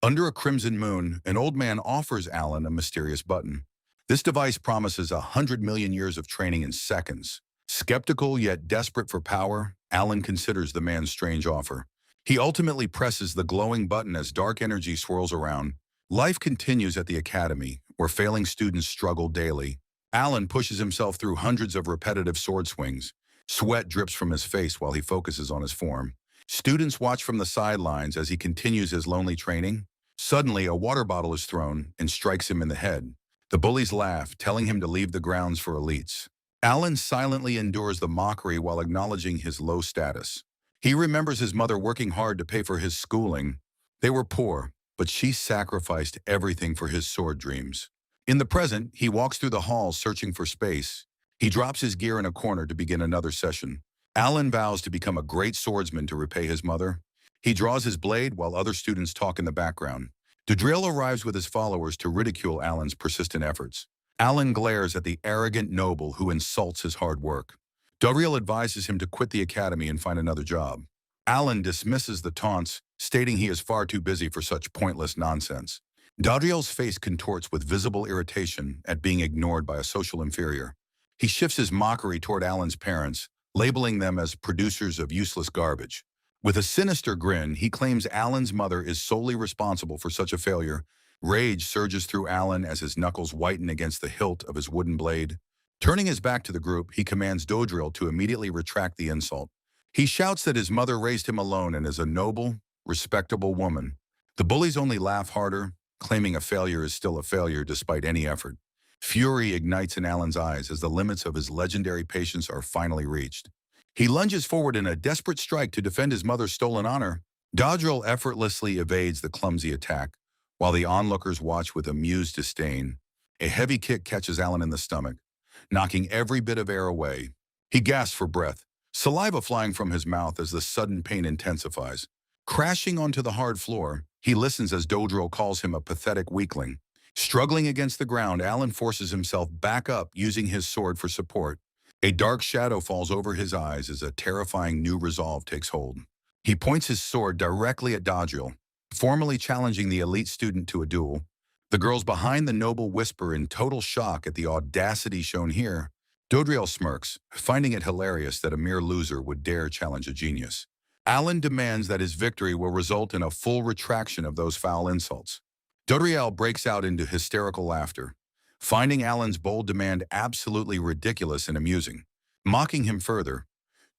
Under a crimson moon, an old man offers Alan a mysterious button. This device promises 100 million years of training in seconds. Skeptical yet desperate for power, Alan considers the man's strange offer. He ultimately presses the glowing button as dark energy swirls around. Life continues at the academy, where failing students struggle daily. Alan pushes himself through hundreds of repetitive sword swings. Sweat drips from his face while he focuses on his form. Students watch from the sidelines as he continues his lonely training. Suddenly, a water bottle is thrown and strikes him in the head. The bullies laugh, telling him to leave the grounds for elites. Alan silently endures the mockery while acknowledging his low status. He remembers his mother working hard to pay for his schooling. They were poor, but she sacrificed everything for his sword dreams. In the present, he walks through the halls searching for space. He drops his gear in a corner to begin another session. Alan vows to become a great swordsman to repay his mother. He draws his blade while other students talk in the background. Dodriel arrives with his followers to ridicule Alan's persistent efforts. Alan glares at the arrogant noble who insults his hard work. Dodriel advises him to quit the academy and find another job. Alan dismisses the taunts, stating he is far too busy for such pointless nonsense. Dodriel's face contorts with visible irritation at being ignored by a social inferior. He shifts his mockery toward Alan's parents, labeling them as producers of useless garbage. With a sinister grin, he claims Alan's mother is solely responsible for such a failure. Rage surges through Alan as his knuckles whiten against the hilt of his wooden blade. Turning his back to the group, he commands Dodriel to immediately retract the insult. He shouts that his mother raised him alone and is a noble, respectable woman. The bullies only laugh harder, claiming a failure is still a failure despite any effort. Fury ignites in Alan's eyes as the limits of his legendary patience are finally reached. He lunges forward in a desperate strike to defend his mother's stolen honor. Dodriel effortlessly evades the clumsy attack, while the onlookers watch with amused disdain. A heavy kick catches Alan in the stomach, knocking every bit of air away. He gasps for breath, saliva flying from his mouth as the sudden pain intensifies. Crashing onto the hard floor, he listens as Dodriel calls him a pathetic weakling. Struggling against the ground, Alan forces himself back up using his sword for support. A dark shadow falls over his eyes as a terrifying new resolve takes hold. He points his sword directly at Dodriel, formally challenging the elite student to a duel. The girls behind the noble whisper in total shock at the audacity shown here. Dodriel smirks, finding it hilarious that a mere loser would dare challenge a genius. Alan demands that his victory will result in a full retraction of those foul insults. Dodriel breaks out into hysterical laughter, finding Alan's bold demand absolutely ridiculous and amusing. Mocking him further,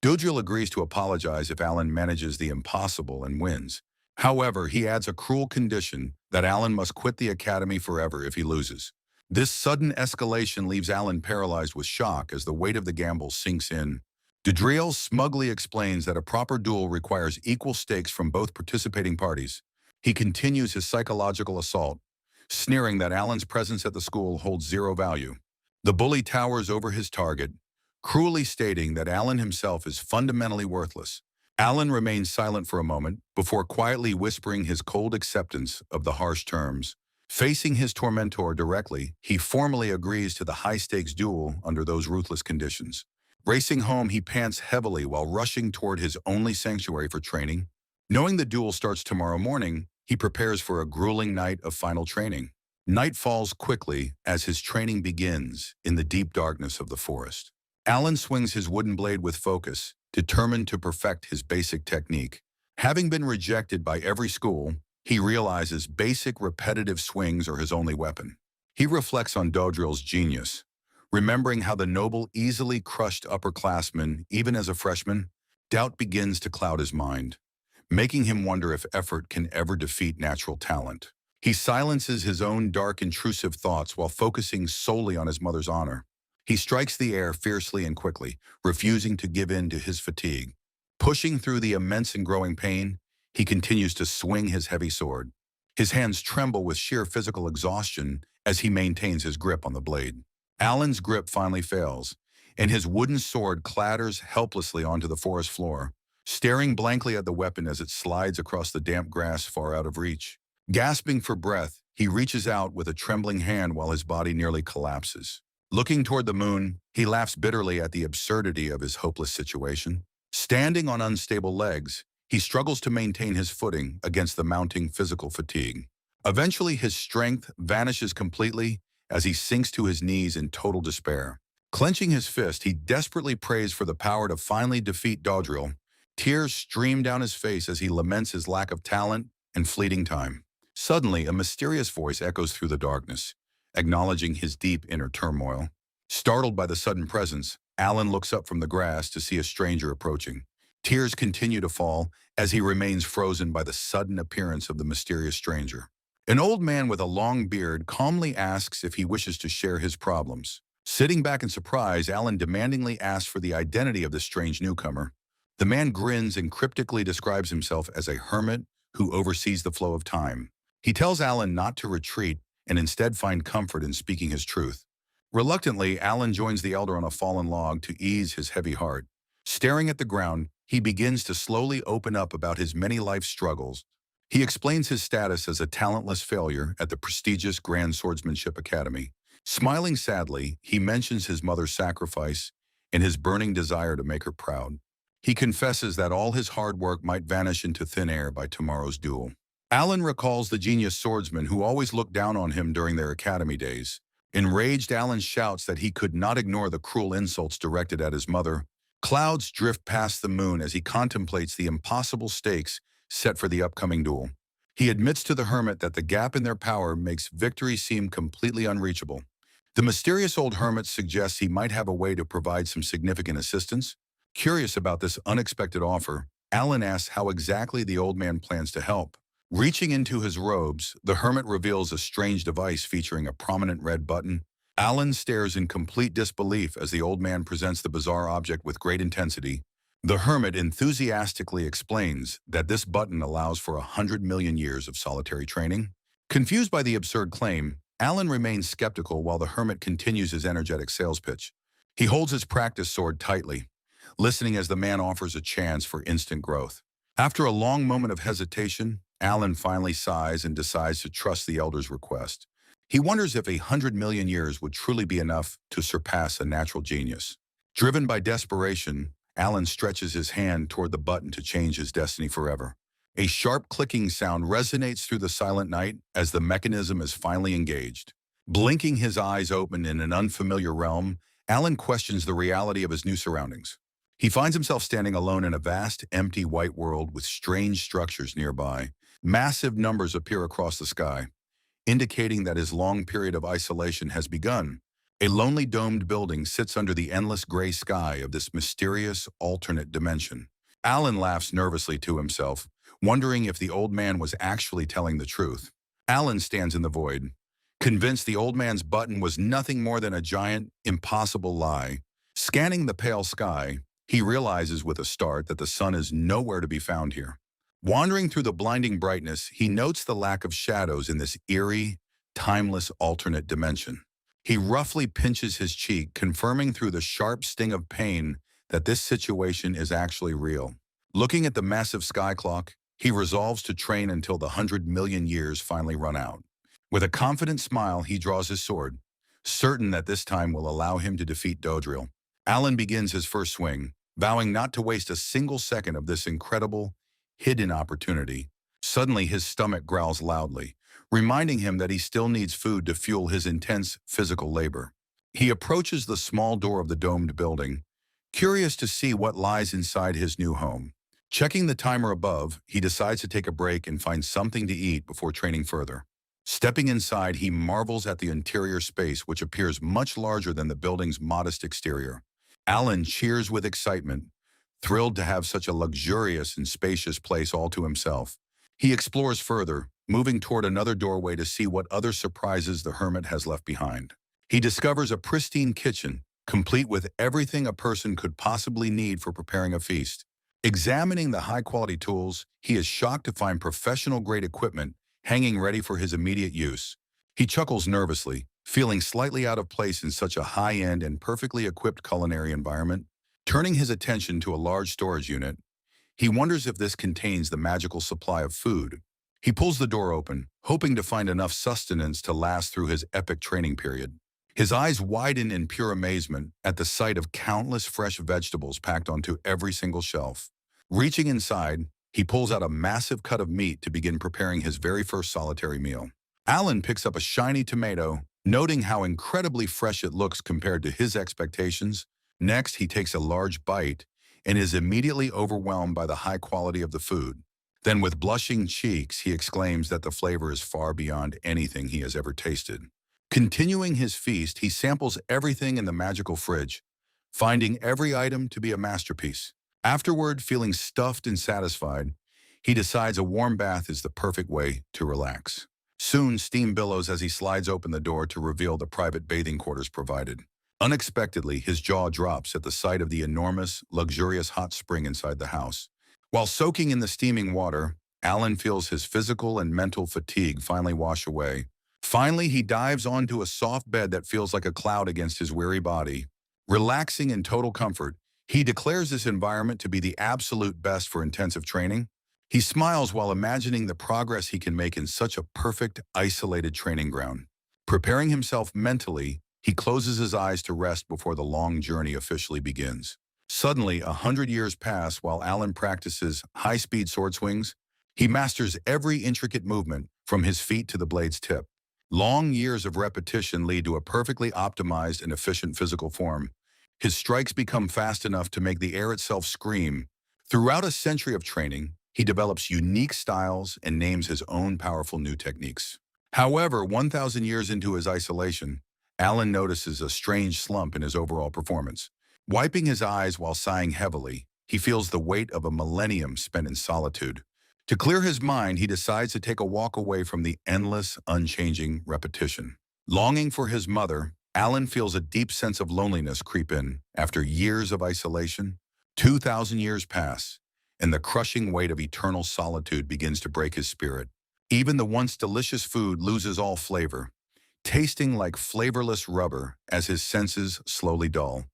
Dodriel agrees to apologize if Alan manages the impossible and wins. However, he adds a cruel condition that Alan must quit the academy forever if he loses. This sudden escalation leaves Alan paralyzed with shock as the weight of the gamble sinks in. Dodriel smugly explains that a proper duel requires equal stakes from both participating parties. He continues his psychological assault, sneering that Alan's presence at the school holds zero value. The bully towers over his target, cruelly stating that Alan himself is fundamentally worthless. Alan remains silent for a moment before quietly whispering his cold acceptance of the harsh terms. Facing his tormentor directly, he formally agrees to the high-stakes duel under those ruthless conditions. Racing home, he pants heavily while rushing toward his only sanctuary for training. Knowing the duel starts tomorrow morning, he prepares for a grueling night of final training. Night falls quickly as his training begins in the deep darkness of the forest. Alan swings his wooden blade with focus, determined to perfect his basic technique. Having been rejected by every school, he realizes basic repetitive swings are his only weapon. He reflects on Dodriel's genius, remembering how the noble easily crushed upperclassmen even as a freshman. Doubt begins to cloud his mind, making him wonder if effort can ever defeat natural talent. He silences his own dark, intrusive thoughts while focusing solely on his mother's honor. He strikes the air fiercely and quickly, refusing to give in to his fatigue. Pushing through the immense and growing pain, he continues to swing his heavy sword. His hands tremble with sheer physical exhaustion as he maintains his grip on the blade. Alan's grip finally fails, and his wooden sword clatters helplessly onto the forest floor, staring blankly at the weapon as it slides across the damp grass far out of reach. Gasping for breath, he reaches out with a trembling hand while his body nearly collapses. Looking toward the moon, he laughs bitterly at the absurdity of his hopeless situation. Standing on unstable legs, he struggles to maintain his footing against the mounting physical fatigue. Eventually, his strength vanishes completely as he sinks to his knees in total despair. Clenching his fist, he desperately prays for the power to finally defeat Dodril. Tears stream down his face as he laments his lack of talent and fleeting time. Suddenly, a mysterious voice echoes through the darkness, acknowledging his deep inner turmoil. Startled by the sudden presence, Alan looks up from the grass to see a stranger approaching. Tears continue to fall as he remains frozen by the sudden appearance of the mysterious stranger. An old man with a long beard calmly asks if he wishes to share his problems. Sitting back in surprise, Alan demandingly asks for the identity of the strange newcomer. The man grins and cryptically describes himself as a hermit who oversees the flow of time. He tells Alan not to retreat and instead find comfort in speaking his truth. Reluctantly, Alan joins the elder on a fallen log to ease his heavy heart. Staring at the ground, he begins to slowly open up about his many life struggles. He explains his status as a talentless failure at the prestigious Grand Swordsmanship Academy. Smiling sadly, he mentions his mother's sacrifice and his burning desire to make her proud. He confesses that all his hard work might vanish into thin air by tomorrow's duel. Alan recalls the genius swordsman who always looked down on him during their academy days. Enraged, Alan shouts that he could not ignore the cruel insults directed at his mother. Clouds drift past the moon as he contemplates the impossible stakes set for the upcoming duel. He admits to the hermit that the gap in their power makes victory seem completely unreachable. The mysterious old hermit suggests he might have a way to provide some significant assistance. Curious about this unexpected offer, Alan asks how exactly the old man plans to help. Reaching into his robes, the hermit reveals a strange device featuring a prominent red button. Alan stares in complete disbelief as the old man presents the bizarre object with great intensity. The hermit enthusiastically explains that this button allows for 100 million years of solitary training. Confused by the absurd claim, Alan remains skeptical while the hermit continues his energetic sales pitch. He holds his practice sword tightly, listening as the man offers a chance for instant growth. After a long moment of hesitation, Alan finally sighs and decides to trust the elder's request. He wonders if 100 million years would truly be enough to surpass a natural genius. Driven by desperation, Alan stretches his hand toward the button to change his destiny forever. A sharp clicking sound resonates through the silent night as the mechanism is finally engaged. Blinking his eyes open in an unfamiliar realm, Alan questions the reality of his new surroundings. He finds himself standing alone in a vast, empty white world with strange structures nearby. Massive numbers appear across the sky, indicating that his long period of isolation has begun. A lonely domed building sits under the endless gray sky of this mysterious alternate dimension. Alan laughs nervously to himself, wondering if the old man was actually telling the truth. Alan stands in the void, convinced the old man's button was nothing more than a giant, impossible lie. Scanning the pale sky, he realizes with a start that the sun is nowhere to be found here. Wandering through the blinding brightness, he notes the lack of shadows in this eerie, timeless alternate dimension. He roughly pinches his cheek, confirming through the sharp sting of pain that this situation is actually real. Looking at the massive sky clock, he resolves to train until the 100 million years finally run out. With a confident smile, he draws his sword, certain that this time will allow him to defeat Dodril. Alan begins his first swing, vowing not to waste a single second of this incredible, hidden opportunity. Suddenly, his stomach growls loudly, reminding him that he still needs food to fuel his intense physical labor. He approaches the small door of the domed building, curious to see what lies inside his new home. Checking the timer above, he decides to take a break and find something to eat before training further. Stepping inside, he marvels at the interior space, which appears much larger than the building's modest exterior. Alan cheers with excitement, thrilled to have such a luxurious and spacious place all to himself. He explores further, moving toward another doorway to see what other surprises the hermit has left behind. He discovers a pristine kitchen, complete with everything a person could possibly need for preparing a feast. Examining the high-quality tools, he is shocked to find professional-grade equipment hanging ready for his immediate use. He chuckles nervously, feeling slightly out of place in such a high-end and perfectly equipped culinary environment. Turning his attention to a large storage unit, he wonders if this contains the magical supply of food. He pulls the door open, hoping to find enough sustenance to last through his epic training period. His eyes widen in pure amazement at the sight of countless fresh vegetables packed onto every single shelf. Reaching inside, he pulls out a massive cut of meat to begin preparing his very first solitary meal. Alan picks up a shiny tomato, noting how incredibly fresh it looks compared to his expectations. Next, he takes a large bite and is immediately overwhelmed by the high quality of the food. Then, with blushing cheeks, he exclaims that the flavor is far beyond anything he has ever tasted. Continuing his feast, he samples everything in the magical fridge, finding every item to be a masterpiece. Afterward, feeling stuffed and satisfied, he decides a warm bath is the perfect way to relax. Soon, steam billows as he slides open the door to reveal the private bathing quarters provided. Unexpectedly, his jaw drops at the sight of the enormous, luxurious hot spring inside the house. While soaking in the steaming water, Alan feels his physical and mental fatigue finally wash away. Finally, he dives onto a soft bed that feels like a cloud against his weary body. Relaxing in total comfort, he declares this environment to be the absolute best for intensive training. He smiles while imagining the progress he can make in such a perfect, isolated training ground. Preparing himself mentally, he closes his eyes to rest before the long journey officially begins. Suddenly, 100 years pass while Alan practices high-speed sword swings. He masters every intricate movement from his feet to the blade's tip. Long years of repetition lead to a perfectly optimized and efficient physical form. His strikes become fast enough to make the air itself scream. Throughout a century of training, he develops unique styles and names his own powerful new techniques. However, 1,000 years into his isolation, Alan notices a strange slump in his overall performance. Wiping his eyes while sighing heavily, he feels the weight of a millennium spent in solitude. To clear his mind, he decides to take a walk away from the endless, unchanging repetition. Longing for his mother, Alan feels a deep sense of loneliness creep in. After years of isolation, 2,000 years pass, and the crushing weight of eternal solitude begins to break his spirit. Even the once delicious food loses all flavor, tasting like flavorless rubber as his senses slowly dull.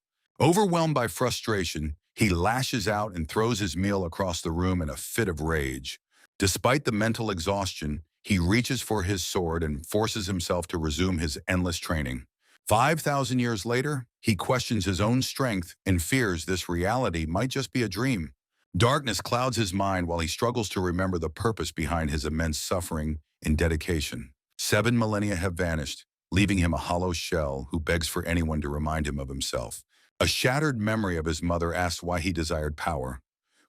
Overwhelmed by frustration, he lashes out and throws his meal across the room in a fit of rage. Despite the mental exhaustion, he reaches for his sword and forces himself to resume his endless training. 5,000 years later, he questions his own strength and fears this reality might just be a dream. Darkness clouds his mind while he struggles to remember the purpose behind his immense suffering and dedication. 7 millennia have vanished, leaving him a hollow shell who begs for anyone to remind him of himself. A shattered memory of his mother asks why he desired power,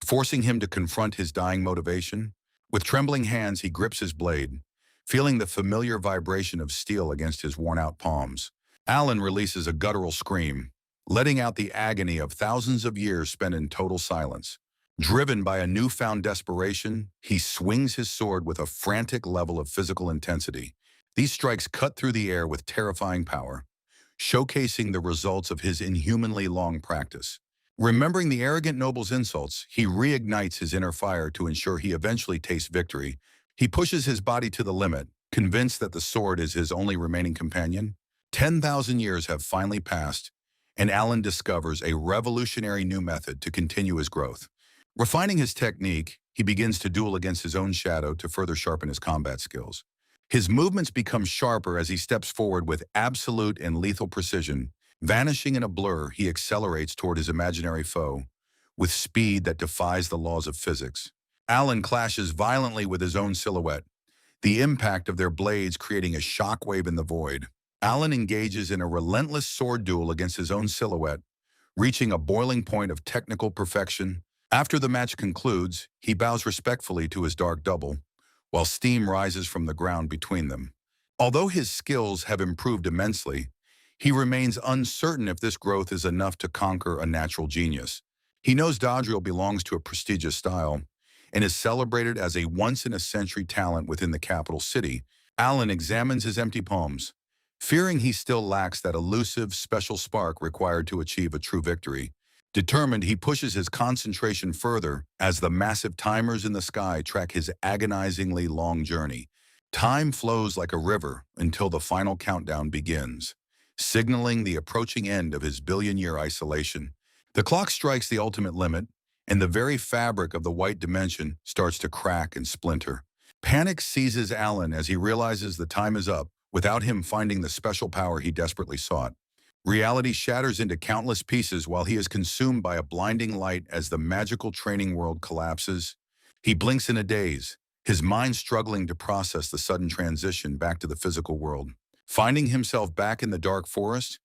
forcing him to confront his dying motivation. With trembling hands, he grips his blade, feeling the familiar vibration of steel against his worn-out palms. Alan releases a guttural scream, letting out the agony of thousands of years spent in total silence. Driven by a newfound desperation, he swings his sword with a frantic level of physical intensity. These strikes cut through the air with terrifying power, showcasing the results of his inhumanly long practice. Remembering the arrogant noble's insults, he reignites his inner fire to ensure he eventually tastes victory. He pushes his body to the limit, convinced that the sword is his only remaining companion. 10,000 years have finally passed, and Alan discovers a revolutionary new method to continue his growth. Refining his technique, he begins to duel against his own shadow to further sharpen his combat skills. His movements become sharper as he steps forward with absolute and lethal precision. Vanishing in a blur, he accelerates toward his imaginary foe, with speed that defies the laws of physics. Alan clashes violently with his own silhouette, the impact of their blades creating a shockwave in the void. Alan engages in a relentless sword duel against his own silhouette, reaching a boiling point of technical perfection. After the match concludes, he bows respectfully to his dark double, while steam rises from the ground between them. Although his skills have improved immensely, he remains uncertain if this growth is enough to conquer a natural genius. He knows Dodriel belongs to a prestigious style and is celebrated as a once-in-a-century talent within the capital city. Alan examines his empty palms, fearing he still lacks that elusive, special spark required to achieve a true victory. Determined, he pushes his concentration further as the massive timers in the sky track his agonizingly long journey. Time flows like a river until the final countdown begins, signaling the approaching end of his billion-year isolation. The clock strikes the ultimate limit, and the very fabric of the white dimension starts to crack and splinter. Panic seizes Alan as he realizes the time is up, without him finding the special power he desperately sought. Reality shatters into countless pieces while he is consumed by a blinding light as the magical training world collapses. He blinks in a daze, his mind struggling to process the sudden transition back to the physical world. Finding himself back in the dark forest,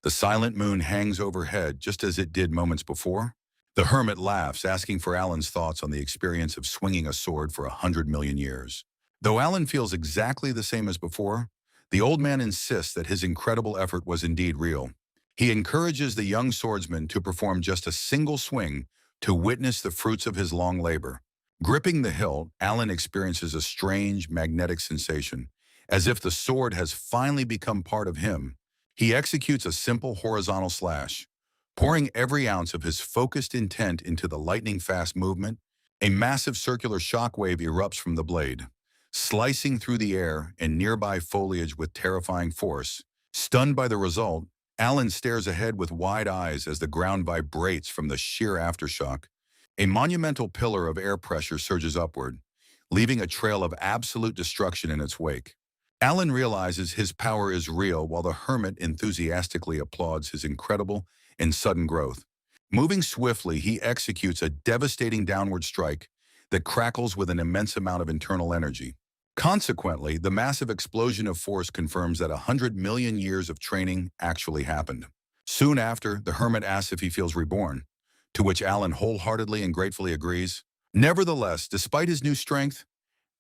the silent moon hangs overhead just as it did moments before. The hermit laughs, asking for Alan's thoughts on the experience of swinging a sword for 100 million years. Though Alan feels exactly the same as before, the old man insists that his incredible effort was indeed real. He encourages the young swordsman to perform just a single swing to witness the fruits of his long labor. Gripping the hilt, Alan experiences a strange, magnetic sensation, as if the sword has finally become part of him. He executes a simple horizontal slash, pouring every ounce of his focused intent into the lightning-fast movement. A massive circular shockwave erupts from the blade, slicing through the air and nearby foliage with terrifying force. Stunned by the result, Alan stares ahead with wide eyes as the ground vibrates from the sheer aftershock. A monumental pillar of air pressure surges upward, leaving a trail of absolute destruction in its wake. Alan realizes his power is real while the hermit enthusiastically applauds his incredible and sudden growth. Moving swiftly, he executes a devastating downward strike that crackles with an immense amount of internal energy. Consequently, the massive explosion of force confirms that 100 million years of training actually happened. Soon after, the hermit asks if he feels reborn, to which Alan wholeheartedly and gratefully agrees. Nevertheless, despite his new strength,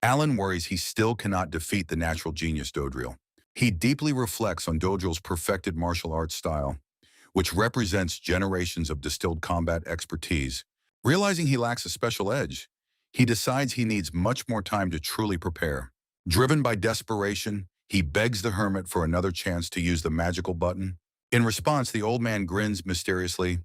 Alan worries he still cannot defeat the natural genius Dodriel. He deeply reflects on Dodriel's perfected martial arts style, which represents generations of distilled combat expertise. Realizing he lacks a special edge, he decides he needs much more time to truly prepare. Driven by desperation, he begs the hermit for another chance to use the magical button. In response, the old man grins mysteriously,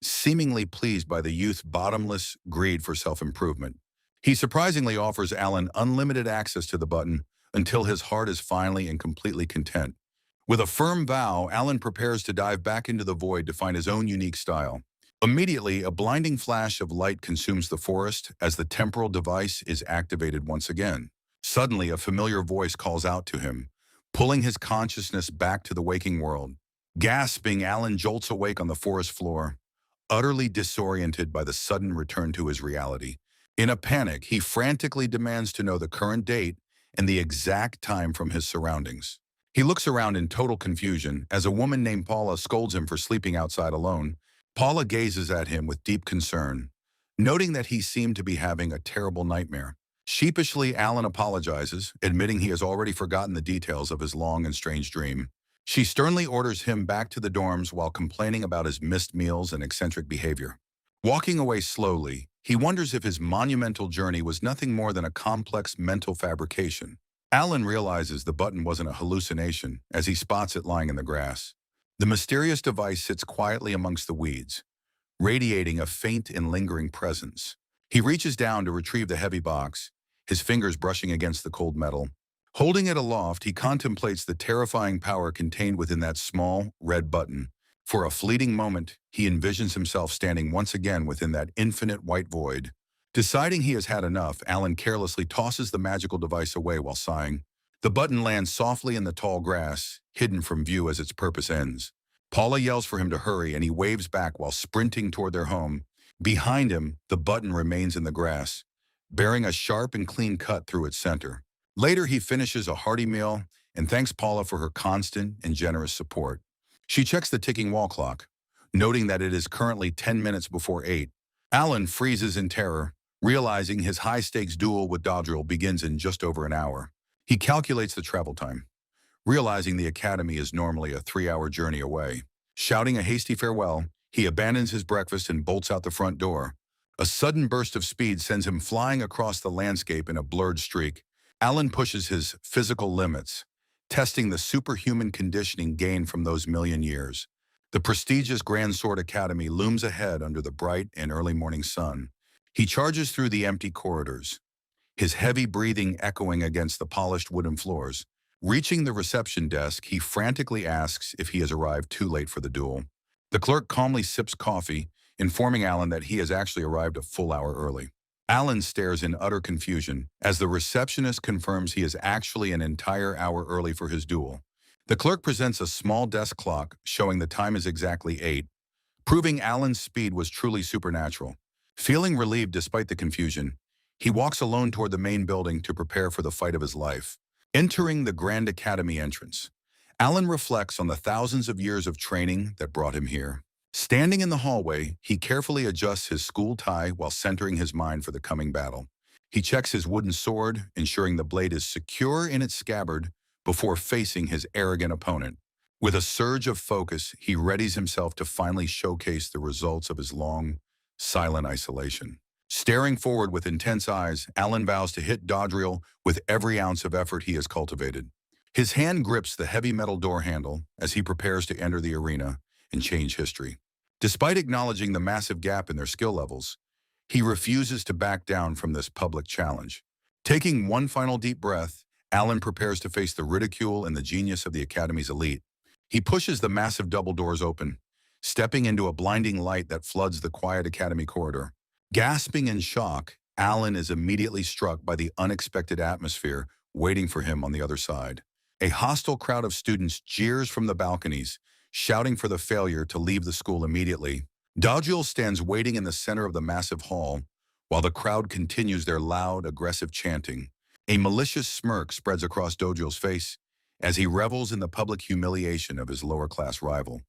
seemingly pleased by the youth's bottomless greed for self-improvement. He surprisingly offers Alan unlimited access to the button until his heart is finally and completely content. With a firm vow, Alan prepares to dive back into the void to find his own unique style. Immediately, a blinding flash of light consumes the forest as the temporal device is activated once again. Suddenly, a familiar voice calls out to him, pulling his consciousness back to the waking world. Gasping, Alan jolts awake on the forest floor, utterly disoriented by the sudden return to his reality. In a panic, he frantically demands to know the current date and the exact time from his surroundings. He looks around in total confusion as a woman named Paula scolds him for sleeping outside alone. Paula gazes at him with deep concern, noting that he seemed to be having a terrible nightmare. Sheepishly, Alan apologizes, admitting he has already forgotten the details of his long and strange dream. She sternly orders him back to the dorms while complaining about his missed meals and eccentric behavior. Walking away slowly, he wonders if his monumental journey was nothing more than a complex mental fabrication. Alan realizes the button wasn't a hallucination as he spots it lying in the grass. The mysterious device sits quietly amongst the weeds, radiating a faint and lingering presence. He reaches down to retrieve the heavy box, his fingers brushing against the cold metal. Holding it aloft, he contemplates the terrifying power contained within that small, red button. For a fleeting moment, he envisions himself standing once again within that infinite white void. Deciding he has had enough, Alan carelessly tosses the magical device away while sighing. The button lands softly in the tall grass, hidden from view as its purpose ends. Paula yells for him to hurry, and he waves back while sprinting toward their home. Behind him, the button remains in the grass, bearing a sharp and clean cut through its center. Later, he finishes a hearty meal and thanks Paula for her constant and generous support. She checks the ticking wall clock, noting that it is currently 10 minutes before 8. Alan freezes in terror, realizing his high-stakes duel with Dodriel begins in just over an hour. He calculates the travel time, realizing the academy is normally a 3-hour journey away. Shouting a hasty farewell, he abandons his breakfast and bolts out the front door. A sudden burst of speed sends him flying across the landscape in a blurred streak. Alan pushes his physical limits, testing the superhuman conditioning gained from those million years. The prestigious Grand Sword Academy looms ahead under the bright and early morning sun. He charges through the empty corridors, his heavy breathing echoing against the polished wooden floors. Reaching the reception desk, he frantically asks if he has arrived too late for the duel. The clerk calmly sips coffee, informing Alan that he has actually arrived a full hour early. Alan stares in utter confusion as the receptionist confirms he is actually an entire hour early for his duel. The clerk presents a small desk clock showing the time is exactly 8, proving Alan's speed was truly supernatural. Feeling relieved despite the confusion, He walks alone toward the main building to prepare for the fight of his life. Entering the Grand Academy entrance, Alan reflects on the thousands of years of training that brought him here. Standing in the hallway, he carefully adjusts his school tie while centering his mind for the coming battle. He checks his wooden sword, ensuring the blade is secure in its scabbard before facing his arrogant opponent. With a surge of focus, he readies himself to finally showcase the results of his long, silent isolation. Staring forward with intense eyes, Alan vows to hit Dodriel with every ounce of effort he has cultivated. His hand grips the heavy metal door handle as he prepares to enter the arena and change history. Despite acknowledging the massive gap in their skill levels, he refuses to back down from this public challenge. Taking one final deep breath, Alan prepares to face the ridicule and the genius of the Academy's elite. He pushes the massive double doors open, stepping into a blinding light that floods the quiet Academy corridor. Gasping in shock, Alan is immediately struck by the unexpected atmosphere waiting for him on the other side. A hostile crowd of students jeers from the balconies, shouting for the failure to leave the school immediately. Dodriel stands waiting in the center of the massive hall, while the crowd continues their loud, aggressive chanting. A malicious smirk spreads across Dodriel's face as he revels in the public humiliation of his lower-class rival.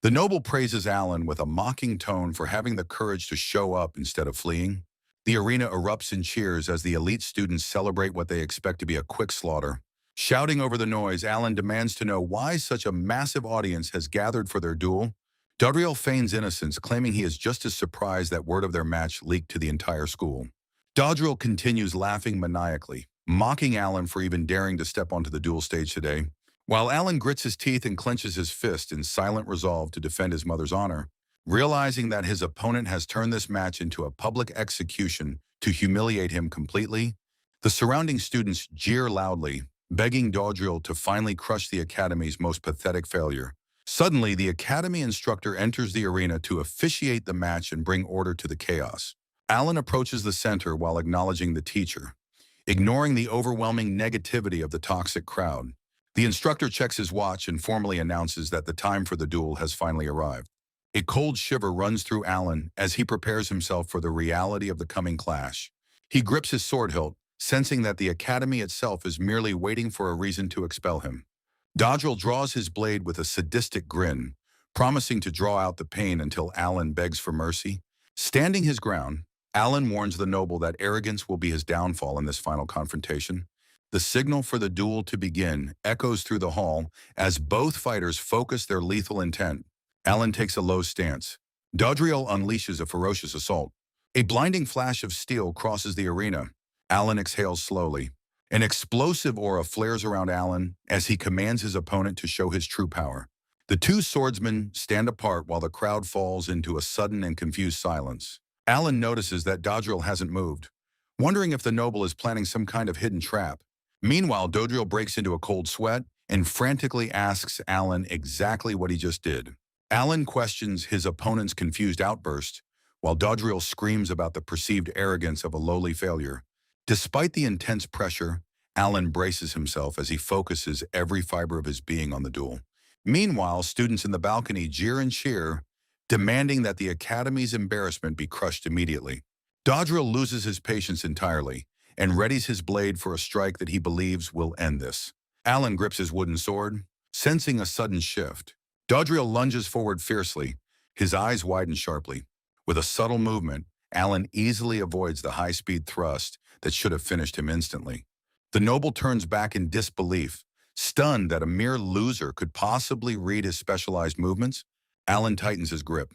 The noble praises Alan with a mocking tone for having the courage to show up instead of fleeing. The arena erupts in cheers as the elite students celebrate what they expect to be a quick slaughter. Shouting over the noise, Alan demands to know why such a massive audience has gathered for their duel. Dodriel feigns innocence, claiming he is just as surprised that word of their match leaked to the entire school. Dodriel continues laughing maniacally, mocking Alan for even daring to step onto the duel stage today. While Alan grits his teeth and clenches his fist in silent resolve to defend his mother's honor, realizing that his opponent has turned this match into a public execution to humiliate him completely, the surrounding students jeer loudly, begging Dodriel to finally crush the Academy's most pathetic failure. Suddenly, the Academy instructor enters the arena to officiate the match and bring order to the chaos. Alan approaches the center while acknowledging the teacher, ignoring the overwhelming negativity of the toxic crowd. The instructor checks his watch and formally announces that the time for the duel has finally arrived. A cold shiver runs through Alan as he prepares himself for the reality of the coming clash. He grips his sword hilt, sensing that the Academy itself is merely waiting for a reason to expel him. Dodriel draws his blade with a sadistic grin, promising to draw out the pain until Alan begs for mercy. Standing his ground, Alan warns the noble that arrogance will be his downfall in this final confrontation. The signal for the duel to begin echoes through the hall as both fighters focus their lethal intent. Alan takes a low stance. Dodriel unleashes a ferocious assault. A blinding flash of steel crosses the arena. Alan exhales slowly. An explosive aura flares around Alan as he commands his opponent to show his true power. The two swordsmen stand apart while the crowd falls into a sudden and confused silence. Alan notices that Dodriel hasn't moved, wondering if the noble is planning some kind of hidden trap. Meanwhile, Dodriel breaks into a cold sweat and frantically asks Alan exactly what he just did. Alan questions his opponent's confused outburst, while Dodriel screams about the perceived arrogance of a lowly failure. Despite the intense pressure, Alan braces himself as he focuses every fiber of his being on the duel. Meanwhile, students in the balcony jeer and cheer, demanding that the Academy's embarrassment be crushed immediately. Dodriel loses his patience entirely and readies his blade for a strike that he believes will end this. Alan grips his wooden sword, sensing a sudden shift. Dodriel lunges forward fiercely, his eyes widen sharply. With a subtle movement, Alan easily avoids the high-speed thrust that should have finished him instantly. The noble turns back in disbelief, stunned that a mere loser could possibly read his specialized movements. Alan tightens his grip.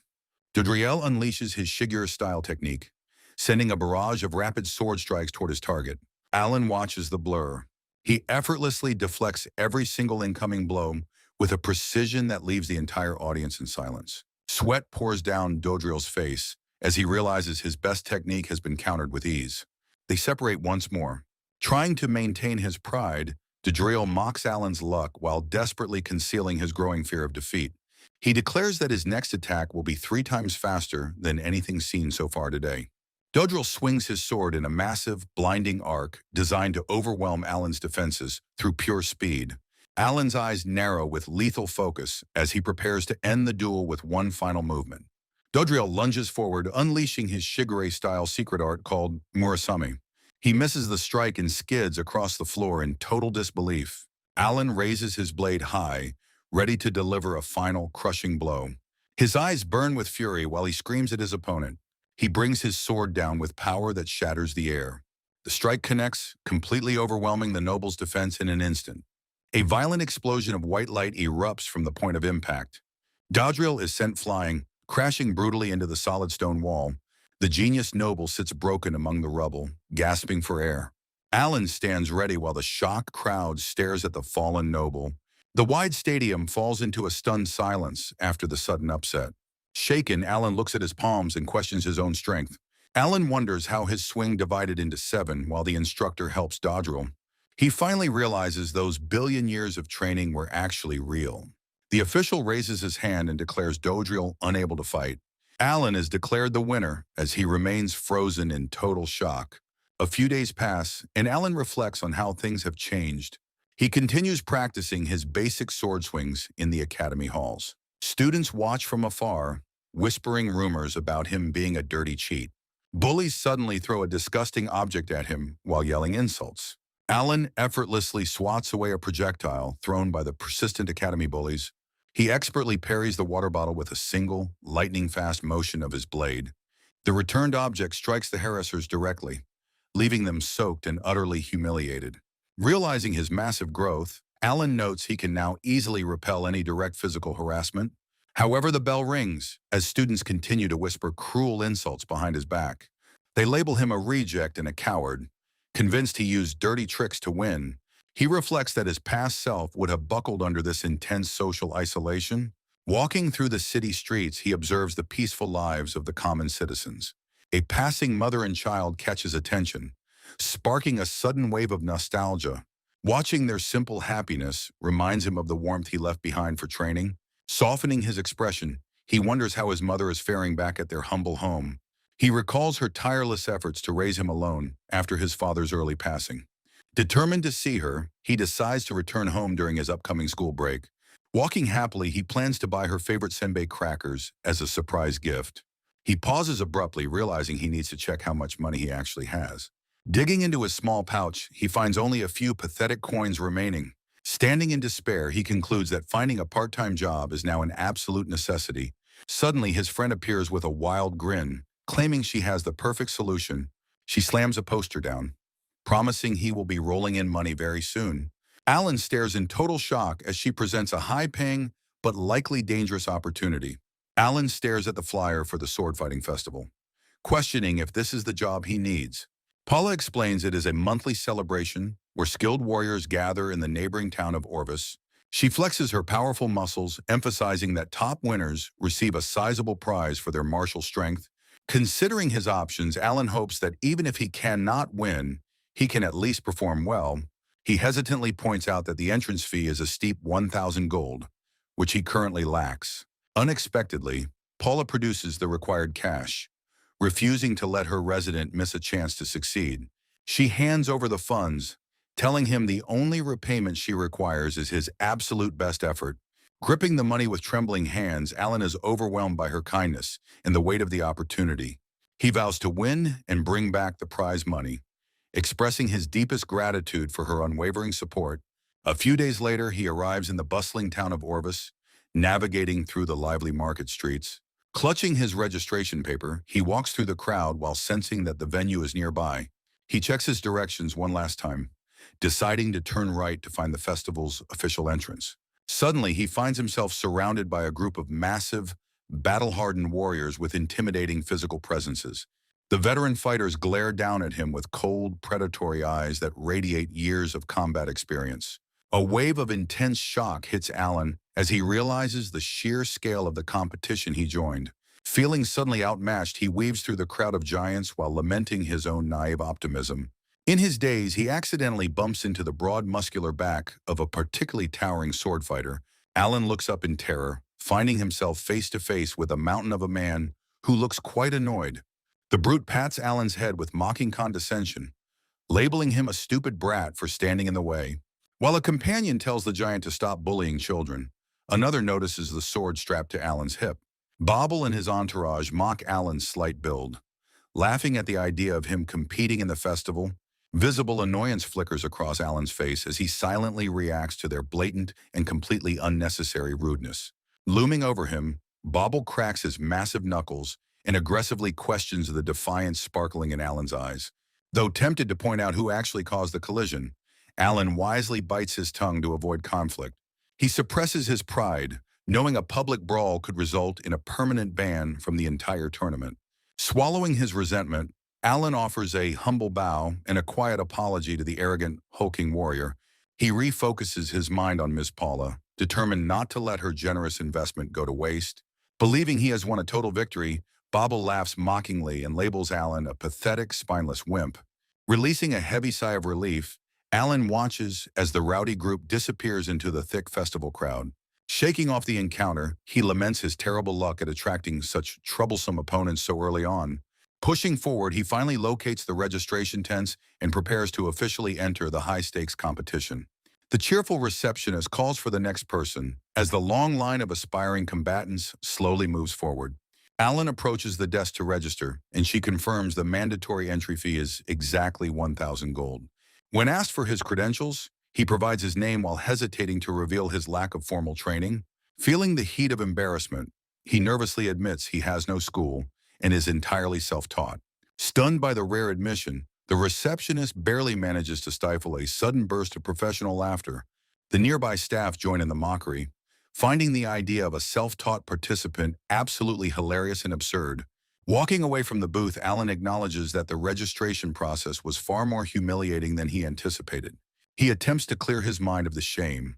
Dodriel unleashes his Shigure-style technique, sending a barrage of rapid sword strikes toward his target. Alan watches the blur. He effortlessly deflects every single incoming blow with a precision that leaves the entire audience in silence. Sweat pours down Dodriel's face as he realizes his best technique has been countered with ease. They separate once more. Trying to maintain his pride, Dodriel mocks Alan's luck while desperately concealing his growing fear of defeat. He declares that his next attack will be 3 times faster than anything seen so far today. Dodriel swings his sword in a massive, blinding arc designed to overwhelm Alan's defenses through pure speed. Alan's eyes narrow with lethal focus as he prepares to end the duel with one final movement. Dodriel lunges forward, unleashing his Shigure-style secret art called Murasame. He misses the strike and skids across the floor in total disbelief. Alan raises his blade high, ready to deliver a final crushing blow. His eyes burn with fury while he screams at his opponent. He brings his sword down with power that shatters the air. The strike connects, completely overwhelming the noble's defense in an instant. A violent explosion of white light erupts from the point of impact. Dodriel is sent flying, crashing brutally into the solid stone wall. The genius noble sits broken among the rubble, gasping for air. Alan stands ready while the shocked crowd stares at the fallen noble. The wide stadium falls into a stunned silence after the sudden upset. Shaken, Alan looks at his palms and questions his own strength. Alan wonders how his swing divided into 7 while the instructor helps Dodriel. He finally realizes those billion years of training were actually real. The official raises his hand and declares Dodriel unable to fight. Alan is declared the winner as he remains frozen in total shock. A few days pass, and Alan reflects on how things have changed. He continues practicing his basic sword swings in the academy halls. Students watch from afar, whispering rumors about him being a dirty cheat. Bullies suddenly throw a disgusting object at him while yelling insults. Alan effortlessly swats away a projectile thrown by the persistent academy bullies. He expertly parries the water bottle with a single, lightning-fast motion of his blade. The returned object strikes the harassers directly, leaving them soaked and utterly humiliated. Realizing his massive growth, Alan notes he can now easily repel any direct physical harassment. However, the bell rings as students continue to whisper cruel insults behind his back. They label him a reject and a coward. Convinced he used dirty tricks to win, he reflects that his past self would have buckled under this intense social isolation. Walking through the city streets, he observes the peaceful lives of the common citizens. A passing mother and child catches attention, sparking a sudden wave of nostalgia. Watching their simple happiness reminds him of the warmth he left behind for training. Softening his expression, he wonders how his mother is faring back at their humble home. He recalls her tireless efforts to raise him alone after his father's early passing. Determined to see her, he decides to return home during his upcoming school break. Walking happily, he plans to buy her favorite senbei crackers as a surprise gift. He pauses abruptly, realizing he needs to check how much money he actually has. Digging into his small pouch, he finds only a few pathetic coins remaining. Standing in despair, he concludes that finding a part-time job is now an absolute necessity. Suddenly, his friend appears with a wild grin, claiming she has the perfect solution. She slams a poster down, promising he will be rolling in money very soon. Alan stares in total shock as she presents a high-paying but likely dangerous opportunity. Alan stares at the flyer for the sword fighting festival, questioning if this is the job he needs. Paula explains it is a monthly celebration where skilled warriors gather in the neighboring town of Orvis. She flexes her powerful muscles, emphasizing that top winners receive a sizable prize for their martial strength. Considering his options, Alan hopes that even if he cannot win, he can at least perform well. He hesitantly points out that the entrance fee is a steep 1,000 gold, which he currently lacks. Unexpectedly, Paula produces the required cash, refusing to let her resident miss a chance to succeed. She hands over the funds, telling him the only repayment she requires is his absolute best effort. Gripping the money with trembling hands, Alan is overwhelmed by her kindness and the weight of the opportunity. He vows to win and bring back the prize money, expressing his deepest gratitude for her unwavering support. A few days later, he arrives in the bustling town of Orvis, navigating through the lively market streets. Clutching his registration paper, he walks through the crowd while sensing that the venue is nearby. He checks his directions one last time, deciding to turn right to find the festival's official entrance. Suddenly, he finds himself surrounded by a group of massive, battle-hardened warriors with intimidating physical presences. The veteran fighters glare down at him with cold, predatory eyes that radiate years of combat experience. A wave of intense shock hits Alan as he realizes the sheer scale of the competition he joined. Feeling suddenly outmatched, he weaves through the crowd of giants while lamenting his own naive optimism. In his daze, he accidentally bumps into the broad, muscular back of a particularly towering sword fighter. Alan looks up in terror, finding himself face to face with a mountain of a man who looks quite annoyed. The brute pats Alan's head with mocking condescension, labeling him a stupid brat for standing in the way. While a companion tells the giant to stop bullying children, another notices the sword strapped to Alan's hip. Bobble and his entourage mock Alan's slight build, laughing at the idea of him competing in the festival. Visible annoyance flickers across Alan's face as he silently reacts to their blatant and completely unnecessary rudeness. Looming over him, Bobble cracks his massive knuckles and aggressively questions the defiance sparkling in Alan's eyes. Though tempted to point out who actually caused the collision, Alan wisely bites his tongue to avoid conflict. He suppresses his pride, knowing a public brawl could result in a permanent ban from the entire tournament. Swallowing his resentment, Alan offers a humble bow and a quiet apology to the arrogant, hulking warrior. He refocuses his mind on Miss Paula, determined not to let her generous investment go to waste. Believing he has won a total victory, Bobble laughs mockingly and labels Alan a pathetic, spineless wimp. Releasing a heavy sigh of relief, Alan watches as the rowdy group disappears into the thick festival crowd. Shaking off the encounter, he laments his terrible luck at attracting such troublesome opponents so early on. Pushing forward, he finally locates the registration tents and prepares to officially enter the high-stakes competition. The cheerful receptionist calls for the next person as the long line of aspiring combatants slowly moves forward. Alan approaches the desk to register, and she confirms the mandatory entry fee is exactly 1,000 gold. When asked for his credentials, he provides his name while hesitating to reveal his lack of formal training. Feeling the heat of embarrassment, he nervously admits he has no school and is entirely self-taught. Stunned by the rare admission, the receptionist barely manages to stifle a sudden burst of professional laughter. The nearby staff join in the mockery, finding the idea of a self-taught participant absolutely hilarious and absurd. Walking away from the booth, Alan acknowledges that the registration process was far more humiliating than he anticipated. He attempts to clear his mind of the shame,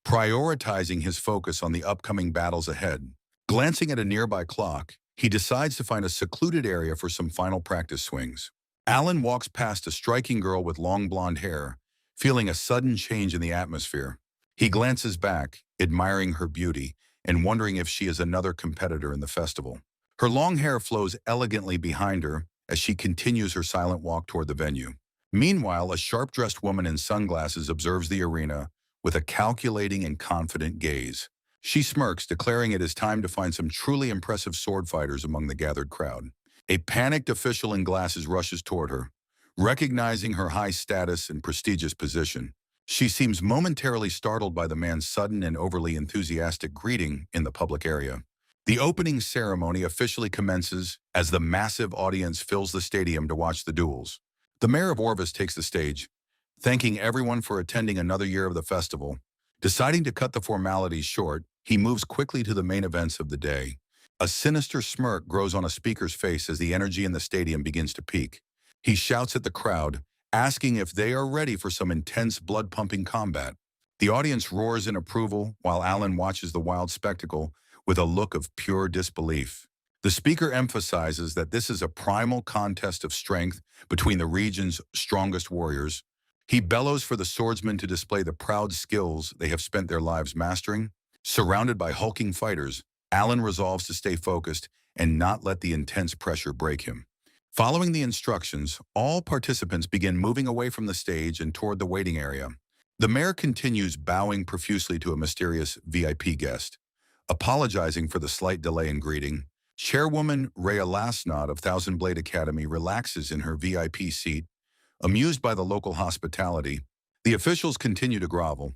prioritizing his focus on the upcoming battles ahead. Glancing at a nearby clock, he decides to find a secluded area for some final practice swings. Alan walks past a striking girl with long blonde hair, feeling a sudden change in the atmosphere. He glances back, admiring her beauty, and wondering if she is another competitor in the festival. Her long hair flows elegantly behind her as she continues her silent walk toward the venue. Meanwhile, a sharp-dressed woman in sunglasses observes the arena with a calculating and confident gaze. She smirks, declaring it is time to find some truly impressive sword fighters among the gathered crowd. A panicked official in glasses rushes toward her, recognizing her high status and prestigious position. She seems momentarily startled by the man's sudden and overly enthusiastic greeting in the public area. The opening ceremony officially commences as the massive audience fills the stadium to watch the duels. The mayor of Orvis takes the stage, thanking everyone for attending another year of the festival. Deciding to cut the formalities short, he moves quickly to the main events of the day. A sinister smirk grows on a speaker's face as the energy in the stadium begins to peak. He shouts at the crowd, asking if they are ready for some intense blood-pumping combat. The audience roars in approval while Alan watches the wild spectacle with a look of pure disbelief. The speaker emphasizes that this is a primal contest of strength between the region's strongest warriors. He bellows for the swordsman to display the proud skills they have spent their lives mastering. Surrounded by hulking fighters, Alan resolves to stay focused and not let the intense pressure break him. Following the instructions, all participants begin moving away from the stage and toward the waiting area. The mayor continues bowing profusely to a mysterious VIP guest. Apologizing for the slight delay in greeting, Chairwoman Rhea Lasnod of Thousand Blade Academy relaxes in her VIP seat. Amused by the local hospitality, the officials continue to grovel,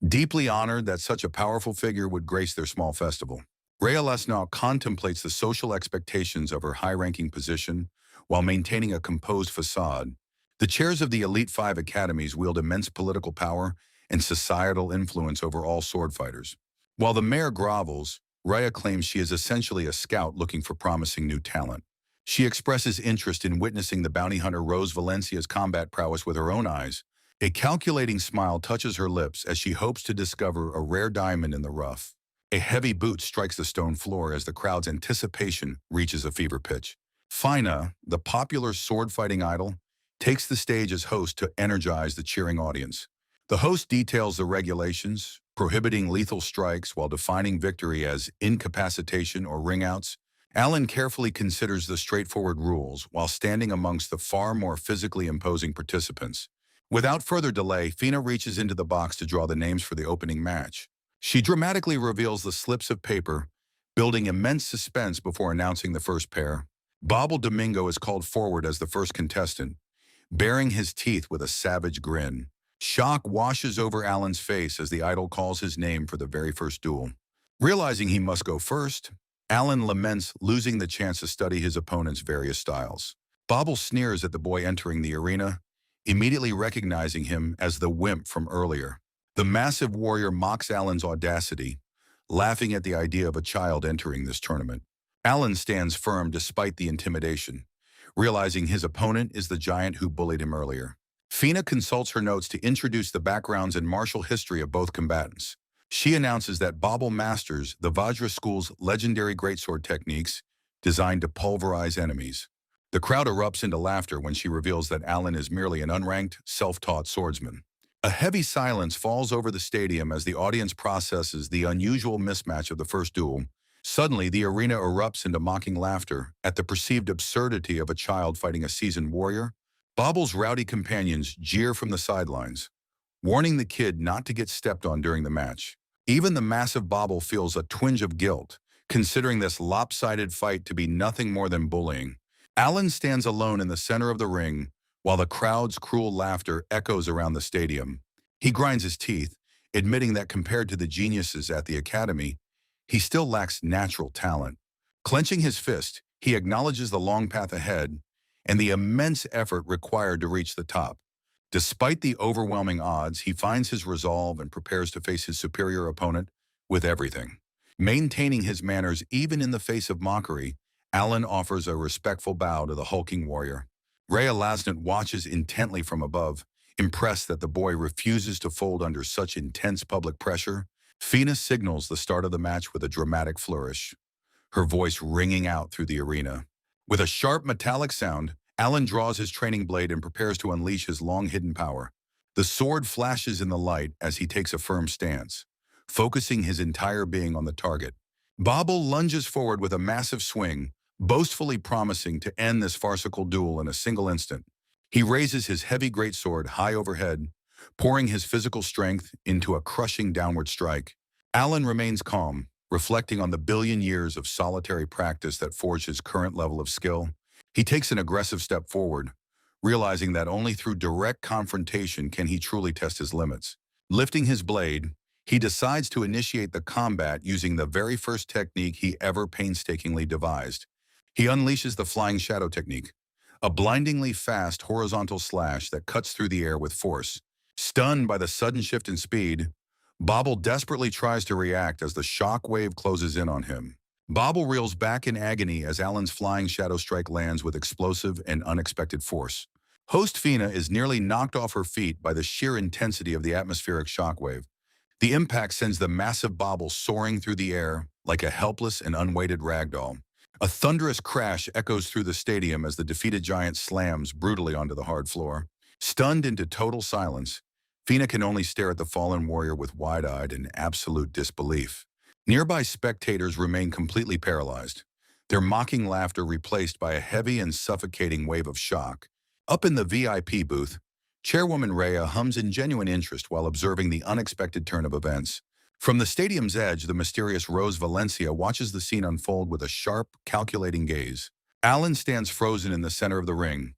deeply honored that such a powerful figure would grace their small festival. Rhea Lasnod contemplates the social expectations of her high-ranking position while maintaining a composed facade. The chairs of the Elite Five academies wield immense political power and societal influence over all sword fighters. While the mayor grovels, Rhea claims she is essentially a scout looking for promising new talent. She expresses interest in witnessing the bounty hunter Rose Valencia's combat prowess with her own eyes. A calculating smile touches her lips as she hopes to discover a rare diamond in the rough. A heavy boot strikes the stone floor as the crowd's anticipation reaches a fever pitch. Fina, the popular sword-fighting idol, takes the stage as host to energize the cheering audience. The host details the regulations, prohibiting lethal strikes while defining victory as incapacitation or ring-outs. Alan carefully considers the straightforward rules while standing amongst the far more physically imposing participants. Without further delay, Fina reaches into the box to draw the names for the opening match. She dramatically reveals the slips of paper, building immense suspense before announcing the first pair. Bobble Domingo is called forward as the first contestant, baring his teeth with a savage grin. Shock washes over Alan's face as the idol calls his name for the very first duel. Realizing he must go first, Alan laments losing the chance to study his opponent's various styles. Bobble sneers at the boy entering the arena, immediately recognizing him as the wimp from earlier. The massive warrior mocks Alan's audacity, laughing at the idea of a child entering this tournament. Alan stands firm despite the intimidation, realizing his opponent is the giant who bullied him earlier. Fina consults her notes to introduce the backgrounds and martial history of both combatants. She announces that Bobble masters the Vajra school's legendary greatsword techniques designed to pulverize enemies. The crowd erupts into laughter when she reveals that Alan is merely an unranked, self-taught swordsman. A heavy silence falls over the stadium as the audience processes the unusual mismatch of the first duel. Suddenly, the arena erupts into mocking laughter at the perceived absurdity of a child fighting a seasoned warrior. Bobble's rowdy companions jeer from the sidelines, warning the kid not to get stepped on during the match. Even the massive Bobble feels a twinge of guilt, considering this lopsided fight to be nothing more than bullying. Alan stands alone in the center of the ring, while the crowd's cruel laughter echoes around the stadium. He grinds his teeth, admitting that compared to the geniuses at the academy, he still lacks natural talent. Clenching his fist, he acknowledges the long path ahead and the immense effort required to reach the top. Despite the overwhelming odds, he finds his resolve and prepares to face his superior opponent with everything. Maintaining his manners even in the face of mockery, Alan offers a respectful bow to the hulking warrior. Rhea Lasnett watches intently from above, impressed that the boy refuses to fold under such intense public pressure. Fina signals the start of the match with a dramatic flourish, her voice ringing out through the arena. With a sharp metallic sound, Alan draws his training blade and prepares to unleash his long-hidden power. The sword flashes in the light as he takes a firm stance, focusing his entire being on the target. Bobble lunges forward with a massive swing, boastfully promising to end this farcical duel in a single instant. He raises his heavy greatsword high overhead, pouring his physical strength into a crushing downward strike. Alan remains calm, reflecting on the billion years of solitary practice that forged his current level of skill. He takes an aggressive step forward, realizing that only through direct confrontation can he truly test his limits. Lifting his blade, he decides to initiate the combat using the very first technique he ever painstakingly devised. He unleashes the flying shadow technique, a blindingly fast horizontal slash that cuts through the air with force. Stunned by the sudden shift in speed, Bobble desperately tries to react as the shock wave closes in on him. Bobble reels back in agony as Alan's flying shadow strike lands with explosive and unexpected force. Host Fina is nearly knocked off her feet by the sheer intensity of the atmospheric shockwave. The impact sends the massive Bobble soaring through the air like a helpless and unweighted ragdoll. A thunderous crash echoes through the stadium as the defeated giant slams brutally onto the hard floor. Stunned into total silence, Fina can only stare at the fallen warrior with wide-eyed and absolute disbelief. Nearby spectators remain completely paralyzed, their mocking laughter replaced by a heavy and suffocating wave of shock. Up in the VIP booth, Chairwoman Rhea hums in genuine interest while observing the unexpected turn of events. From the stadium's edge, the mysterious Rose Valencia watches the scene unfold with a sharp, calculating gaze. Alan stands frozen in the center of the ring,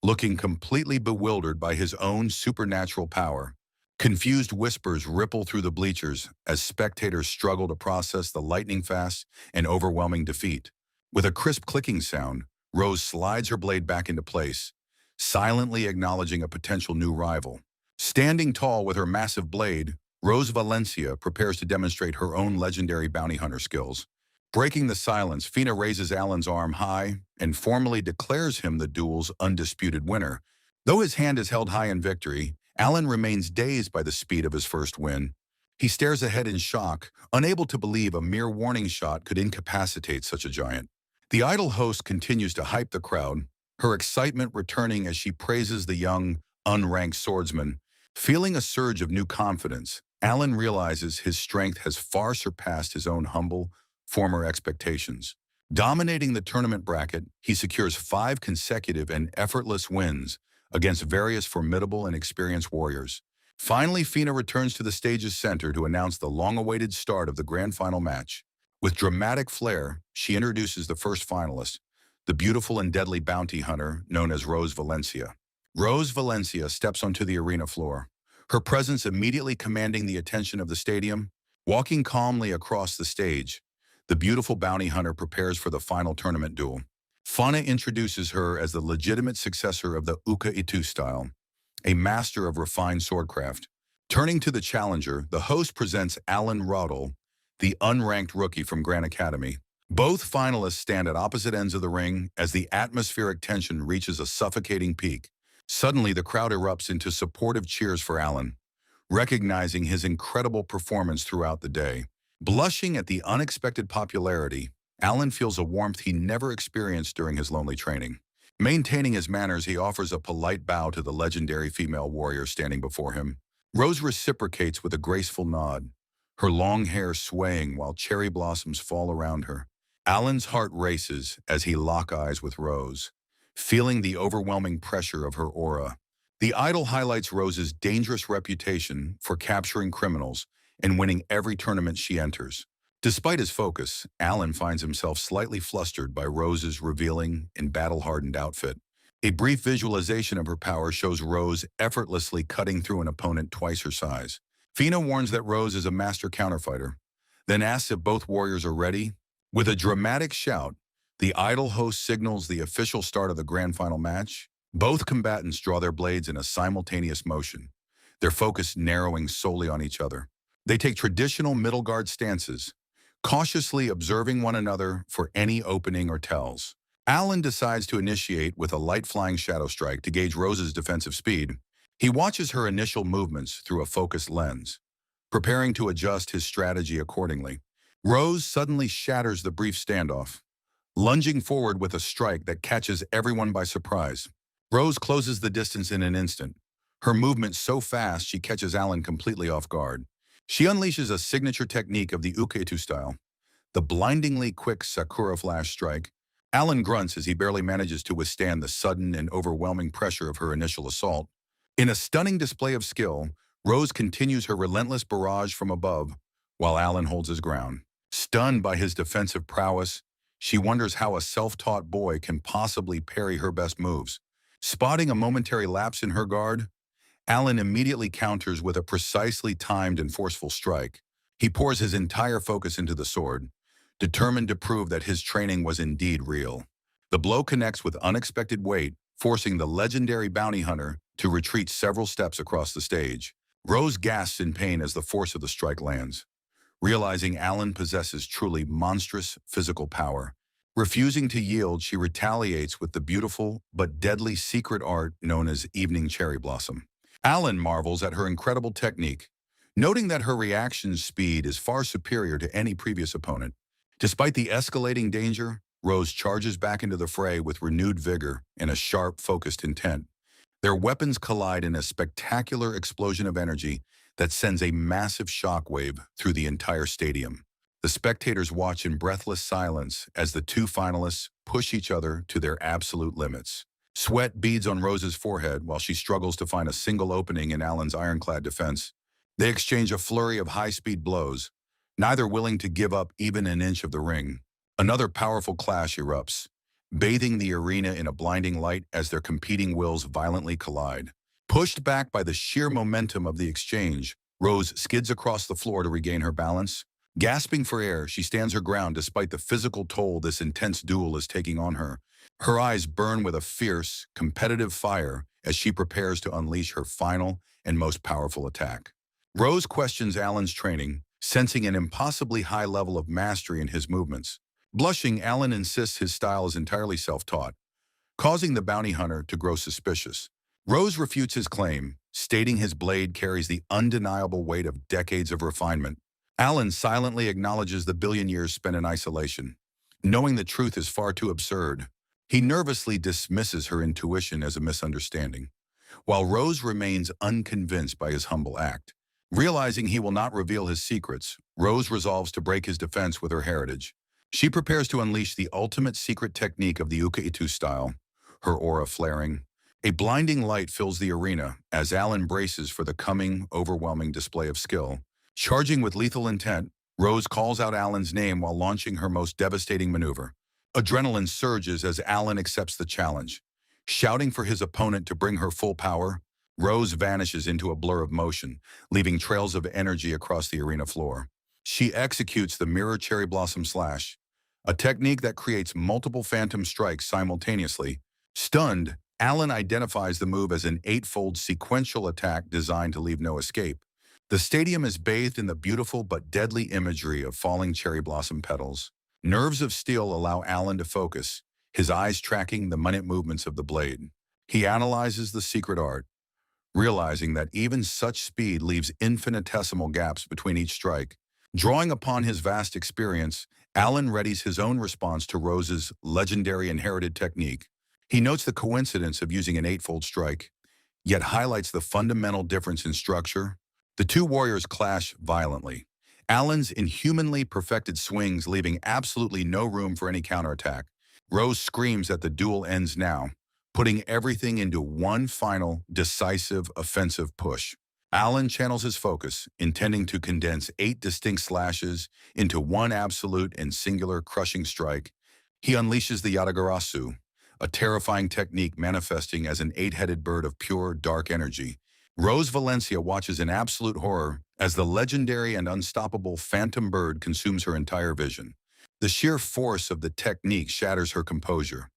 looking completely bewildered by his own supernatural power. Confused whispers ripple through the bleachers as spectators struggle to process the lightning-fast and overwhelming defeat. With a crisp clicking sound, Rose slides her blade back into place, silently acknowledging a potential new rival. Standing tall with her massive blade, Rose Valencia prepares to demonstrate her own legendary bounty hunter skills. Breaking the silence, Fina raises Alan's arm high and formally declares him the duel's undisputed winner. Though his hand is held high in victory, Alan remains dazed by the speed of his first win. He stares ahead in shock, unable to believe a mere warning shot could incapacitate such a giant. The idol host continues to hype the crowd, her excitement returning as she praises the young, unranked swordsman. Feeling a surge of new confidence, Alan realizes his strength has far surpassed his own humble, former expectations. Dominating the tournament bracket, he secures 5 consecutive and effortless wins against various formidable and experienced warriors. Finally, Fina returns to the stage's center to announce the long-awaited start of the grand final match. With dramatic flair, she introduces the first finalist, the beautiful and deadly bounty hunter known as Rose Valencia. Rose Valencia steps onto the arena floor, her presence immediately commanding the attention of the stadium. Walking calmly across the stage, the beautiful bounty hunter prepares for the final tournament duel. Fauna introduces her as the legitimate successor of the Uka Itu style, a master of refined swordcraft. Turning to the challenger, the host presents Alan Roddle, the unranked rookie from Grand Academy. Both finalists stand at opposite ends of the ring as the atmospheric tension reaches a suffocating peak. Suddenly, the crowd erupts into supportive cheers for Alan, recognizing his incredible performance throughout the day. Blushing at the unexpected popularity, Alan feels a warmth he never experienced during his lonely training. Maintaining his manners, he offers a polite bow to the legendary female warrior standing before him. Rose reciprocates with a graceful nod, her long hair swaying while cherry blossoms fall around her. Alan's heart races as he locks eyes with Rose, feeling the overwhelming pressure of her aura. The idol highlights Rose's dangerous reputation for capturing criminals and winning every tournament she enters. Despite his focus, Alan finds himself slightly flustered by Rose's revealing and battle-hardened outfit. A brief visualization of her power shows Rose effortlessly cutting through an opponent twice her size. Fina warns that Rose is a master counterfighter, then asks if both warriors are ready. With a dramatic shout, the idol host signals the official start of the grand final match. Both combatants draw their blades in a simultaneous motion, their focus narrowing solely on each other. They take traditional middle guard stances, cautiously observing one another for any opening or tells. Alan decides to initiate with a light flying shadow strike to gauge Rose's defensive speed. He watches her initial movements through a focused lens, preparing to adjust his strategy accordingly. Rose suddenly shatters the brief standoff, lunging forward with a strike that catches everyone by surprise. Rose closes the distance in an instant, her movement so fast she catches Alan completely off guard. She unleashes a signature technique of the Uketu style, the blindingly quick Sakura flash strike. Alan grunts as he barely manages to withstand the sudden and overwhelming pressure of her initial assault. In a stunning display of skill, Rose continues her relentless barrage from above, while Alan holds his ground. Stunned by his defensive prowess, she wonders how a self-taught boy can possibly parry her best moves. Spotting a momentary lapse in her guard, Alan immediately counters with a precisely timed and forceful strike. He pours his entire focus into the sword, determined to prove that his training was indeed real. The blow connects with unexpected weight, forcing the legendary bounty hunter to retreat several steps across the stage. Rose gasps in pain as the force of the strike lands, realizing Alan possesses truly monstrous physical power. Refusing to yield, she retaliates with the beautiful but deadly secret art known as Evening Cherry Blossom. Alan marvels at her incredible technique, noting that her reaction speed is far superior to any previous opponent. Despite the escalating danger, Rose charges back into the fray with renewed vigor and a sharp, focused intent. Their weapons collide in a spectacular explosion of energy that sends a massive shockwave through the entire stadium. The spectators watch in breathless silence as the two finalists push each other to their absolute limits. Sweat beads on Rose's forehead while she struggles to find a single opening in Alan's ironclad defense. They exchange a flurry of high-speed blows, neither willing to give up even an inch of the ring. Another powerful clash erupts, bathing the arena in a blinding light as their competing wills violently collide. Pushed back by the sheer momentum of the exchange, Rose skids across the floor to regain her balance. Gasping for air, she stands her ground despite the physical toll this intense duel is taking on her. Her eyes burn with a fierce, competitive fire as she prepares to unleash her final and most powerful attack. Rose questions Alan's training, sensing an impossibly high level of mastery in his movements. Blushing, Alan insists his style is entirely self-taught, causing the bounty hunter to grow suspicious. Rose refutes his claim, stating his blade carries the undeniable weight of decades of refinement. Alan silently acknowledges the billion years spent in isolation, knowing the truth is far too absurd. He nervously dismisses her intuition as a misunderstanding, while Rose remains unconvinced by his humble act. Realizing he will not reveal his secrets, Rose resolves to break his defense with her heritage. She prepares to unleash the ultimate secret technique of the Uka-Itu style, her aura flaring. A blinding light fills the arena as Alan braces for the coming, overwhelming display of skill. Charging with lethal intent, Rose calls out Alan's name while launching her most devastating maneuver. Adrenaline surges as Alan accepts the challenge, Shouting for his opponent to bring her full power, Rose vanishes into a blur of motion, leaving trails of energy across the arena floor. She executes the Mirror Cherry Blossom Slash, a technique that creates multiple phantom strikes simultaneously. Stunned, Alan identifies the move as an eightfold sequential attack designed to leave no escape. The stadium is bathed in the beautiful but deadly imagery of falling cherry blossom petals. Nerves of steel allow Alan to focus, his eyes tracking the minute movements of the blade. He analyzes the secret art, realizing that even such speed leaves infinitesimal gaps between each strike. Drawing upon his vast experience, Alan readies his own response to Rose's legendary inherited technique. He notes the coincidence of using an eightfold strike, yet highlights the fundamental difference in structure. The two warriors clash violently, Alan's inhumanly perfected swings leaving absolutely no room for any counterattack. Rose screams that the duel ends now, putting everything into one final, decisive, offensive push. Alan channels his focus, intending to condense 8 distinct slashes into one absolute and singular crushing strike. He unleashes the Yatagarasu, a terrifying technique manifesting as an 8-headed bird of pure, dark energy. Rose Valencia watches in absolute horror as the legendary and unstoppable phantom bird consumes her entire vision. The sheer force of the technique shatters her composure,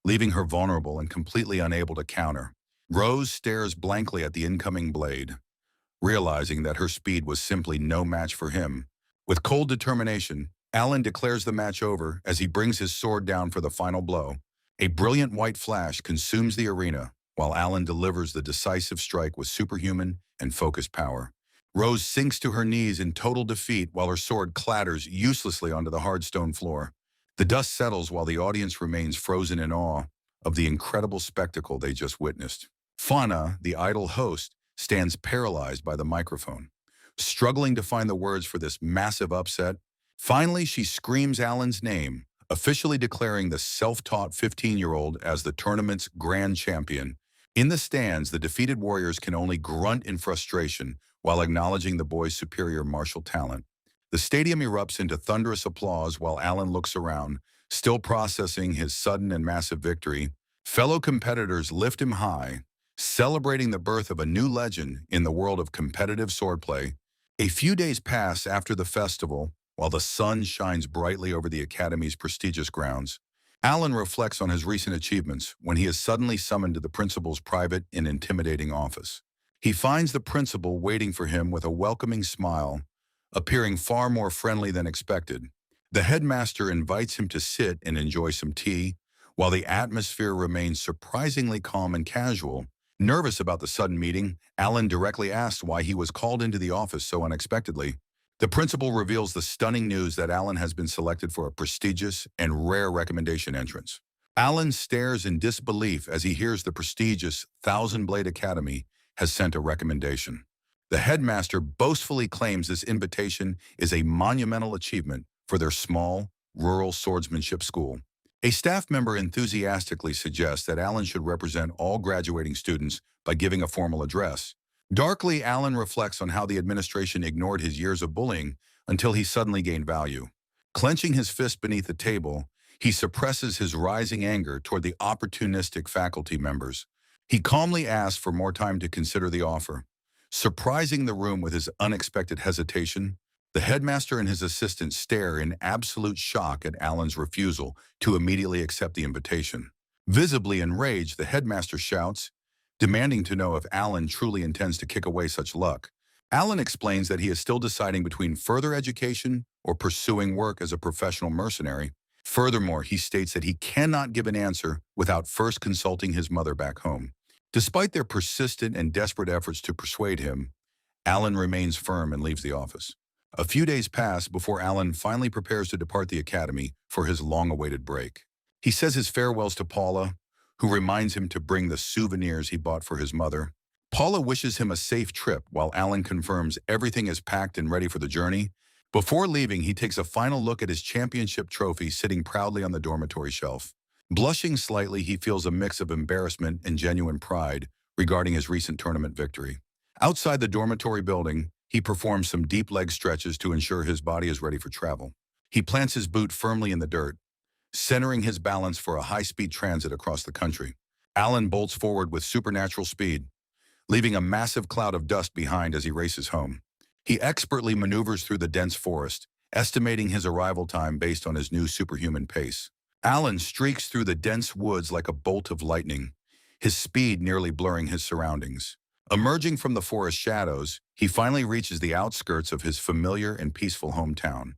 leaving her vulnerable and completely unable to counter. Rose stares blankly at the incoming blade, realizing that her speed was simply no match for him. With cold determination, Alan declares the match over as he brings his sword down for the final blow. A brilliant white flash consumes the arena, while Alan delivers the decisive strike with superhuman and focused power. Rose sinks to her knees in total defeat while her sword clatters uselessly onto the hard stone floor. The dust settles while the audience remains frozen in awe of the incredible spectacle they just witnessed. Fauna, the idol host, stands paralyzed by the microphone, struggling to find the words for this massive upset. Finally, she screams Alan's name, officially declaring the self-taught 15-year-old as the tournament's grand champion. In the stands, the defeated warriors can only grunt in frustration while acknowledging the boy's superior martial talent. The stadium erupts into thunderous applause while Alan looks around, still processing his sudden and massive victory. Fellow competitors lift him high, celebrating the birth of a new legend in the world of competitive swordplay. A few days pass after the festival, while the sun shines brightly over the Academy's prestigious grounds. Alan reflects on his recent achievements when he is suddenly summoned to the principal's private and intimidating office. He finds the principal waiting for him with a welcoming smile, appearing far more friendly than expected. The headmaster invites him to sit and enjoy some tea, while the atmosphere remains surprisingly calm and casual. Nervous about the sudden meeting, Alan directly asks why he was called into the office so unexpectedly. The principal reveals the stunning news that Alan has been selected for a prestigious and rare recommendation entrance. Alan stares in disbelief as he hears the prestigious Thousand Blade Academy has sent a recommendation. The headmaster boastfully claims this invitation is a monumental achievement for their small, rural swordsmanship school. A staff member enthusiastically suggests that Alan should represent all graduating students by giving a formal address. Darkly, Alan reflects on how the administration ignored his years of bullying until he suddenly gained value. Clenching his fist beneath the table, he suppresses his rising anger toward the opportunistic faculty members. He calmly asks for more time to consider the offer. Surprising the room with his unexpected hesitation, the headmaster and his assistant stare in absolute shock at Alan's refusal to immediately accept the invitation. Visibly enraged, the headmaster shouts, demanding to know if Alan truly intends to kick away such luck. Alan explains that he is still deciding between further education or pursuing work as a professional mercenary. Furthermore, he states that he cannot give an answer without first consulting his mother back home. Despite their persistent and desperate efforts to persuade him, Alan remains firm and leaves the office. A few days pass before Alan finally prepares to depart the academy for his long-awaited break. He says his farewells to Paula, who reminds him to bring the souvenirs he bought for his mother. Paula wishes him a safe trip while Alan confirms everything is packed and ready for the journey. Before leaving, he takes a final look at his championship trophy sitting proudly on the dormitory shelf. Blushing slightly, he feels a mix of embarrassment and genuine pride regarding his recent tournament victory. Outside the dormitory building, he performs some deep leg stretches to ensure his body is ready for travel. He plants his boot firmly in the dirt, centering his balance for a high-speed transit across the country. Alan bolts forward with supernatural speed, leaving a massive cloud of dust behind as he races home. He expertly maneuvers through the dense forest, estimating his arrival time based on his new superhuman pace. Alan streaks through the dense woods like a bolt of lightning, his speed nearly blurring his surroundings. Emerging from the forest shadows, he finally reaches the outskirts of his familiar and peaceful hometown.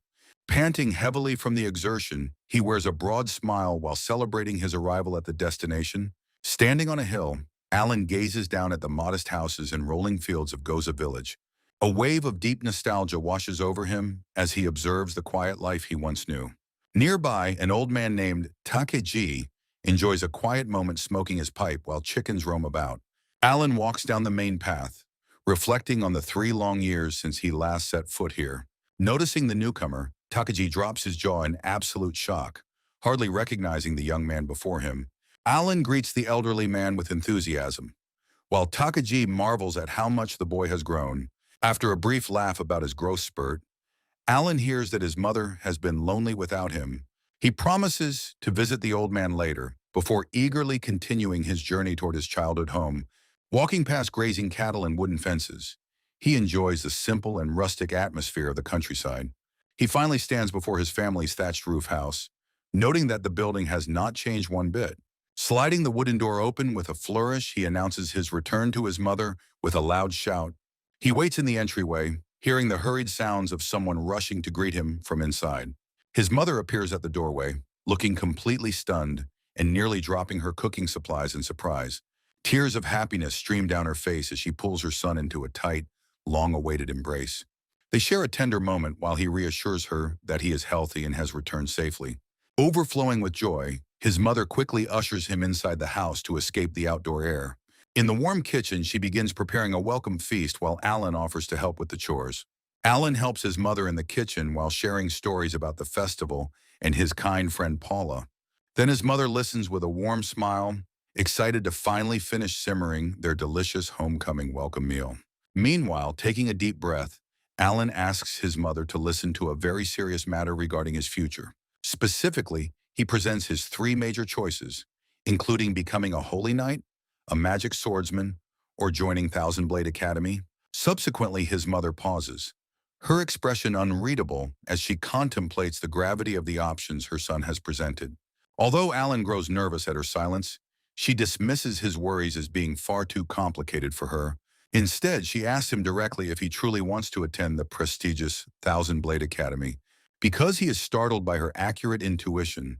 Panting heavily from the exertion, he wears a broad smile while celebrating his arrival at the destination. Standing on a hill, Alan gazes down at the modest houses and rolling fields of Goza village. A wave of deep nostalgia washes over him as he observes the quiet life he once knew. Nearby, an old man named Takeji enjoys a quiet moment smoking his pipe while chickens roam about. Alan walks down the main path, reflecting on the 3 long years since he last set foot here. Noticing the newcomer, Takeji drops his jaw in absolute shock, hardly recognizing the young man before him. Alan greets the elderly man with enthusiasm, while Takeji marvels at how much the boy has grown. After a brief laugh about his growth spurt, Alan hears that his mother has been lonely without him. He promises to visit the old man later, before eagerly continuing his journey toward his childhood home. Walking past grazing cattle and wooden fences, he enjoys the simple and rustic atmosphere of the countryside. He finally stands before his family's thatched roof house, noting that the building has not changed one bit. Sliding the wooden door open with a flourish, he announces his return to his mother with a loud shout. He waits in the entryway, hearing the hurried sounds of someone rushing to greet him from inside. His mother appears at the doorway, looking completely stunned and nearly dropping her cooking supplies in surprise. Tears of happiness stream down her face as she pulls her son into a tight, long-awaited embrace. They share a tender moment while he reassures her that he is healthy and has returned safely. Overflowing with joy, his mother quickly ushers him inside the house to escape the outdoor air. In the warm kitchen, she begins preparing a welcome feast while Alan offers to help with the chores. Alan helps his mother in the kitchen while sharing stories about the festival and his kind friend Paula. Then his mother listens with a warm smile, excited to finally finish simmering their delicious homecoming welcome meal. Meanwhile, taking a deep breath, Alan asks his mother to listen to a very serious matter regarding his future. Specifically, he presents his 3 major choices, including becoming a holy knight, a magic swordsman, or joining Thousand Blade Academy. Subsequently, his mother pauses, her expression unreadable as she contemplates the gravity of the options her son has presented. Although Alan grows nervous at her silence, she dismisses his worries as being far too complicated for her. Instead, she asks him directly if he truly wants to attend the prestigious Thousand Blade Academy. Because he is startled by her accurate intuition,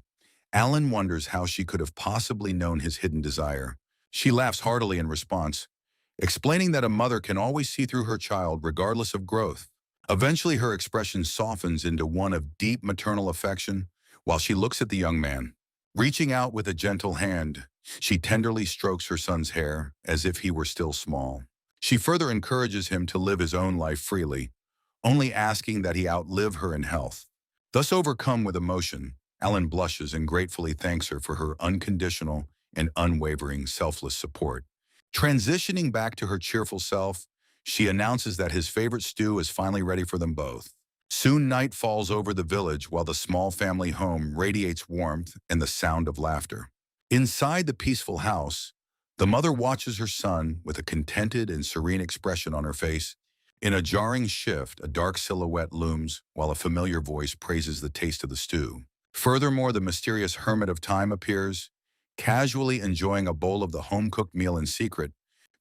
Alan wonders how she could have possibly known his hidden desire. She laughs heartily in response, explaining that a mother can always see through her child regardless of growth. Eventually, her expression softens into one of deep maternal affection while she looks at the young man. Reaching out with a gentle hand, she tenderly strokes her son's hair as if he were still small. She further encourages him to live his own life freely, only asking that he outlive her in health. Thus overcome with emotion, Alan blushes and gratefully thanks her for her unconditional and unwavering selfless support. Transitioning back to her cheerful self, she announces that his favorite stew is finally ready for them both. Soon night falls over the village while the small family home radiates warmth and the sound of laughter. Inside the peaceful house, the mother watches her son with a contented and serene expression on her face. In a jarring shift, a dark silhouette looms while a familiar voice praises the taste of the stew. Furthermore, the mysterious hermit of time appears, casually enjoying a bowl of the home-cooked meal in secret.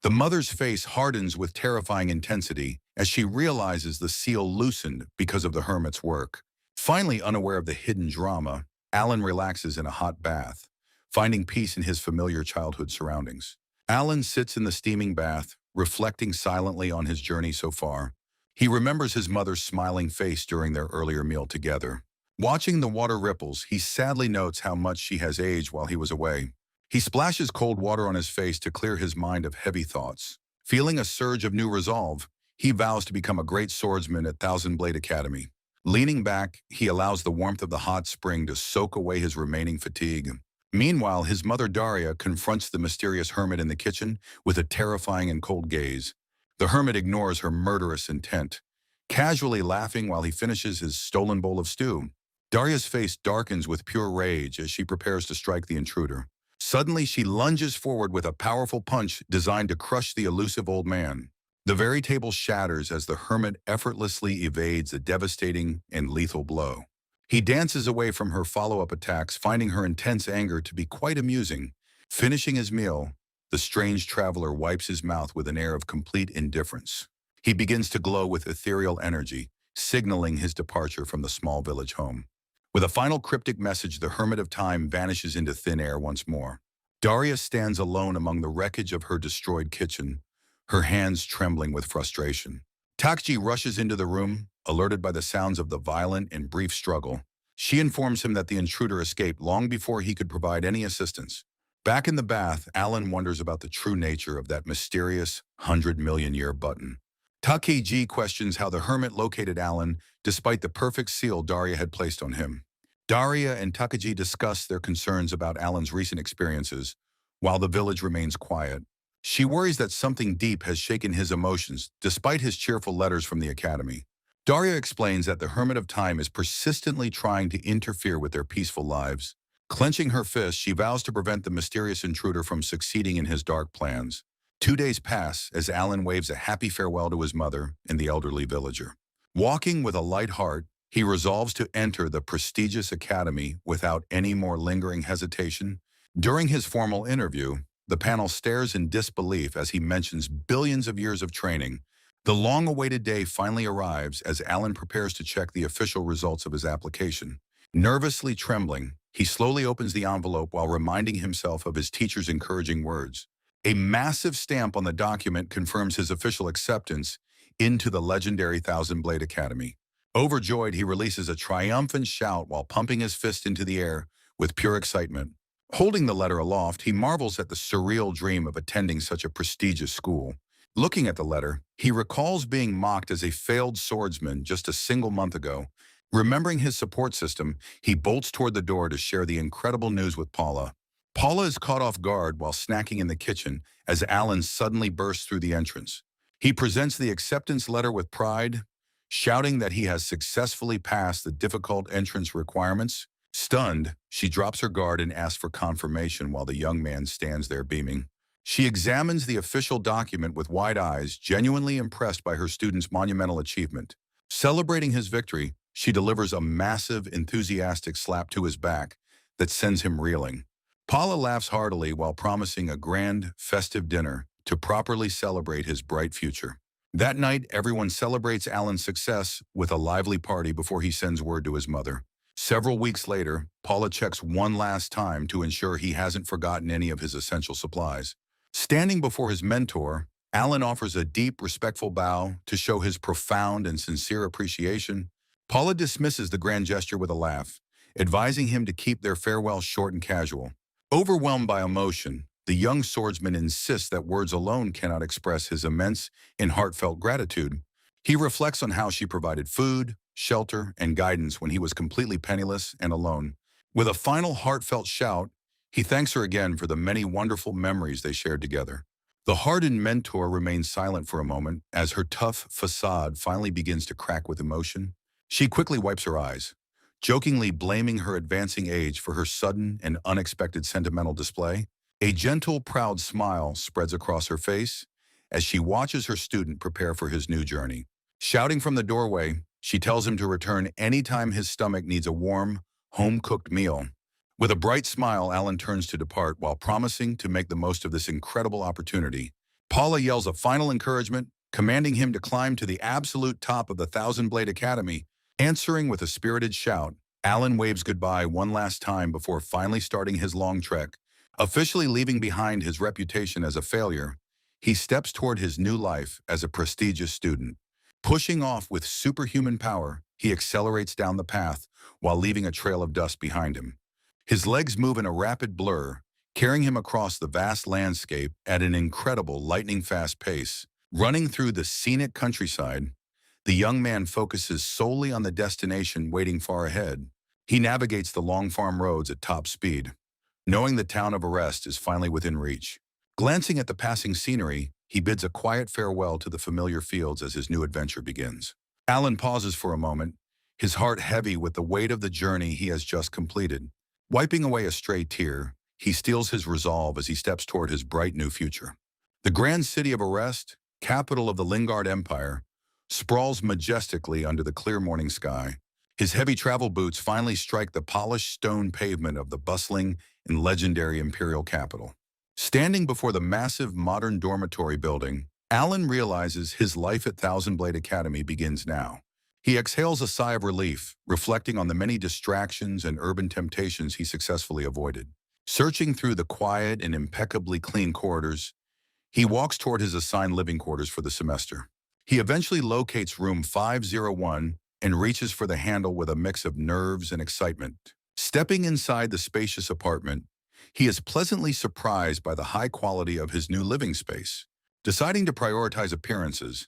The mother's face hardens with terrifying intensity as she realizes the seal loosened because of the hermit's work. Finally, unaware of the hidden drama, Alan relaxes in a hot bath, finding peace in his familiar childhood surroundings. Alan sits in the steaming bath, reflecting silently on his journey so far. He remembers his mother's smiling face during their earlier meal together. Watching the water ripples, he sadly notes how much she has aged while he was away. He splashes cold water on his face to clear his mind of heavy thoughts. Feeling a surge of new resolve, he vows to become a great swordsman at Thousand Blade Academy. Leaning back, he allows the warmth of the hot spring to soak away his remaining fatigue. Meanwhile, his mother Daria confronts the mysterious hermit in the kitchen with a terrifying and cold gaze. The hermit ignores her murderous intent, casually laughing while he finishes his stolen bowl of stew. Daria's face darkens with pure rage as she prepares to strike the intruder. Suddenly, she lunges forward with a powerful punch designed to crush the elusive old man. The very table shatters as the hermit effortlessly evades a devastating and lethal blow. He dances away from her follow-up attacks, finding her intense anger to be quite amusing. Finishing his meal, the strange traveler wipes his mouth with an air of complete indifference. He begins to glow with ethereal energy, signaling his departure from the small village home. With a final cryptic message, the Hermit of Time vanishes into thin air once more. Daria stands alone among the wreckage of her destroyed kitchen, her hands trembling with frustration. Takji rushes into the room, alerted by the sounds of the violent and brief struggle. She informs him that the intruder escaped long before he could provide any assistance. Back in the bath, Alan wonders about the true nature of that mysterious 100-million-year button. Takji questions how the hermit located Alan despite the perfect seal Daria had placed on him. Daria and Takagi discuss their concerns about Alan's recent experiences, while the village remains quiet. She worries that something deep has shaken his emotions, despite his cheerful letters from the academy. Daria explains that the Hermit of Time is persistently trying to interfere with their peaceful lives. Clenching her fist, she vows to prevent the mysterious intruder from succeeding in his dark plans. 2 days pass as Alan waves a happy farewell to his mother and the elderly villager. Walking with a light heart, he resolves to enter the prestigious academy without any more lingering hesitation. During his formal interview, the panel stares in disbelief as he mentions billions of years of training. The long-awaited day finally arrives as Alan prepares to check the official results of his application. Nervously trembling, he slowly opens the envelope while reminding himself of his teacher's encouraging words. A massive stamp on the document confirms his official acceptance into the legendary Thousand Blade Academy. Overjoyed, he releases a triumphant shout while pumping his fist into the air with pure excitement. Holding the letter aloft, he marvels at the surreal dream of attending such a prestigious school. Looking at the letter, he recalls being mocked as a failed swordsman just a single month ago. Remembering his support system, he bolts toward the door to share the incredible news with Paula. Paula is caught off guard while snacking in the kitchen as Alan suddenly bursts through the entrance. He presents the acceptance letter with pride, shouting that he has successfully passed the difficult entrance requirements. Stunned, she drops her guard and asks for confirmation while the young man stands there beaming. She examines the official document with wide eyes, genuinely impressed by her student's monumental achievement. Celebrating his victory, she delivers a massive, enthusiastic slap to his back that sends him reeling. Paula laughs heartily while promising a grand, festive dinner to properly celebrate his bright future. That night, everyone celebrates Alan's success with a lively party before he sends word to his mother. Several weeks later, Paula checks one last time to ensure he hasn't forgotten any of his essential supplies. Standing before his mentor, Alan offers a deep, respectful bow to show his profound and sincere appreciation. Paula dismisses the grand gesture with a laugh, advising him to keep their farewell short and casual. Overwhelmed by emotion, the young swordsman insists that words alone cannot express his immense and heartfelt gratitude. He reflects on how she provided food, shelter, and guidance when he was completely penniless and alone. With a final heartfelt shout, he thanks her again for the many wonderful memories they shared together. The hardened mentor remains silent for a moment as her tough facade finally begins to crack with emotion. She quickly wipes her eyes, jokingly blaming her advancing age for her sudden and unexpected sentimental display. A gentle, proud smile spreads across her face as she watches her student prepare for his new journey. Shouting from the doorway, she tells him to return anytime his stomach needs a warm, home-cooked meal. With a bright smile, Alan turns to depart while promising to make the most of this incredible opportunity. Paula yells a final encouragement, commanding him to climb to the absolute top of the Thousand Blade Academy. Answering with a spirited shout, Alan waves goodbye one last time before finally starting his long trek. Officially leaving behind his reputation as a failure, he steps toward his new life as a prestigious student. Pushing off with superhuman power, he accelerates down the path while leaving a trail of dust behind him. His legs move in a rapid blur, carrying him across the vast landscape at an incredible lightning-fast pace. Running through the scenic countryside, the young man focuses solely on the destination waiting far ahead. He navigates the long farm roads at top speed, knowing the town of Arrest is finally within reach. Glancing at the passing scenery, he bids a quiet farewell to the familiar fields as his new adventure begins. Alan pauses for a moment, his heart heavy with the weight of the journey he has just completed. Wiping away a stray tear, he steels his resolve as he steps toward his bright new future. The grand city of Arrest, capital of the Lingard Empire, sprawls majestically under the clear morning sky. His heavy travel boots finally strike the polished stone pavement of the bustling and legendary imperial capital. Standing before the massive modern dormitory building, Alan realizes his life at Thousand Blade Academy begins now. He exhales a sigh of relief, reflecting on the many distractions and urban temptations he successfully avoided. Searching through the quiet and impeccably clean corridors, he walks toward his assigned living quarters for the semester. He eventually locates room 501 and reaches for the handle with a mix of nerves and excitement. Stepping inside the spacious apartment, he is pleasantly surprised by the high quality of his new living space. Deciding to prioritize appearances,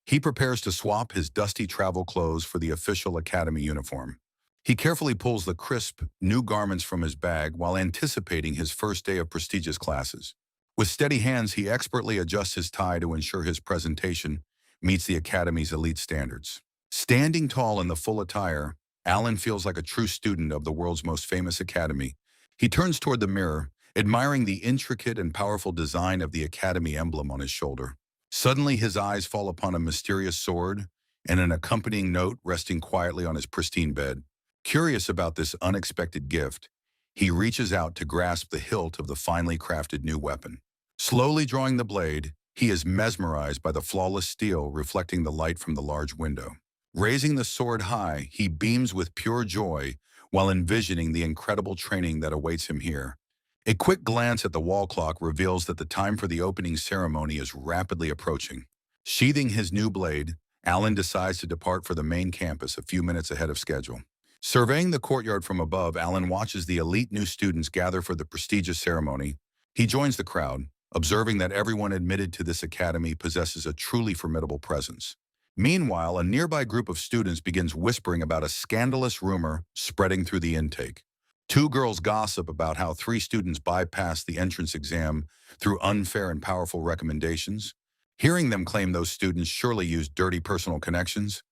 he prepares to swap his dusty travel clothes for the official academy uniform. He carefully pulls the crisp, new garments from his bag while anticipating his first day of prestigious classes. With steady hands, he expertly adjusts his tie to ensure his presentation meets the academy's elite standards. Standing tall in the full attire, Alan feels like a true student of the world's most famous academy. He turns toward the mirror, admiring the intricate and powerful design of the academy emblem on his shoulder. Suddenly, his eyes fall upon a mysterious sword and an accompanying note resting quietly on his pristine bed. Curious about this unexpected gift, he reaches out to grasp the hilt of the finely crafted new weapon. Slowly drawing the blade, he is mesmerized by the flawless steel reflecting the light from the large window. Raising the sword high, he beams with pure joy while envisioning the incredible training that awaits him here. A quick glance at the wall clock reveals that the time for the opening ceremony is rapidly approaching. Sheathing his new blade, Alan decides to depart for the main campus a few minutes ahead of schedule. Surveying the courtyard from above, Alan watches the elite new students gather for the prestigious ceremony. He joins the crowd, observing that everyone admitted to this academy possesses a truly formidable presence. Meanwhile, a nearby group of students begins whispering about a scandalous rumor spreading through the intake. Two girls gossip about how three students bypassed the entrance exam through unfair and powerful recommendations. Hearing them claim those students surely used dirty personal connections,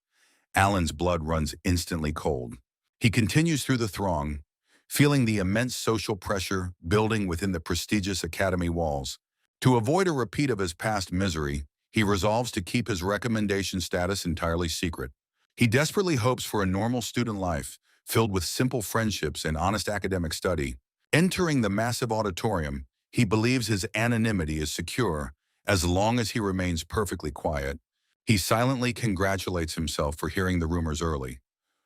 Alan's blood runs instantly cold. He continues through the throng, feeling the immense social pressure building within the prestigious academy walls. To avoid a repeat of his past misery, he resolves to keep his recommendation status entirely secret. He desperately hopes for a normal student life, filled with simple friendships and honest academic study. Entering the massive auditorium, he believes his anonymity is secure as long as he remains perfectly quiet. He silently congratulates himself for hearing the rumors early,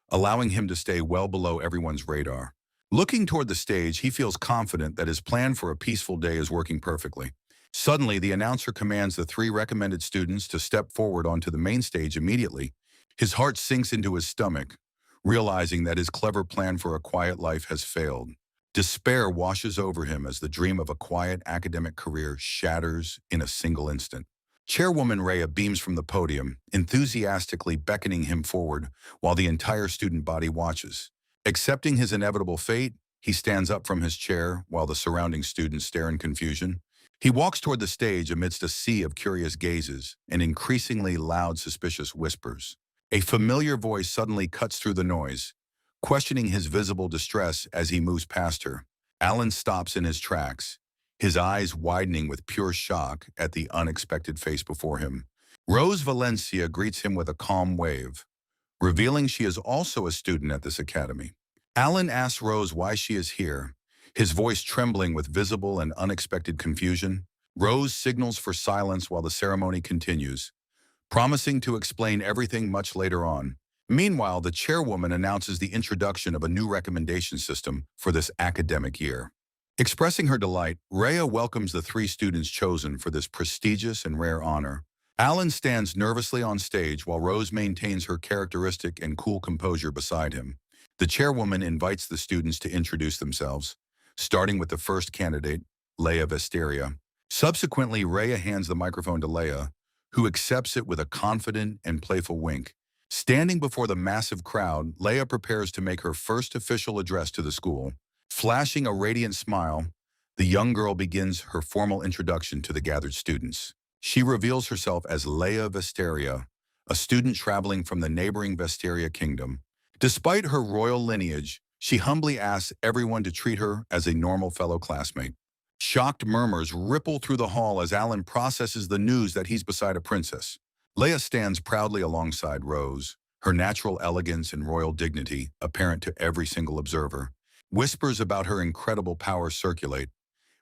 allowing him to stay well below everyone's radar. Looking toward the stage, he feels confident that his plan for a peaceful day is working perfectly. Suddenly, the announcer commands the three recommended students to step forward onto the main stage immediately. His heart sinks into his stomach, realizing that his clever plan for a quiet life has failed. Despair washes over him as the dream of a quiet academic career shatters in a single instant. Chairwoman Rhea beams from the podium, enthusiastically beckoning him forward while the entire student body watches. Accepting his inevitable fate, he stands up from his chair while the surrounding students stare in confusion. He walks toward the stage amidst a sea of curious gazes and increasingly loud, suspicious whispers. A familiar voice suddenly cuts through the noise, questioning his visible distress as he moves past her. Alan stops in his tracks, his eyes widening with pure shock at the unexpected face before him. Rose Valencia greets him with a calm wave, revealing she is also a student at this academy. Alan asks Rose why she is here, his voice trembling with visible and unexpected confusion. Rose signals for silence while the ceremony continues, promising to explain everything much later on. Meanwhile, the chairwoman announces the introduction of a new recommendation system for this academic year. Expressing her delight, Rhea welcomes the three students chosen for this prestigious and rare honor. Alan stands nervously on stage while Rose maintains her characteristic and cool composure beside him. The chairwoman invites the students to introduce themselves, starting with the first candidate, Leia Vesteria. Subsequently, Rhea hands the microphone to Leia, who accepts it with a confident and playful wink. Standing before the massive crowd, Leia prepares to make her first official address to the school. Flashing a radiant smile, the young girl begins her formal introduction to the gathered students. She reveals herself as Leia Vesteria, a student traveling from the neighboring Vesteria kingdom. Despite her royal lineage, She humbly asks everyone to treat her as a normal fellow classmate. Shocked murmurs ripple through the hall as Alan processes the news that he's beside a princess. Leia stands proudly alongside Rose, her natural elegance and royal dignity apparent to every single observer. Whispers about her incredible power circulate,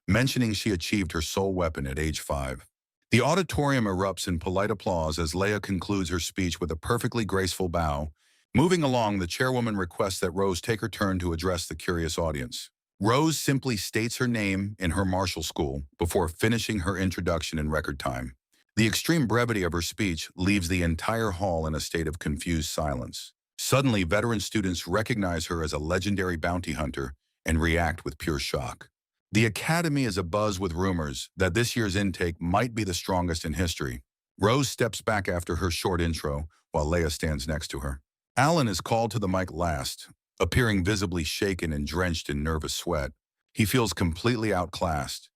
mentioning she achieved her soul weapon at age 5. The auditorium erupts in polite applause as Leia concludes her speech with a perfectly graceful bow. Moving along, the chairwoman requests that Rose take her turn to address the curious audience. Rose simply states her name in her martial school before finishing her introduction in record time. The extreme brevity of her speech leaves the entire hall in a state of confused silence. Suddenly, veteran students recognize her as a legendary bounty hunter and react with pure shock. The academy is abuzz with rumors that this year's intake might be the strongest in history. Rose steps back after her short intro, while Leia stands next to her. Alan is called to the mic last, appearing visibly shaken and drenched in nervous sweat. He feels completely outclassed,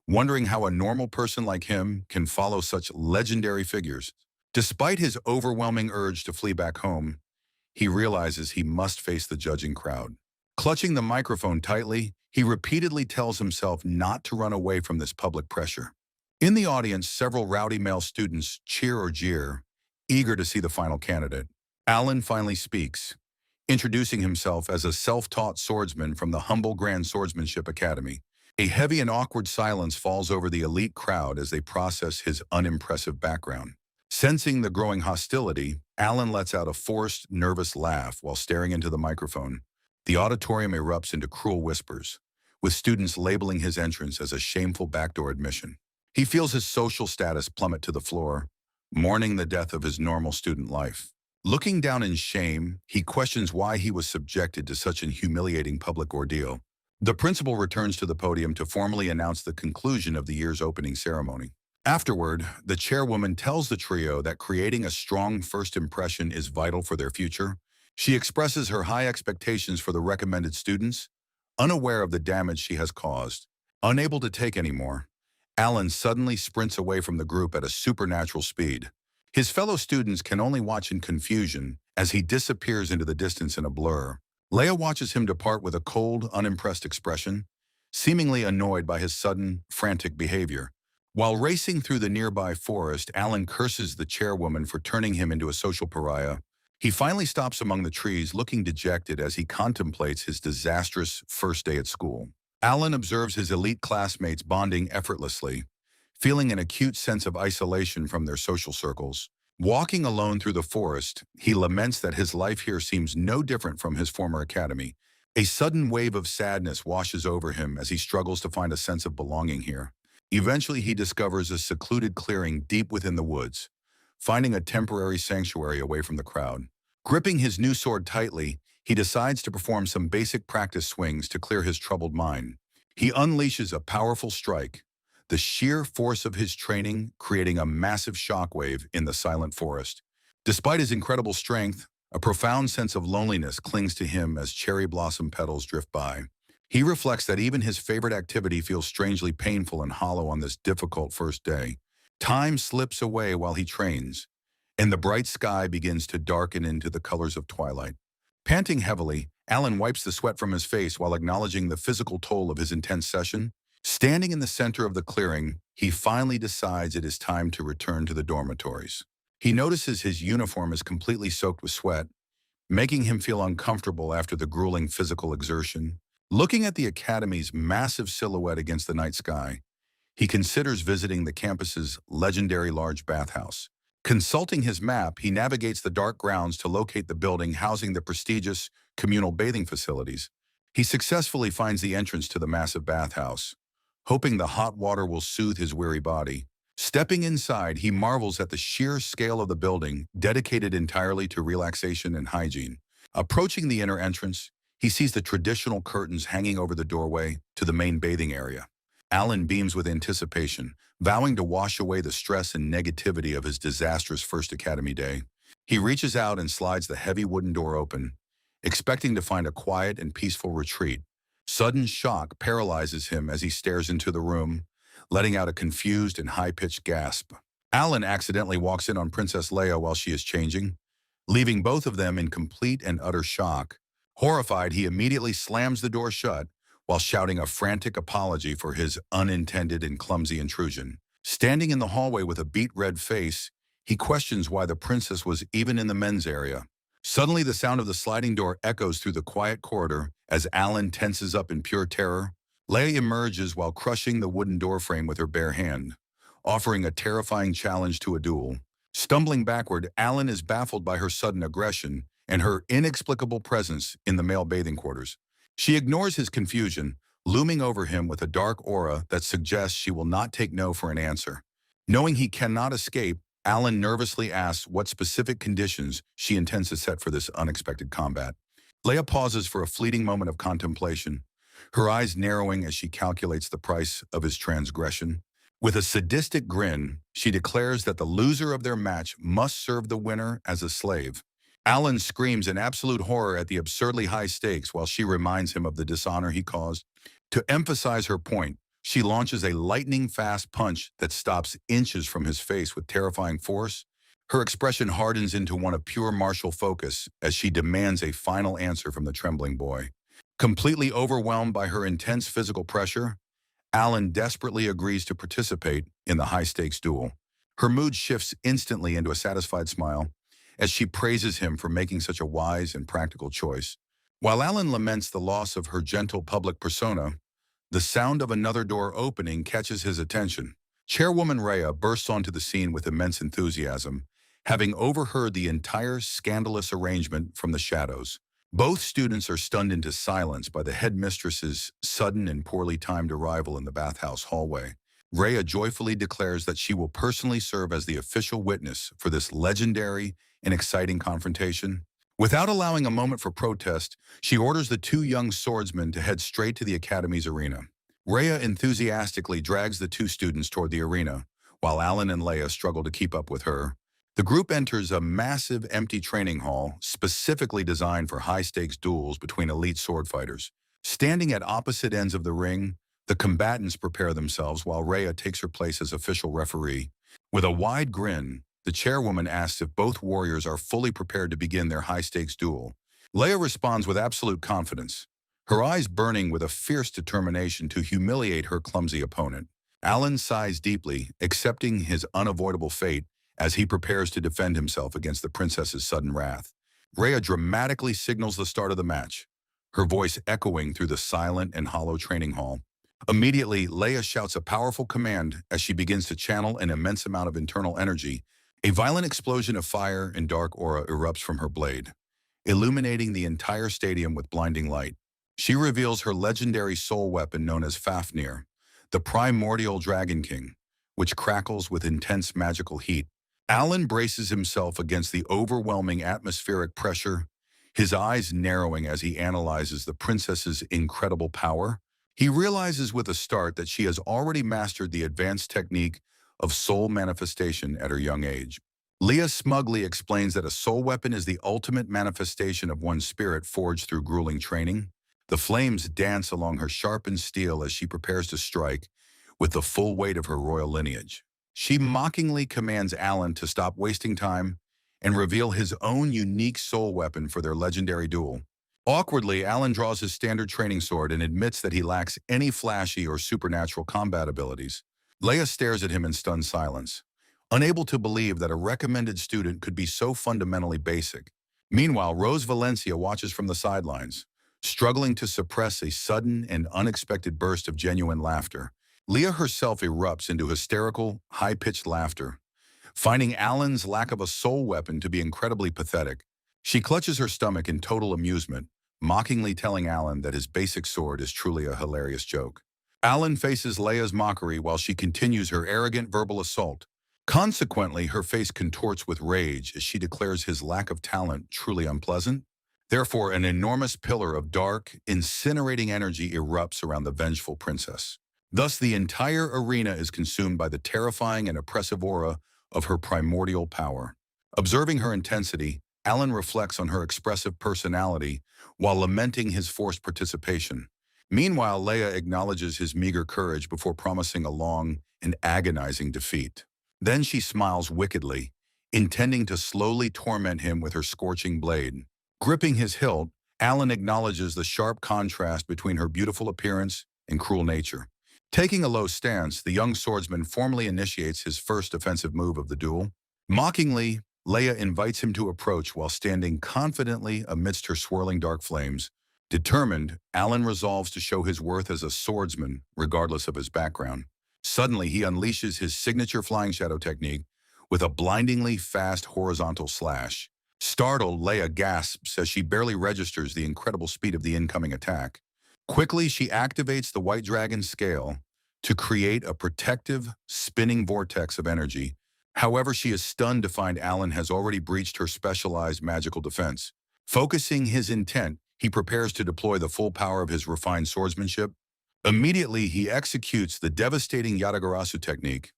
wondering how a normal person like him can follow such legendary figures. Despite his overwhelming urge to flee back home, he realizes he must face the judging crowd. Clutching the microphone tightly, he repeatedly tells himself not to run away from this public pressure. In the audience, several rowdy male students cheer or jeer, eager to see the final candidate. Alan finally speaks, introducing himself as a self-taught swordsman from the humble Grand Swordsmanship Academy. A heavy and awkward silence falls over the elite crowd as they process his unimpressive background. Sensing the growing hostility, Alan lets out a forced, nervous laugh while staring into the microphone. The auditorium erupts into cruel whispers, with students labeling his entrance as a shameful backdoor admission. He feels his social status plummet to the floor, mourning the death of his normal student life. Looking down in shame, he questions why he was subjected to such an humiliating public ordeal. The principal returns to the podium to formally announce the conclusion of the year's opening ceremony. Afterward, the chairwoman tells the trio that creating a strong first impression is vital for their future. She expresses her high expectations for the recommended students, unaware of the damage she has caused. Unable to take any more, Alan suddenly sprints away from the group at a supernatural speed. His fellow students can only watch in confusion as he disappears into the distance in a blur. Leia watches him depart with a cold, unimpressed expression, seemingly annoyed by his sudden, frantic behavior. While racing through the nearby forest, Alan curses the chairwoman for turning him into a social pariah. He finally stops among the trees, looking dejected as he contemplates his disastrous first day at school. Alan observes his elite classmates bonding effortlessly, feeling an acute sense of isolation from their social circles. Walking alone through the forest, he laments that his life here seems no different from his former academy. A sudden wave of sadness washes over him as he struggles to find a sense of belonging here. Eventually, he discovers a secluded clearing deep within the woods, finding a temporary sanctuary away from the crowd. Gripping his new sword tightly, he decides to perform some basic practice swings to clear his troubled mind. He unleashes a powerful strike, the sheer force of his training creating a massive shockwave in the silent forest. Despite his incredible strength, a profound sense of loneliness clings to him as cherry blossom petals drift by. He reflects that even his favorite activity feels strangely painful and hollow on this difficult first day. Time slips away while he trains, and the bright sky begins to darken into the colors of twilight. Panting heavily, Alan wipes the sweat from his face while acknowledging the physical toll of his intense session. Standing in the center of the clearing, he finally decides it is time to return to the dormitories. He notices his uniform is completely soaked with sweat, making him feel uncomfortable after the grueling physical exertion. Looking at the academy's massive silhouette against the night sky, he considers visiting the campus's legendary large bathhouse. Consulting his map, he navigates the dark grounds to locate the building housing the prestigious communal bathing facilities. He successfully finds the entrance to the massive bathhouse, hoping the hot water will soothe his weary body. Stepping inside, he marvels at the sheer scale of the building, dedicated entirely to relaxation and hygiene. Approaching the inner entrance, he sees the traditional curtains hanging over the doorway to the main bathing area. Alan beams with anticipation, vowing to wash away the stress and negativity of his disastrous first academy day. He reaches out and slides the heavy wooden door open, expecting to find a quiet and peaceful retreat. Sudden shock paralyzes him as he stares into the room, letting out a confused and high-pitched gasp. Alan accidentally walks in on Princess Leia while she is changing, leaving both of them in complete and utter shock. Horrified, he immediately slams the door shut while shouting a frantic apology for his unintended and clumsy intrusion. Standing in the hallway with a beet red face, he questions why the princess was even in the men's area. Suddenly, the sound of the sliding door echoes through the quiet corridor as Alan tenses up in pure terror. Leia emerges while crushing the wooden doorframe with her bare hand, offering a terrifying challenge to a duel. Stumbling backward, Alan is baffled by her sudden aggression and her inexplicable presence in the male bathing quarters. She ignores his confusion, looming over him with a dark aura that suggests she will not take no for an answer. Knowing he cannot escape, Alan nervously asks what specific conditions she intends to set for this unexpected combat. Leia pauses for a fleeting moment of contemplation, her eyes narrowing as she calculates the price of his transgression. With a sadistic grin, she declares that the loser of their match must serve the winner as a slave. Alan screams in absolute horror at the absurdly high stakes while she reminds him of the dishonor he caused. To emphasize her point, she launches a lightning-fast punch that stops inches from his face with terrifying force. Her expression hardens into one of pure martial focus as she demands a final answer from the trembling boy. Completely overwhelmed by her intense physical pressure, Alan desperately agrees to participate in the high-stakes duel. Her mood shifts instantly into a satisfied smile as she praises him for making such a wise and practical choice. While Alan laments the loss of her gentle public persona, the sound of another door opening catches his attention. Chairwoman Rhea bursts onto the scene with immense enthusiasm, having overheard the entire scandalous arrangement from the shadows. Both students are stunned into silence by the headmistress's sudden and poorly timed arrival in the bathhouse hallway. Rhea joyfully declares that she will personally serve as the official witness for this legendary and exciting confrontation. Without allowing a moment for protest, she orders the two young swordsmen to head straight to the academy's arena. Rhea enthusiastically drags the two students toward the arena, while Alan and Leia struggle to keep up with her. The group enters a massive empty training hall specifically designed for high-stakes duels between elite sword fighters. Standing at opposite ends of the ring, the combatants prepare themselves while Rhea takes her place as official referee. With a wide grin, the chairwoman asks if both warriors are fully prepared to begin their high-stakes duel. Leia responds with absolute confidence, her eyes burning with a fierce determination to humiliate her clumsy opponent. Alan sighs deeply, accepting his unavoidable fate as he prepares to defend himself against the princess's sudden wrath. Rhea dramatically signals the start of the match, her voice echoing through the silent and hollow training hall. Immediately, Leia shouts a powerful command as she begins to channel an immense amount of internal energy. A violent explosion of fire and dark aura erupts from her blade, illuminating the entire stadium with blinding light. She reveals her legendary soul weapon known as Fafnir, the primordial Dragon King, which crackles with intense magical heat. Alan braces himself against the overwhelming atmospheric pressure, his eyes narrowing as he analyzes the princess's incredible power. He realizes with a start that she has already mastered the advanced technique of soul manifestation at her young age. Leia smugly explains that a soul weapon is the ultimate manifestation of one's spirit forged through grueling training. The flames dance along her sharpened steel as she prepares to strike with the full weight of her royal lineage. She mockingly commands Alan to stop wasting time and reveal his own unique soul weapon for their legendary duel. Awkwardly, Alan draws his standard training sword and admits that he lacks any flashy or supernatural combat abilities. Leia stares at him in stunned silence, unable to believe that a recommended student could be so fundamentally basic. Meanwhile, Rose Valencia watches from the sidelines, struggling to suppress a sudden and unexpected burst of genuine laughter. Leia herself erupts into hysterical, high-pitched laughter, finding Alan's lack of a soul weapon to be incredibly pathetic. She clutches her stomach in total amusement, mockingly telling Alan that his basic sword is truly a hilarious joke. Alan faces Leia's mockery while she continues her arrogant verbal assault. Consequently, her face contorts with rage as she declares his lack of talent truly unpleasant. Therefore, an enormous pillar of dark, incinerating energy erupts around the vengeful princess. Thus, the entire arena is consumed by the terrifying and oppressive aura of her primordial power. Observing her intensity, Alan reflects on her expressive personality while lamenting his forced participation. Meanwhile, Leia acknowledges his meager courage before promising a long and agonizing defeat. Then she smiles wickedly, intending to slowly torment him with her scorching blade. Gripping his hilt, Alan acknowledges the sharp contrast between her beautiful appearance and cruel nature. Taking a low stance, the young swordsman formally initiates his first offensive move of the duel. Mockingly, Leia invites him to approach while standing confidently amidst her swirling dark flames. Determined, Alan resolves to show his worth as a swordsman, regardless of his background. Suddenly, he unleashes his signature flying shadow technique with a blindingly fast horizontal slash. Startled, Leia gasps as she barely registers the incredible speed of the incoming attack. Quickly, she activates the White Dragon scale to create a protective, spinning vortex of energy. However, she is stunned to find Alan has already breached her specialized magical defense. Focusing his intent, he prepares to deploy the full power of his refined swordsmanship. Immediately, he executes the devastating Yatagarasu technique,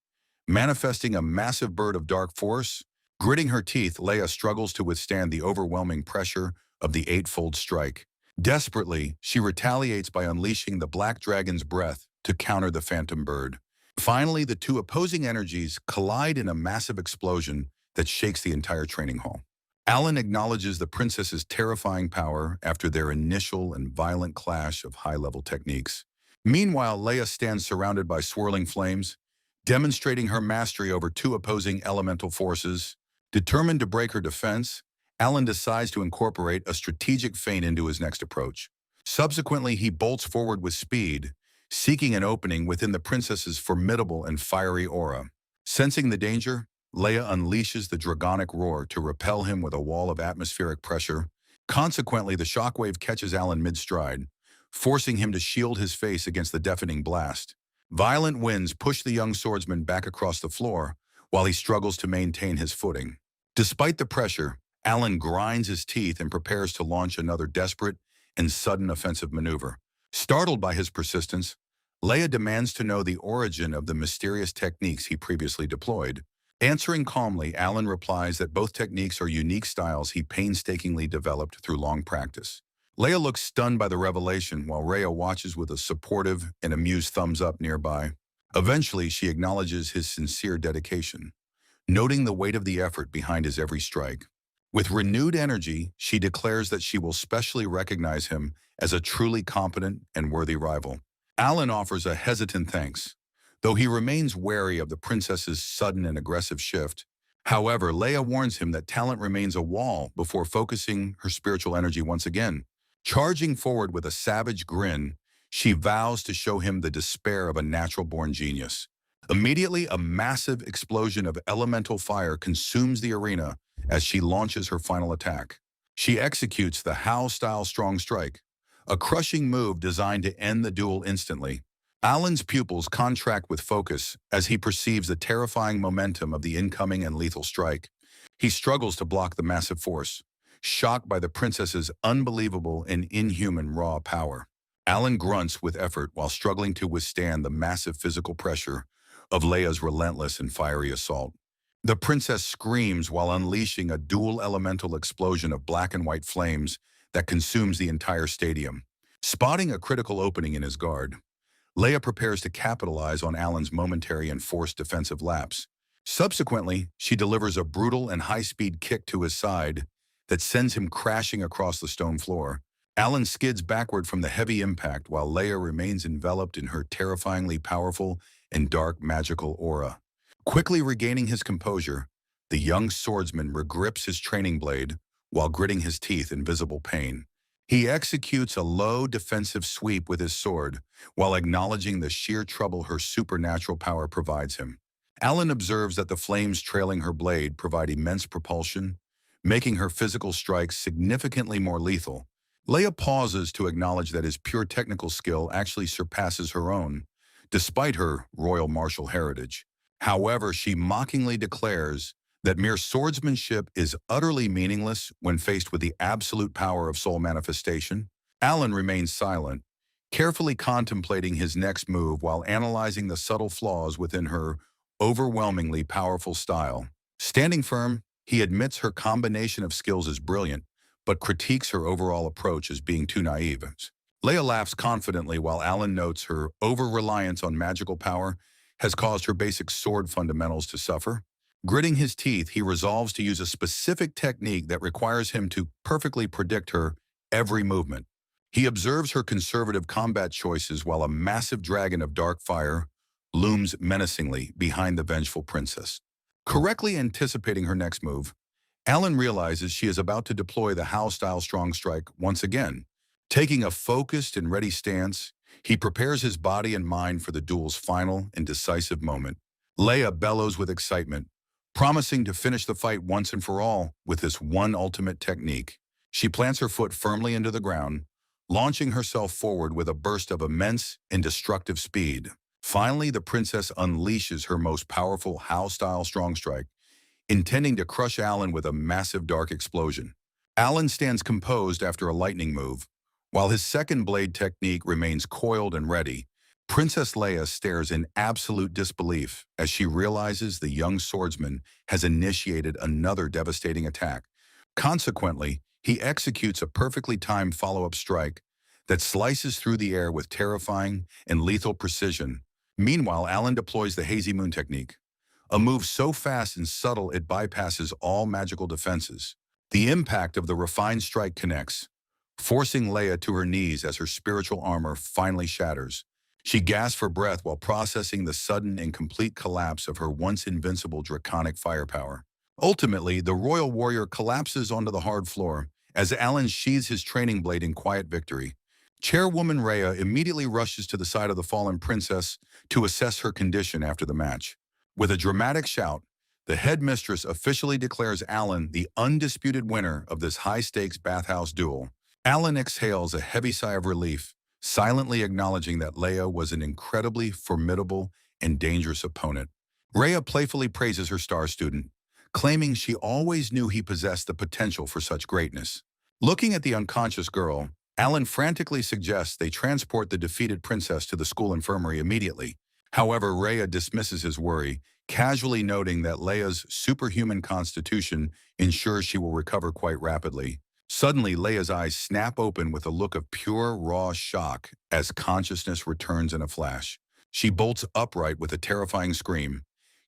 manifesting a massive bird of dark force. Gritting her teeth, Leia struggles to withstand the overwhelming pressure of the eightfold strike. Desperately, she retaliates by unleashing the Black Dragon's breath to counter the phantom bird. Finally, the two opposing energies collide in a massive explosion that shakes the entire training hall. Alan acknowledges the princess's terrifying power after their initial and violent clash of high-level techniques. Meanwhile, Leia stands surrounded by swirling flames, demonstrating her mastery over two opposing elemental forces. Determined to break her defense, Alan decides to incorporate a strategic feint into his next approach. Subsequently, he bolts forward with speed, seeking an opening within the princess's formidable and fiery aura. Sensing the danger, Leia unleashes the dragonic roar to repel him with a wall of atmospheric pressure. Consequently, the shockwave catches Alan mid-stride, forcing him to shield his face against the deafening blast. Violent winds push the young swordsman back across the floor while he struggles to maintain his footing. Despite the pressure, Alan grinds his teeth and prepares to launch another desperate and sudden offensive maneuver. Startled by his persistence, Leia demands to know the origin of the mysterious techniques he previously deployed. Answering calmly, Alan replies that both techniques are unique styles he painstakingly developed through long practice. Leia looks stunned by the revelation while Rhea watches with a supportive and amused thumbs up nearby. Eventually, she acknowledges his sincere dedication, noting the weight of the effort behind his every strike. With renewed energy, she declares that she will specially recognize him as a truly competent and worthy rival. Alan offers a hesitant thanks, though he remains wary of the princess's sudden and aggressive shift. However, Leia warns him that talent remains a wall before focusing her spiritual energy once again. Charging forward with a savage grin, she vows to show him the despair of a natural-born genius. Immediately, a massive explosion of elemental fire consumes the arena as she launches her final attack. She executes the Hao-style strong strike, a crushing move designed to end the duel instantly. Alan's pupils contract with focus as he perceives the terrifying momentum of the incoming and lethal strike. He struggles to block the massive force, shocked by the princess's unbelievable and inhuman raw power. Alan grunts with effort while struggling to withstand the massive physical pressure of Leia's relentless and fiery assault. The princess screams while unleashing a dual elemental explosion of black and white flames that consumes the entire stadium. Spotting a critical opening in his guard, Leia prepares to capitalize on Alan's momentary and forced defensive lapse. Subsequently, she delivers a brutal and high-speed kick to his side that sends him crashing across the stone floor. Alan skids backward from the heavy impact while Leia remains enveloped in her terrifyingly powerful and dark magical aura. Quickly regaining his composure, the young swordsman regrips his training blade while gritting his teeth in visible pain. He executes a low defensive sweep with his sword while acknowledging the sheer trouble her supernatural power provides him. Alan observes that the flames trailing her blade provide immense propulsion, making her physical strikes significantly more lethal. Leia pauses to acknowledge that his pure technical skill actually surpasses her own, despite her royal martial heritage. However, she mockingly declares that mere swordsmanship is utterly meaningless when faced with the absolute power of soul manifestation. Alan remains silent, carefully contemplating his next move while analyzing the subtle flaws within her overwhelmingly powerful style. Standing firm, he admits her combination of skills is brilliant, but critiques her overall approach as being too naive. Leia laughs confidently while Alan notes her over-reliance on magical power has caused her basic sword fundamentals to suffer. Gritting his teeth, he resolves to use a specific technique that requires him to perfectly predict her every movement. He observes her conservative combat choices while a massive dragon of dark fire looms menacingly behind the vengeful princess. Correctly anticipating her next move, Alan realizes she is about to deploy the Howe-style strong strike once again. Taking a focused and ready stance, he prepares his body and mind for the duel's final and decisive moment. Leia bellows with excitement, promising to finish the fight once and for all with this one ultimate technique. She plants her foot firmly into the ground, launching herself forward with a burst of immense and destructive speed. Finally, the princess unleashes her most powerful Howe-style strong strike, intending to crush Alan with a massive dark explosion. Alan stands composed after a lightning move, while his second blade technique remains coiled and ready. Princess Leia stares in absolute disbelief as she realizes the young swordsman has initiated another devastating attack. Consequently, he executes a perfectly timed follow-up strike that slices through the air with terrifying and lethal precision. Meanwhile, Alan deploys the hazy moon technique, a move so fast and subtle it bypasses all magical defenses. The impact of the refined strike connects, forcing Leia to her knees as her spiritual armor finally shatters. She gasps for breath while processing the sudden and complete collapse of her once invincible draconic firepower. Ultimately, the royal warrior collapses onto the hard floor as Alan sheathes his training blade in quiet victory. Chairwoman Rhea immediately rushes to the side of the fallen princess to assess her condition after the match. With a dramatic shout, the headmistress officially declares Alan the undisputed winner of this high-stakes bathhouse duel. Alan exhales a heavy sigh of relief, silently acknowledging that Leia was an incredibly formidable and dangerous opponent. Rhea playfully praises her star student, claiming she always knew he possessed the potential for such greatness. Looking at the unconscious girl, Alan frantically suggests they transport the defeated princess to the school infirmary immediately. However, Rhea dismisses his worry, casually noting that Leia's superhuman constitution ensures she will recover quite rapidly. Suddenly, Leia's eyes snap open with a look of pure, raw shock as consciousness returns in a flash. She bolts upright with a terrifying scream,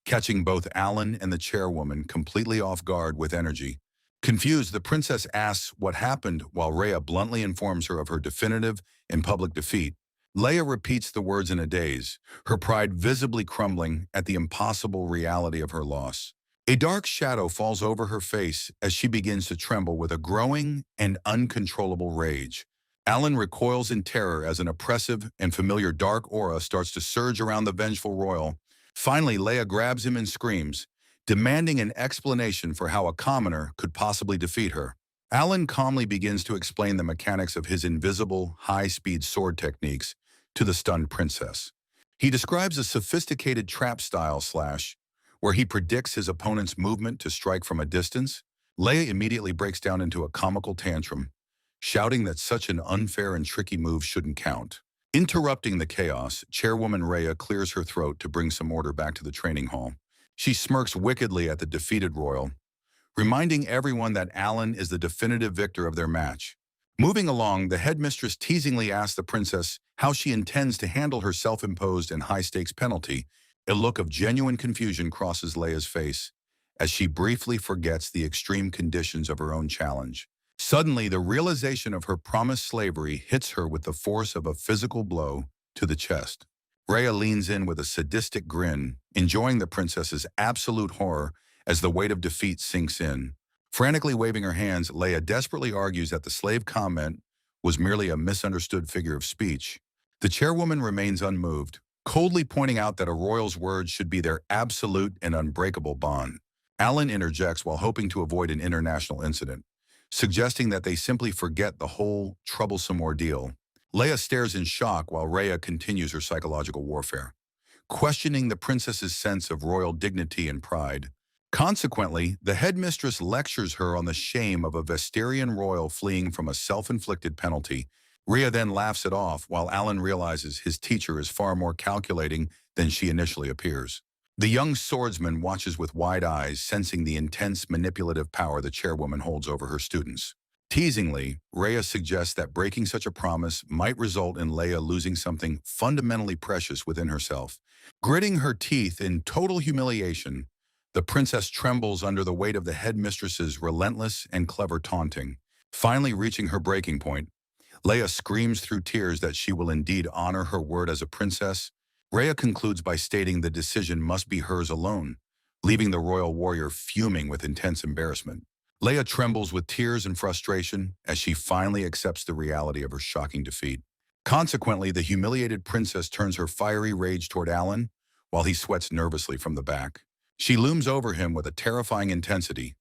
catching both Alan and the chairwoman completely off guard with energy. Confused, the princess asks what happened while Rhea bluntly informs her of her definitive and public defeat. Leia repeats the words in a daze, her pride visibly crumbling at the impossible reality of her loss. A dark shadow falls over her face as she begins to tremble with a growing and uncontrollable rage. Alan recoils in terror as an oppressive and familiar dark aura starts to surge around the vengeful royal. Finally, Leia grabs him and screams, demanding an explanation for how a commoner could possibly defeat her. Alan calmly begins to explain the mechanics of his invisible, high-speed sword techniques to the stunned princess. He describes a sophisticated trap-style slash, where he predicts his opponent's movement to strike from a distance. Leia immediately breaks down into a comical tantrum, shouting that such an unfair and tricky move shouldn't count. Interrupting the chaos, Chairwoman Rhea clears her throat to bring some order back to the training hall. She smirks wickedly at the defeated royal, reminding everyone that Alan is the definitive victor of their match. Moving along, the headmistress teasingly asks the princess how she intends to handle her self-imposed and high-stakes penalty. A look of genuine confusion crosses Leia's face as she briefly forgets the extreme conditions of her own challenge. Suddenly, the realization of her promised slavery hits her with the force of a physical blow to the chest. Rhea leans in with a sadistic grin, enjoying the princess's absolute horror as the weight of defeat sinks in. Frantically waving her hands, Leia desperately argues that the slave comment was merely a misunderstood figure of speech. The chairwoman remains unmoved, coldly pointing out that a royal's words should be their absolute and unbreakable bond. Alan interjects while hoping to avoid an international incident, suggesting that they simply forget the whole troublesome ordeal. Leia stares in shock while Rhea continues her psychological warfare, questioning the princess's sense of royal dignity and pride. Consequently, the headmistress lectures her on the shame of a Vestarian royal fleeing from a self-inflicted penalty. Rhea then laughs it off while Alan realizes his teacher is far more calculating than she initially appears. The young swordsman watches with wide eyes, sensing the intense manipulative power the chairwoman holds over her students. Teasingly, Rhea suggests that breaking such a promise might result in Leia losing something fundamentally precious within herself. Gritting her teeth in total humiliation, the princess trembles under the weight of the headmistress's relentless and clever taunting. Finally reaching her breaking point, Leia screams through tears that she will indeed honor her word as a princess. Rhea concludes by stating the decision must be hers alone, leaving the royal warrior fuming with intense embarrassment. Leia trembles with tears and frustration as she finally accepts the reality of her shocking defeat. Consequently, the humiliated princess turns her fiery rage toward Alan, while he sweats nervously from the back. She looms over him with a terrifying intensity,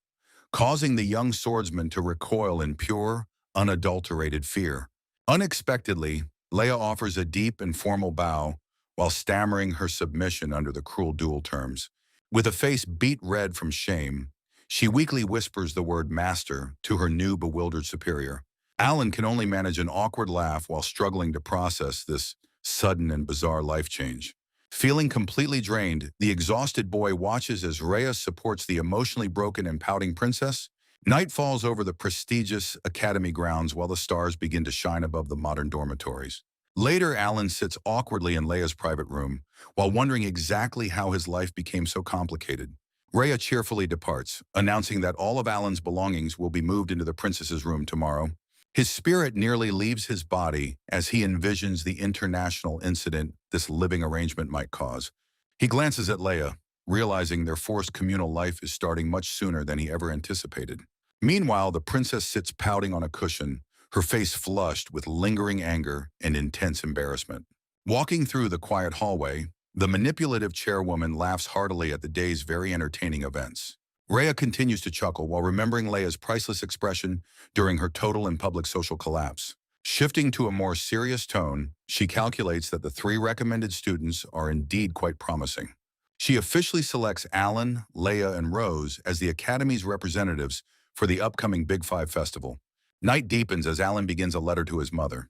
causing the young swordsman to recoil in pure, unadulterated fear. Unexpectedly, Leia offers a deep and formal bow while stammering her submission under the cruel duel terms. With a face beet red from shame, she weakly whispers the word master to her new bewildered superior. Alan can only manage an awkward laugh while struggling to process this sudden and bizarre life change. Feeling completely drained, the exhausted boy watches as Rhea supports the emotionally broken and pouting princess. Night falls over the prestigious academy grounds while the stars begin to shine above the modern dormitories. Later, Alan sits awkwardly in Leia's private room, while wondering exactly how his life became so complicated. Rhea cheerfully departs, announcing that all of Alan's belongings will be moved into the princess's room tomorrow. His spirit nearly leaves his body as he envisions the international incident this living arrangement might cause. He glances at Leia, realizing their forced communal life is starting much sooner than he ever anticipated. Meanwhile, the princess sits pouting on a cushion, her face flushed with lingering anger and intense embarrassment. Walking through the quiet hallway, the manipulative chairwoman laughs heartily at the day's very entertaining events. Rhea continues to chuckle while remembering Leia's priceless expression during her total and public social collapse. Shifting to a more serious tone, she calculates that the 3 recommended students are indeed quite promising. She officially selects Alan, Leia, and Rose as the Academy's representatives for the upcoming Big Five festival. Night deepens as Alan begins a letter to his mother,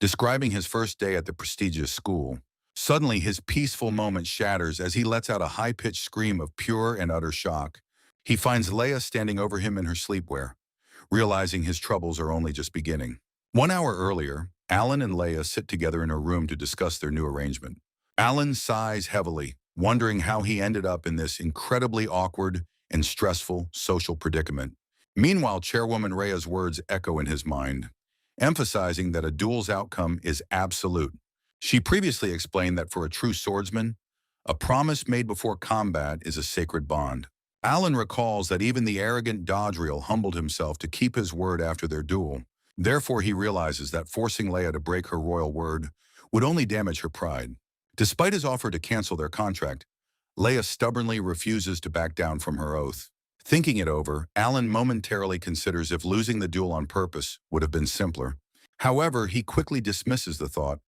describing his first day at the prestigious school. Suddenly, his peaceful moment shatters as he lets out a high-pitched scream of pure and utter shock. He finds Leia standing over him in her sleepwear, realizing his troubles are only just beginning. 1 hour earlier, Alan and Leia sit together in her room to discuss their new arrangement. Alan sighs heavily, wondering how he ended up in this incredibly awkward and stressful social predicament. Meanwhile, Chairwoman Rhea's words echo in his mind, emphasizing that a duel's outcome is absolute. She previously explained that for a true swordsman, a promise made before combat is a sacred bond. Alan recalls that even the arrogant Dodriel humbled himself to keep his word after their duel. Therefore, he realizes that forcing Leia to break her royal word would only damage her pride. Despite his offer to cancel their contract, Leia stubbornly refuses to back down from her oath. Thinking it over, Alan momentarily considers if losing the duel on purpose would have been simpler. However, he quickly dismisses the thought,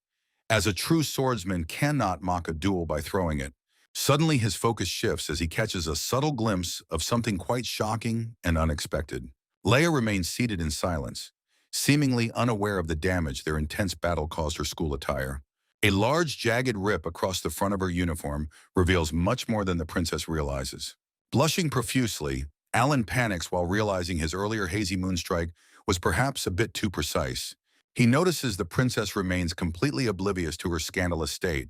as a true swordsman cannot mock a duel by throwing it. Suddenly, his focus shifts as he catches a subtle glimpse of something quite shocking and unexpected. Leia remains seated in silence, seemingly unaware of the damage their intense battle caused her school attire. A large, jagged rip across the front of her uniform reveals much more than the princess realizes. Blushing profusely, Alan panics while realizing his earlier hazy moonstrike was perhaps a bit too precise. He notices the princess remains completely oblivious to her scandalous state,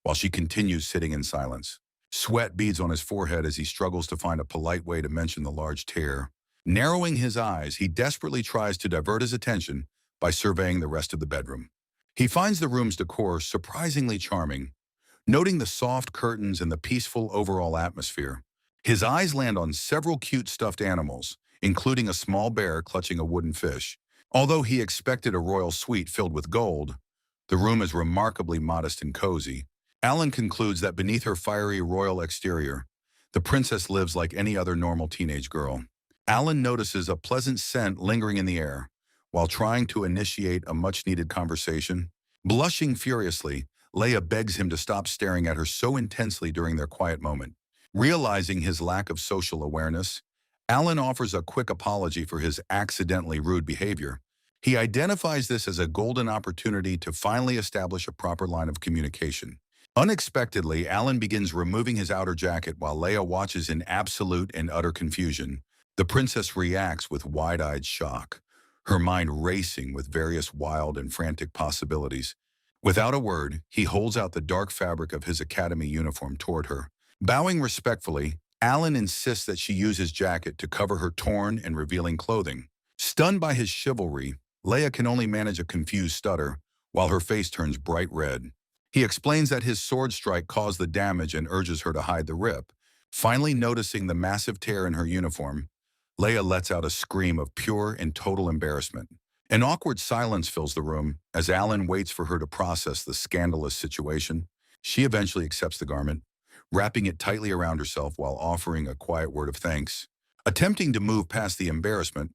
while she continues sitting in silence. Sweat beads on his forehead as he struggles to find a polite way to mention the large tear. Narrowing his eyes, he desperately tries to divert his attention by surveying the rest of the bedroom. He finds the room's decor surprisingly charming, noting the soft curtains and the peaceful overall atmosphere. His eyes land on several cute stuffed animals, including a small bear clutching a wooden fish. Although he expected a royal suite filled with gold, the room is remarkably modest and cozy. Alan concludes that beneath her fiery royal exterior, the princess lives like any other normal teenage girl. Alan notices a pleasant scent lingering in the air, while trying to initiate a much-needed conversation. Blushing furiously, Leia begs him to stop staring at her so intensely during their quiet moment. Realizing his lack of social awareness, Alan offers a quick apology for his accidentally rude behavior. He identifies this as a golden opportunity to finally establish a proper line of communication. Unexpectedly, Alan begins removing his outer jacket while Leia watches in absolute and utter confusion. The princess reacts with wide-eyed shock, her mind racing with various wild and frantic possibilities. Without a word, he holds out the dark fabric of his academy uniform toward her. Bowing respectfully, Alan insists that she use his jacket to cover her torn and revealing clothing. Stunned by his chivalry, Leia can only manage a confused stutter, while her face turns bright red. He explains that his sword strike caused the damage and urges her to hide the rip. Finally noticing the massive tear in her uniform, Leia lets out a scream of pure and total embarrassment. An awkward silence fills the room as Alan waits for her to process the scandalous situation. She eventually accepts the garment, wrapping it tightly around herself while offering a quiet word of thanks. Attempting to move past the embarrassment,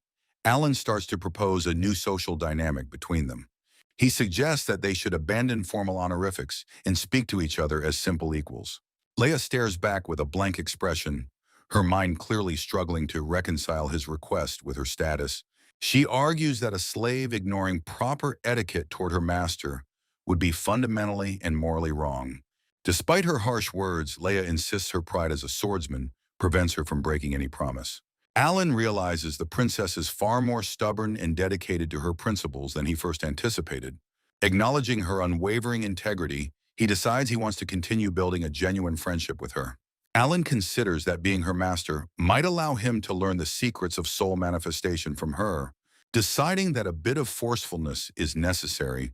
Alan starts to propose a new social dynamic between them. He suggests that they should abandon formal honorifics and speak to each other as simple equals. Leia stares back with a blank expression, her mind clearly struggling to reconcile his request with her status. She argues that a slave ignoring proper etiquette toward her master would be fundamentally and morally wrong. Despite her harsh words, Leia insists her pride as a swordsman prevents her from breaking any promise. Alan realizes the princess is far more stubborn and dedicated to her principles than he first anticipated. Acknowledging her unwavering integrity, he decides he wants to continue building a genuine friendship with her. Alan considers that being her master might allow him to learn the secrets of soul manifestation from her. Deciding that a bit of forcefulness is necessary,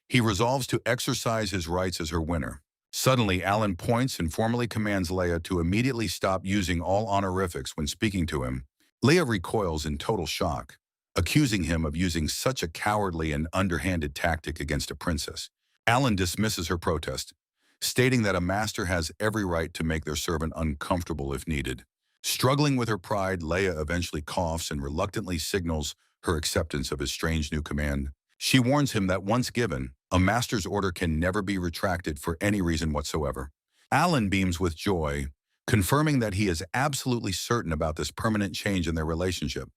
he resolves to exercise his rights as her winner. Suddenly, Alan points and formally commands Leia to immediately stop using all honorifics when speaking to him. Leia recoils in total shock, accusing him of using such a cowardly and underhanded tactic against a princess. Alan dismisses her protest, stating that a master has every right to make their servant uncomfortable if needed. Struggling with her pride, Leia eventually coughs and reluctantly signals her acceptance of his strange new command. She warns him that once given, a master's order can never be retracted for any reason whatsoever. Alan beams with joy, confirming that he is absolutely certain about this permanent change in their relationship.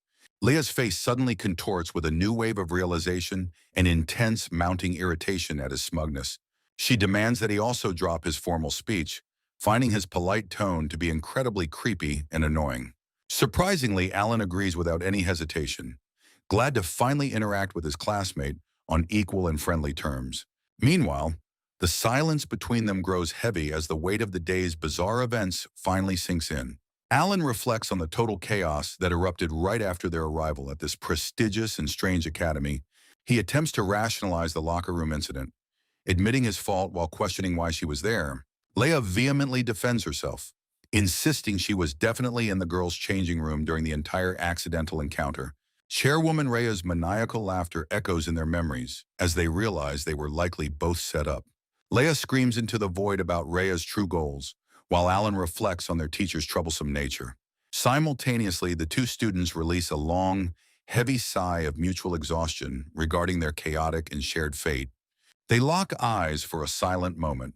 Leia's face suddenly contorts with a new wave of realization and intense mounting irritation at his smugness. She demands that he also drop his formal speech, finding his polite tone to be incredibly creepy and annoying. Surprisingly, Alan agrees without any hesitation, glad to finally interact with his classmate on equal and friendly terms. Meanwhile, the silence between them grows heavy as the weight of the day's bizarre events finally sinks in. Alan reflects on the total chaos that erupted right after their arrival at this prestigious and strange academy. He attempts to rationalize the locker room incident, admitting his fault while questioning why she was there. Leia vehemently defends herself, insisting she was definitely in the girls' changing room during the entire accidental encounter. Chairwoman Rhea's maniacal laughter echoes in their memories as they realize they were likely both set up. Leia screams into the void about Rhea's true goals, while Alan reflects on their teacher's troublesome nature. Simultaneously, the two students release a long, heavy sigh of mutual exhaustion regarding their chaotic and shared fate. They lock eyes for a silent moment,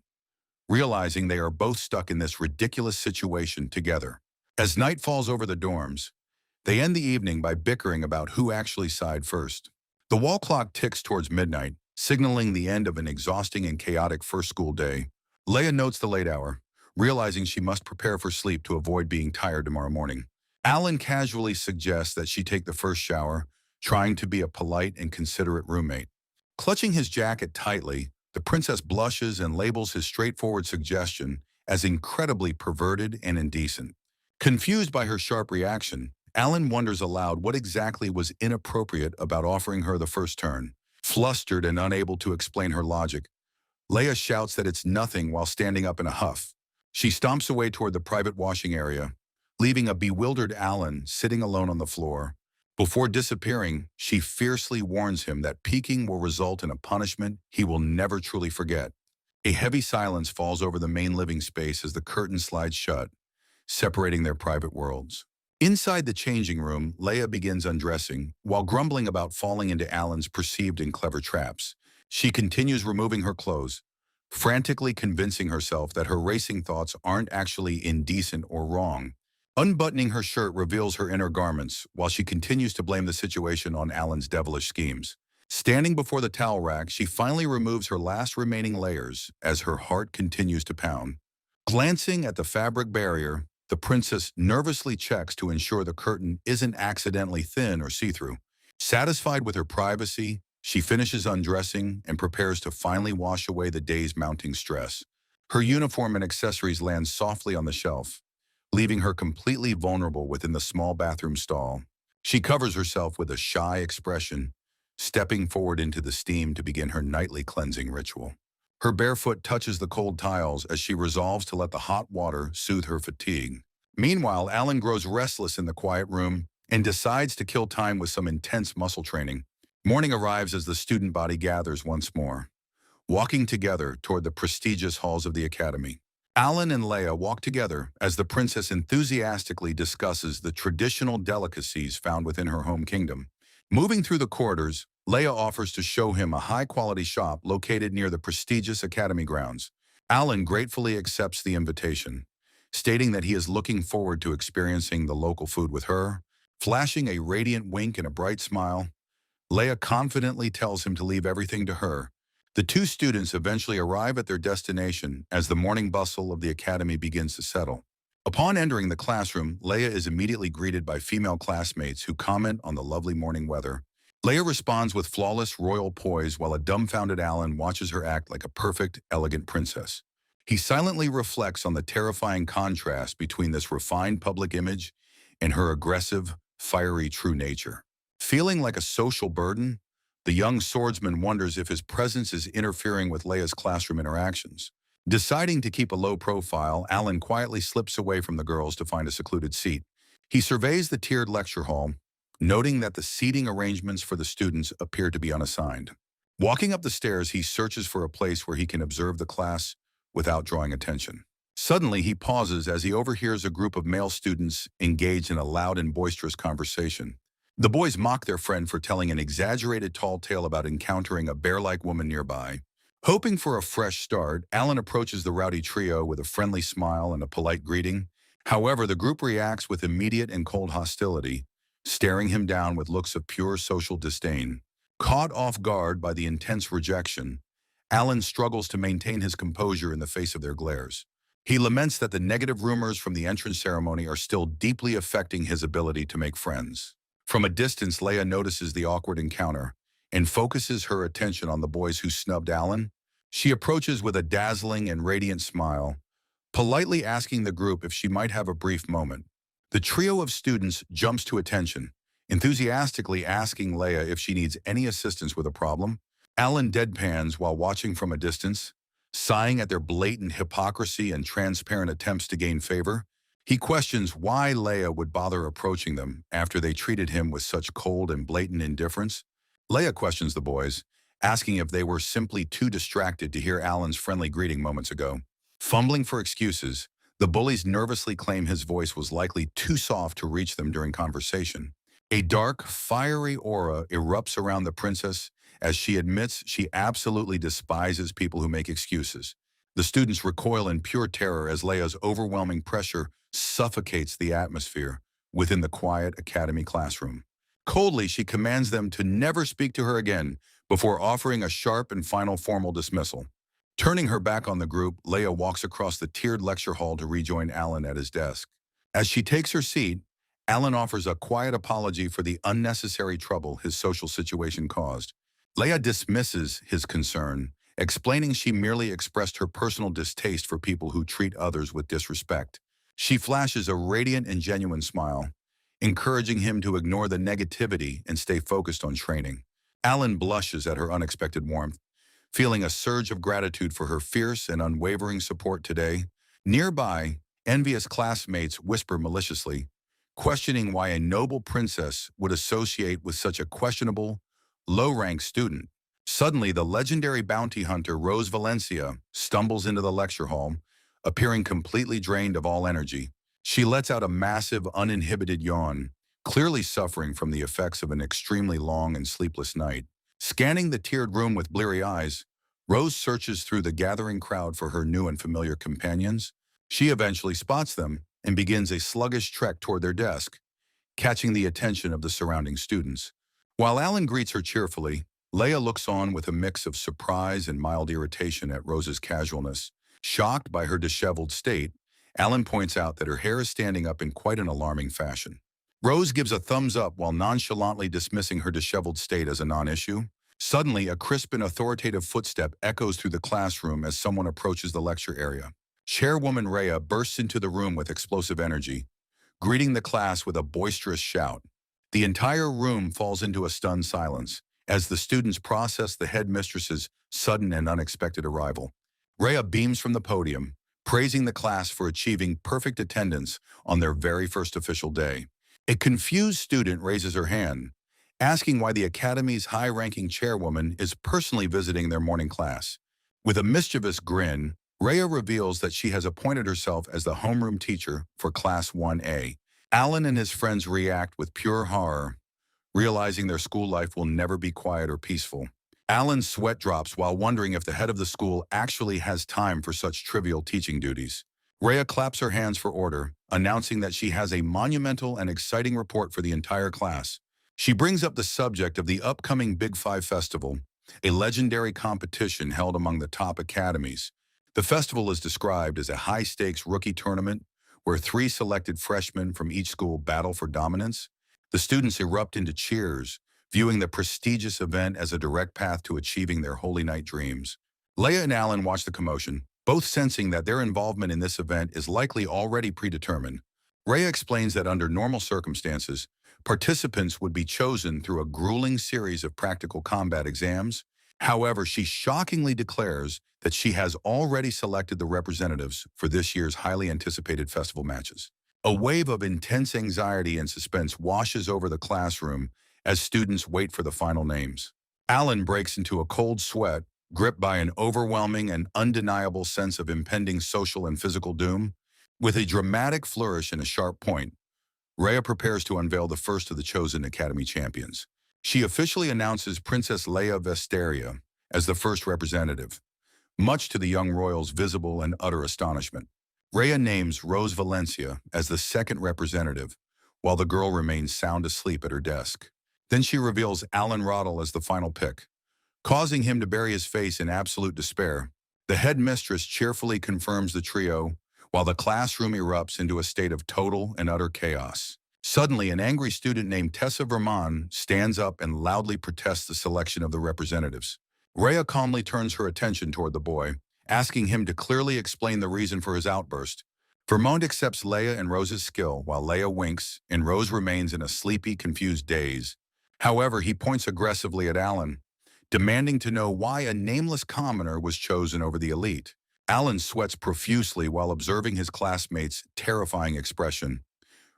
realizing they are both stuck in this ridiculous situation together. As night falls over the dorms, they end the evening by bickering about who actually sighed first. The wall clock ticks towards midnight, signaling the end of an exhausting and chaotic first school day. Leia notes the late hour, realizing she must prepare for sleep to avoid being tired tomorrow morning. Alan casually suggests that she take the first shower, trying to be a polite and considerate roommate. Clutching his jacket tightly, the princess blushes and labels his straightforward suggestion as incredibly perverted and indecent. Confused by her sharp reaction, Alan wonders aloud what exactly was inappropriate about offering her the first turn. Flustered and unable to explain her logic, Leia shouts that it's nothing while standing up in a huff. She stomps away toward the private washing area, leaving a bewildered Alan sitting alone on the floor. Before disappearing, she fiercely warns him that peeking will result in a punishment he will never truly forget. A heavy silence falls over the main living space as the curtain slides shut, separating their private worlds. Inside the changing room, Leia begins undressing, while grumbling about falling into Alan's perceived and clever traps. She continues removing her clothes, frantically convincing herself that her racing thoughts aren't actually indecent or wrong. Unbuttoning her shirt reveals her inner garments, while she continues to blame the situation on Alan's devilish schemes. Standing before the towel rack, she finally removes her last remaining layers as her heart continues to pound. Glancing at the fabric barrier, the princess nervously checks to ensure the curtain isn't accidentally thin or see-through. Satisfied with her privacy, she finishes undressing and prepares to finally wash away the day's mounting stress. Her uniform and accessories land softly on the shelf, leaving her completely vulnerable within the small bathroom stall. She covers herself with a shy expression, stepping forward into the steam to begin her nightly cleansing ritual. Her bare foot touches the cold tiles as she resolves to let the hot water soothe her fatigue. Meanwhile, Alan grows restless in the quiet room and decides to kill time with some intense muscle training. Morning arrives as the student body gathers once more, walking together toward the prestigious halls of the academy. Alan and Leia walk together as the princess enthusiastically discusses the traditional delicacies found within her home kingdom. Moving through the corridors, Leia offers to show him a high-quality shop located near the prestigious academy grounds. Alan gratefully accepts the invitation, stating that he is looking forward to experiencing the local food with her. Flashing a radiant wink and a bright smile, Leia confidently tells him to leave everything to her. The two students eventually arrive at their destination as the morning bustle of the academy begins to settle. Upon entering the classroom, Leia is immediately greeted by female classmates who comment on the lovely morning weather. Leia responds with flawless royal poise while a dumbfounded Alan watches her act like a perfect, elegant princess. He silently reflects on the terrifying contrast between this refined public image and her aggressive, fiery true nature. Feeling like a social burden, the young swordsman wonders if his presence is interfering with Leia's classroom interactions. Deciding to keep a low profile, Alan quietly slips away from the girls to find a secluded seat. He surveys the tiered lecture hall, noting that the seating arrangements for the students appear to be unassigned. Walking up the stairs, he searches for a place where he can observe the class without drawing attention. Suddenly, he pauses as he overhears a group of male students engaged in a loud and boisterous conversation. The boys mock their friend for telling an exaggerated tall tale about encountering a bear-like woman nearby. Hoping for a fresh start, Alan approaches the rowdy trio with a friendly smile and a polite greeting. However, the group reacts with immediate and cold hostility, staring him down with looks of pure social disdain. Caught off guard by the intense rejection, Alan struggles to maintain his composure in the face of their glares. He laments that the negative rumors from the entrance ceremony are still deeply affecting his ability to make friends. From a distance, Leia notices the awkward encounter and focuses her attention on the boys who snubbed Alan. She approaches with a dazzling and radiant smile, politely asking the group if she might have a brief moment. The trio of students jumps to attention, enthusiastically asking Leia if she needs any assistance with a problem. Alan deadpans while watching from a distance, sighing at their blatant hypocrisy and transparent attempts to gain favor. He questions why Leia would bother approaching them after they treated him with such cold and blatant indifference. Leia questions the boys, asking if they were simply too distracted to hear Alan's friendly greeting moments ago. Fumbling for excuses, the bullies nervously claim his voice was likely too soft to reach them during conversation. A dark, fiery aura erupts around the princess as she admits she absolutely despises people who make excuses. The students recoil in pure terror as Leia's overwhelming pressure suffocates the atmosphere within the quiet academy classroom. Coldly, she commands them to never speak to her again before offering a sharp and final formal dismissal. Turning her back on the group, Leia walks across the tiered lecture hall to rejoin Alan at his desk. As she takes her seat, Alan offers a quiet apology for the unnecessary trouble his social situation caused. Leia dismisses his concern, explaining she merely expressed her personal distaste for people who treat others with disrespect. She flashes a radiant and genuine smile, encouraging him to ignore the negativity and stay focused on training. Alan blushes at her unexpected warmth, feeling a surge of gratitude for her fierce and unwavering support today. Nearby, envious classmates whisper maliciously, questioning why a noble princess would associate with such a questionable, low-ranked student. Suddenly, the legendary bounty hunter Rose Valencia stumbles into the lecture hall, appearing completely drained of all energy. She lets out a massive, uninhibited yawn, clearly suffering from the effects of an extremely long and sleepless night. Scanning the tiered room with bleary eyes, Rose searches through the gathering crowd for her new and familiar companions. She eventually spots them and begins a sluggish trek toward their desk, catching the attention of the surrounding students. While Alan greets her cheerfully, Leia looks on with a mix of surprise and mild irritation at Rose's casualness. Shocked by her disheveled state, Alan points out that her hair is standing up in quite an alarming fashion. Rose gives a thumbs up while nonchalantly dismissing her disheveled state as a non-issue. Suddenly, a crisp and authoritative footstep echoes through the classroom as someone approaches the lecture area. Chairwoman Rhea bursts into the room with explosive energy, greeting the class with a boisterous shout. The entire room falls into a stunned silence as the students process the headmistress's sudden and unexpected arrival. Rhea beams from the podium, praising the class for achieving perfect attendance on their very first official day. A confused student raises her hand, asking why the Academy's high-ranking chairwoman is personally visiting their morning class. With a mischievous grin, Rhea reveals that she has appointed herself as the homeroom teacher for Class 1A. Alan and his friends react with pure horror, realizing their school life will never be quiet or peaceful. Alan's sweat drops while wondering if the head of the school actually has time for such trivial teaching duties. Rhea claps her hands for order, announcing that she has a monumental and exciting report for the entire class. She brings up the subject of the upcoming Big Five Festival, a legendary competition held among the top academies. The festival is described as a high-stakes rookie tournament where 3 selected freshmen from each school battle for dominance. The students erupt into cheers, viewing the prestigious event as a direct path to achieving their holy night dreams. Leia and Alan watch the commotion, both sensing that their involvement in this event is likely already predetermined. Rhea explains that under normal circumstances, participants would be chosen through a grueling series of practical combat exams. However, she shockingly declares that she has already selected the representatives for this year's highly anticipated festival matches. A wave of intense anxiety and suspense washes over the classroom as students wait for the final names. Alan breaks into a cold sweat, gripped by an overwhelming and undeniable sense of impending social and physical doom. With a dramatic flourish and a sharp point, Rhea prepares to unveil the first of the chosen Academy champions. She officially announces Princess Leia Vesteria as the first representative, much to the young royal's visible and utter astonishment. Rhea names Rose Valencia as the second representative, while the girl remains sound asleep at her desk. Then she reveals Alan Roddle as the final pick, causing him to bury his face in absolute despair. The headmistress cheerfully confirms the trio, while the classroom erupts into a state of total and utter chaos. Suddenly, an angry student named Tessa Vermon stands up and loudly protests the selection of the representatives. Rhea calmly turns her attention toward the boy, asking him to clearly explain the reason for his outburst. Vermont accepts Leia and Rose's skill, while Leia winks, and Rose remains in a sleepy, confused daze. However, he points aggressively at Alan, demanding to know why a nameless commoner was chosen over the elite. Alan sweats profusely while observing his classmates' terrifying expression,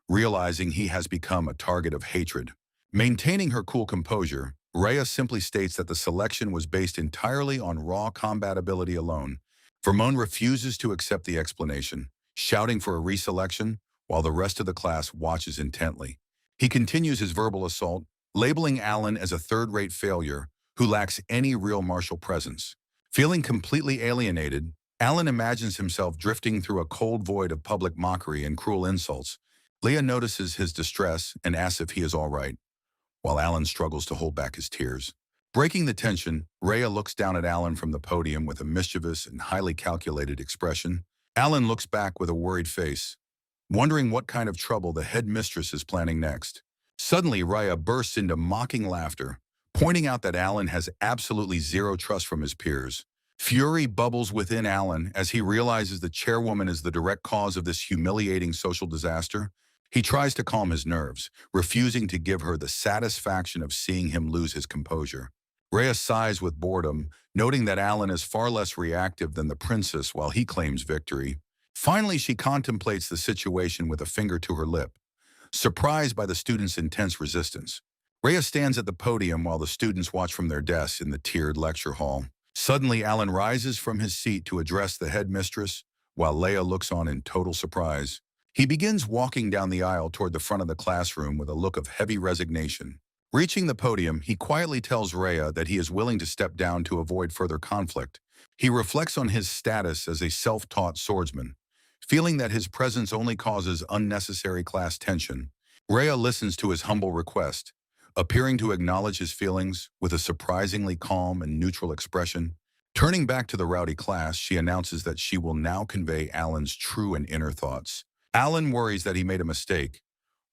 realizing he has become a target of hatred. Maintaining her cool composure, Rhea simply states that the selection was based entirely on raw combat ability alone. Vermon refuses to accept the explanation, shouting for a reselection while the rest of the class watches intently. He continues his verbal assault, labeling Alan as a third-rate failure who lacks any real martial presence. Feeling completely alienated, Alan imagines himself drifting through a cold void of public mockery and cruel insults. Leia notices his distress and asks if he is all right, while Alan struggles to hold back his tears. Breaking the tension, Rhea looks down at Alan from the podium with a mischievous and highly calculated expression. Alan looks back with a worried face, wondering what kind of trouble the headmistress is planning next. Suddenly, Rhea bursts into mocking laughter, pointing out that Alan has absolutely zero trust from his peers. Fury bubbles within Alan as he realizes the chairwoman is the direct cause of this humiliating social disaster. He tries to calm his nerves, refusing to give her the satisfaction of seeing him lose his composure. Rhea sighs with boredom, noting that Alan is far less reactive than the princess while he claims victory. Finally, she contemplates the situation with a finger to her lip, surprised by the students' intense resistance. Rhea stands at the podium while the students watch from their desks in the tiered lecture hall. Suddenly, Alan rises from his seat to address the headmistress, while Leia looks on in total surprise. He begins walking down the aisle toward the front of the classroom with a look of heavy resignation. Reaching the podium, he quietly tells Rhea that he is willing to step down to avoid further conflict. He reflects on his status as a self-taught swordsman, feeling that his presence only causes unnecessary class tension. Rhea listens to his humble request, appearing to acknowledge his feelings with a surprisingly calm and neutral expression. Turning back to the rowdy class, she announces that she will now convey Alan's true and inner thoughts. Alan worries that he made a mistake,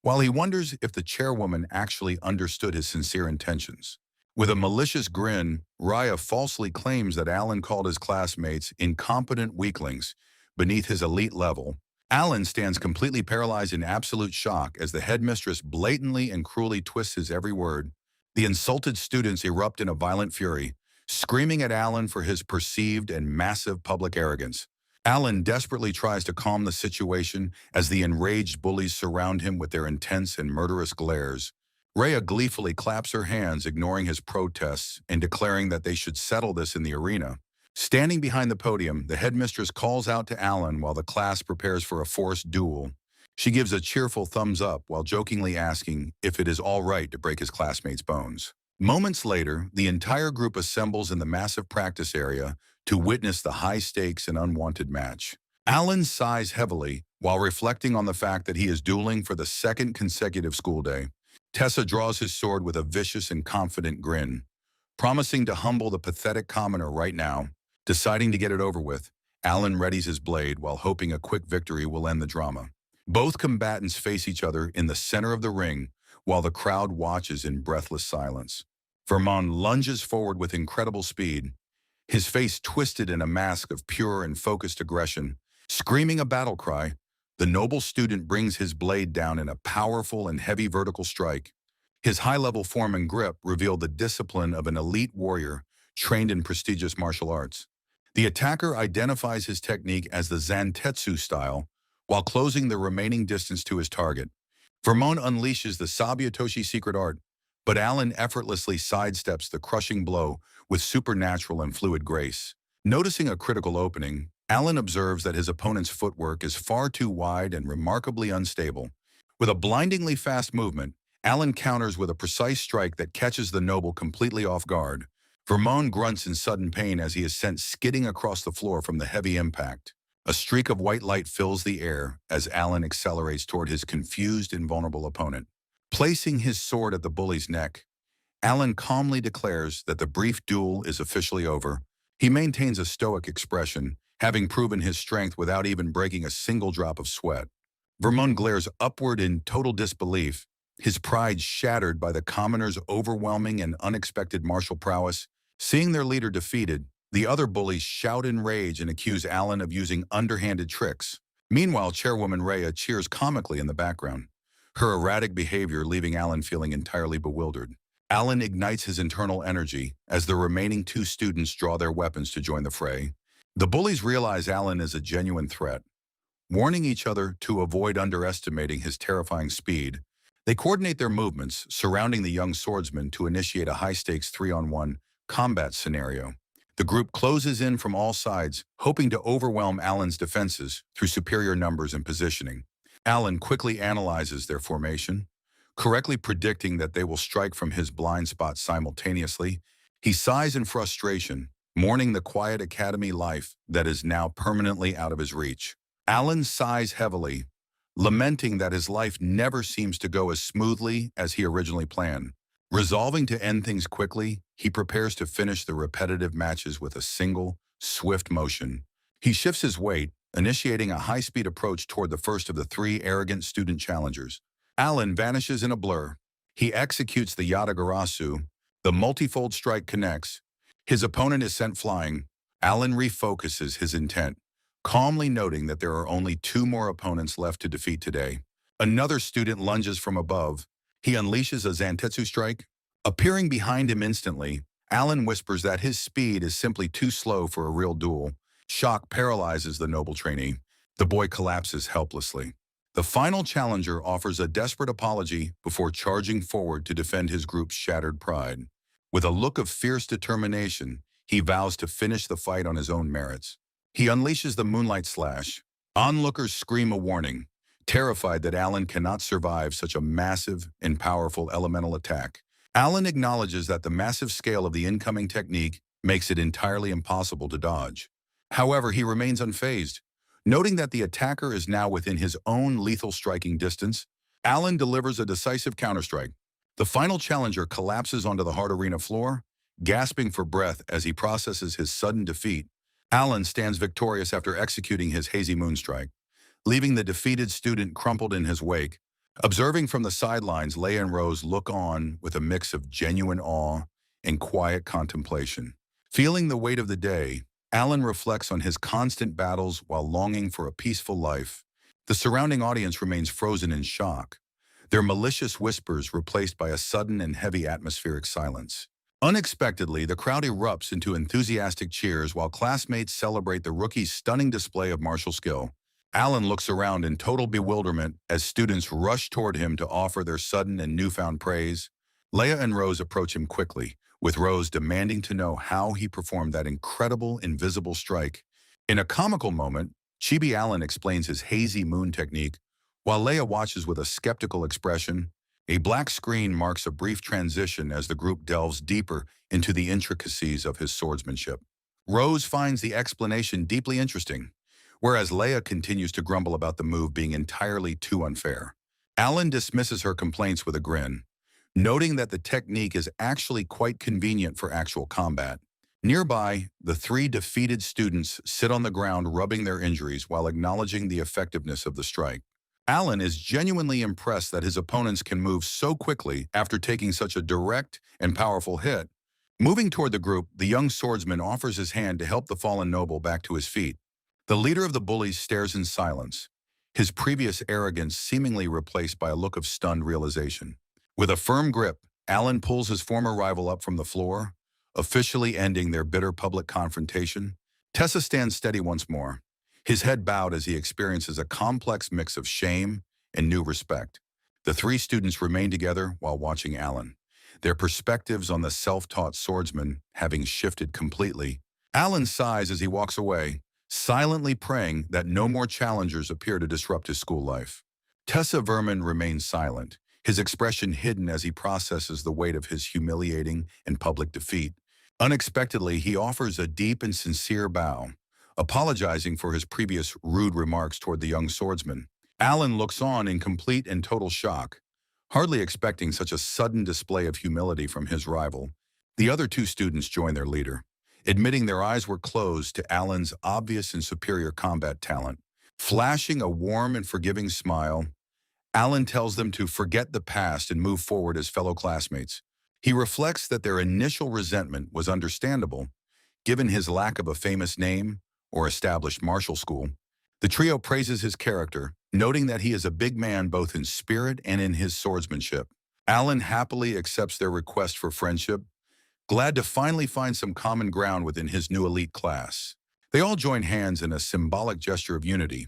while he wonders if the chairwoman actually understood his sincere intentions. With a malicious grin, Rhea falsely claims that Alan called his classmates incompetent weaklings beneath his elite level, Alan stands completely paralyzed in absolute shock as the headmistress blatantly and cruelly twists his every word. The insulted students erupt in a violent fury, screaming at Alan for his perceived and massive public arrogance. Alan desperately tries to calm the situation as the enraged bullies surround him with their intense and murderous glares. Rhea gleefully claps her hands, ignoring his protests and declaring that they should settle this in the arena. Standing behind the podium, the headmistress calls out to Alan while the class prepares for a forced duel. She gives a cheerful thumbs up while jokingly asking if it is all right to break his classmates' bones. Moments later, the entire group assembles in the massive practice area to witness the high-stakes and unwanted match. Alan sighs heavily while reflecting on the fact that he is dueling for the second consecutive school day. Tessa draws his sword with a vicious and confident grin, promising to humble the pathetic commoner right now. Deciding to get it over with, Alan readies his blade while hoping a quick victory will end the drama. Both combatants face each other in the center of the ring while the crowd watches in breathless silence. Vermont lunges forward with incredible speed, his face twisted in a mask of pure and focused aggression. Screaming a battle cry, the noble student brings his blade down in a powerful and heavy vertical strike. His high-level form and grip reveal the discipline of an elite warrior trained in prestigious martial arts. The attacker identifies his technique as the Zantetsu style, while closing the remaining distance to his target. Vermont unleashes the Sabyatoshi secret art, but Alan effortlessly sidesteps the crushing blow with supernatural and fluid grace. Noticing a critical opening, Alan observes that his opponent's footwork is far too wide and remarkably unstable. With a blindingly fast movement, Alan counters with a precise strike that catches the noble completely off guard. Vermont grunts in sudden pain as he is sent skidding across the floor from the heavy impact. A streak of white light fills the air as Alan accelerates toward his confused and vulnerable opponent. Placing his sword at the bully's neck, Alan calmly declares that the brief duel is officially over. He maintains a stoic expression, having proven his strength without even breaking a single drop of sweat. Vermont glares upward in total disbelief, his pride shattered by the commoner's overwhelming and unexpected martial prowess. Seeing their leader defeated, the other bullies shout in rage and accuse Alan of using underhanded tricks. Meanwhile, Chairwoman Rhea cheers comically in the background, her erratic behavior leaving Alan feeling entirely bewildered. Alan ignites his internal energy as the remaining two students draw their weapons to join the fray. The bullies realize Alan is a genuine threat. Warning each other to avoid underestimating his terrifying speed, they coordinate their movements, surrounding the young swordsman to initiate a high-stakes 3-on-1 combat scenario. The group closes in from all sides, hoping to overwhelm Alan's defenses through superior numbers and positioning. Alan quickly analyzes their formation, correctly predicting that they will strike from his blind spot simultaneously. He sighs in frustration, mourning the quiet academy life that is now permanently out of his reach. Alan sighs heavily, lamenting that his life never seems to go as smoothly as he originally planned. Resolving to end things quickly, he prepares to finish the repetitive matches with a single, swift motion. He shifts his weight, initiating a high-speed approach toward the first of the three arrogant student challengers. Alan vanishes in a blur. He executes the Yatagarasu. The multifold strike connects. His opponent is sent flying. Alan refocuses his intent, calmly noting that there are only two more opponents left to defeat today. Another student lunges from above. He unleashes a Zantetsu strike. Appearing behind him instantly, Alan whispers that his speed is simply too slow for a real duel. Shock paralyzes the noble trainee. The boy collapses helplessly. The final challenger offers a desperate apology before charging forward to defend his group's shattered pride. With a look of fierce determination, he vows to finish the fight on his own merits. He unleashes the Moonlight Slash. Onlookers scream a warning, terrified that Alan cannot survive such a massive and powerful elemental attack. Alan acknowledges that the massive scale of the incoming technique makes it entirely impossible to dodge. However, he remains unfazed. Noting that the attacker is now within his own lethal striking distance, Alan delivers a decisive counterstrike. The final challenger collapses onto the hard arena floor, gasping for breath as he processes his sudden defeat. Alan stands victorious after executing his hazy moonstrike, leaving the defeated student crumpled in his wake. Observing from the sidelines, Leia and Rose look on with a mix of genuine awe and quiet contemplation. Feeling the weight of the day, Alan reflects on his constant battles while longing for a peaceful life. The surrounding audience remains frozen in shock, their malicious whispers replaced by a sudden and heavy atmospheric silence. Unexpectedly, the crowd erupts into enthusiastic cheers while classmates celebrate the rookie's stunning display of martial skill. Alan looks around in total bewilderment as students rush toward him to offer their sudden and newfound praise. Leia and Rose approach him quickly, with Rose demanding to know how he performed that incredible invisible strike. In a comical moment, Chibi Allen explains his hazy moon technique, while Leia watches with a skeptical expression. A black screen marks a brief transition as the group delves deeper into the intricacies of his swordsmanship. Rose finds the explanation deeply interesting, whereas Leia continues to grumble about the move being entirely too unfair. Alan dismisses her complaints with a grin, noting that the technique is actually quite convenient for actual combat. Nearby, the three defeated students sit on the ground rubbing their injuries while acknowledging the effectiveness of the strike. Alan is genuinely impressed that his opponents can move so quickly after taking such a direct and powerful hit. Moving toward the group, the young swordsman offers his hand to help the fallen noble back to his feet. The leader of the bullies stares in silence, his previous arrogance seemingly replaced by a look of stunned realization. With a firm grip, Alan pulls his former rival up from the floor, officially ending their bitter public confrontation. Tessa stands steady once more, his head bowed as he experiences a complex mix of shame and new respect. The three students remain together while watching Alan, their perspectives on the self-taught swordsman having shifted completely. Alan sighs as he walks away, silently praying that no more challengers appear to disrupt his school life. Tessa Verman remains silent, his expression hidden as he processes the weight of his humiliating and public defeat. Unexpectedly, he offers a deep and sincere bow, apologizing for his previous rude remarks toward the young swordsman. Alan looks on in complete and total shock, hardly expecting such a sudden display of humility from his rival. The other two students join their leader, admitting their eyes were closed to Alan's obvious and superior combat talent. Flashing a warm and forgiving smile, Alan tells them to forget the past and move forward as fellow classmates. He reflects that their initial resentment was understandable, given his lack of a famous name or established martial school. The trio praises his character, noting that he is a big man both in spirit and in his swordsmanship. Alan happily accepts their request for friendship, glad to finally find some common ground within his new elite class. They all join hands in a symbolic gesture of unity,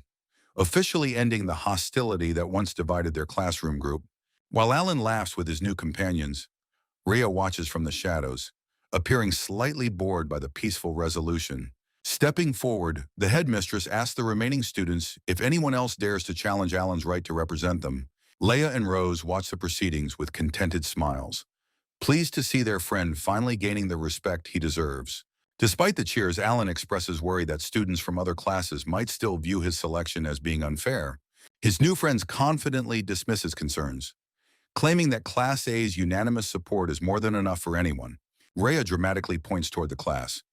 officially ending the hostility that once divided their classroom group. While Alan laughs with his new companions, Rhea watches from the shadows, appearing slightly bored by the peaceful resolution. Stepping forward, the headmistress asks the remaining students if anyone else dares to challenge Alan's right to represent them. Leia and Rose watch the proceedings with contented smiles, pleased to see their friend finally gaining the respect he deserves. Despite the cheers, Alan expresses worry that students from other classes might still view his selection as being unfair. His new friends confidently dismiss his concerns, claiming that Class A's unanimous support is more than enough for anyone. Rhea dramatically points toward the class,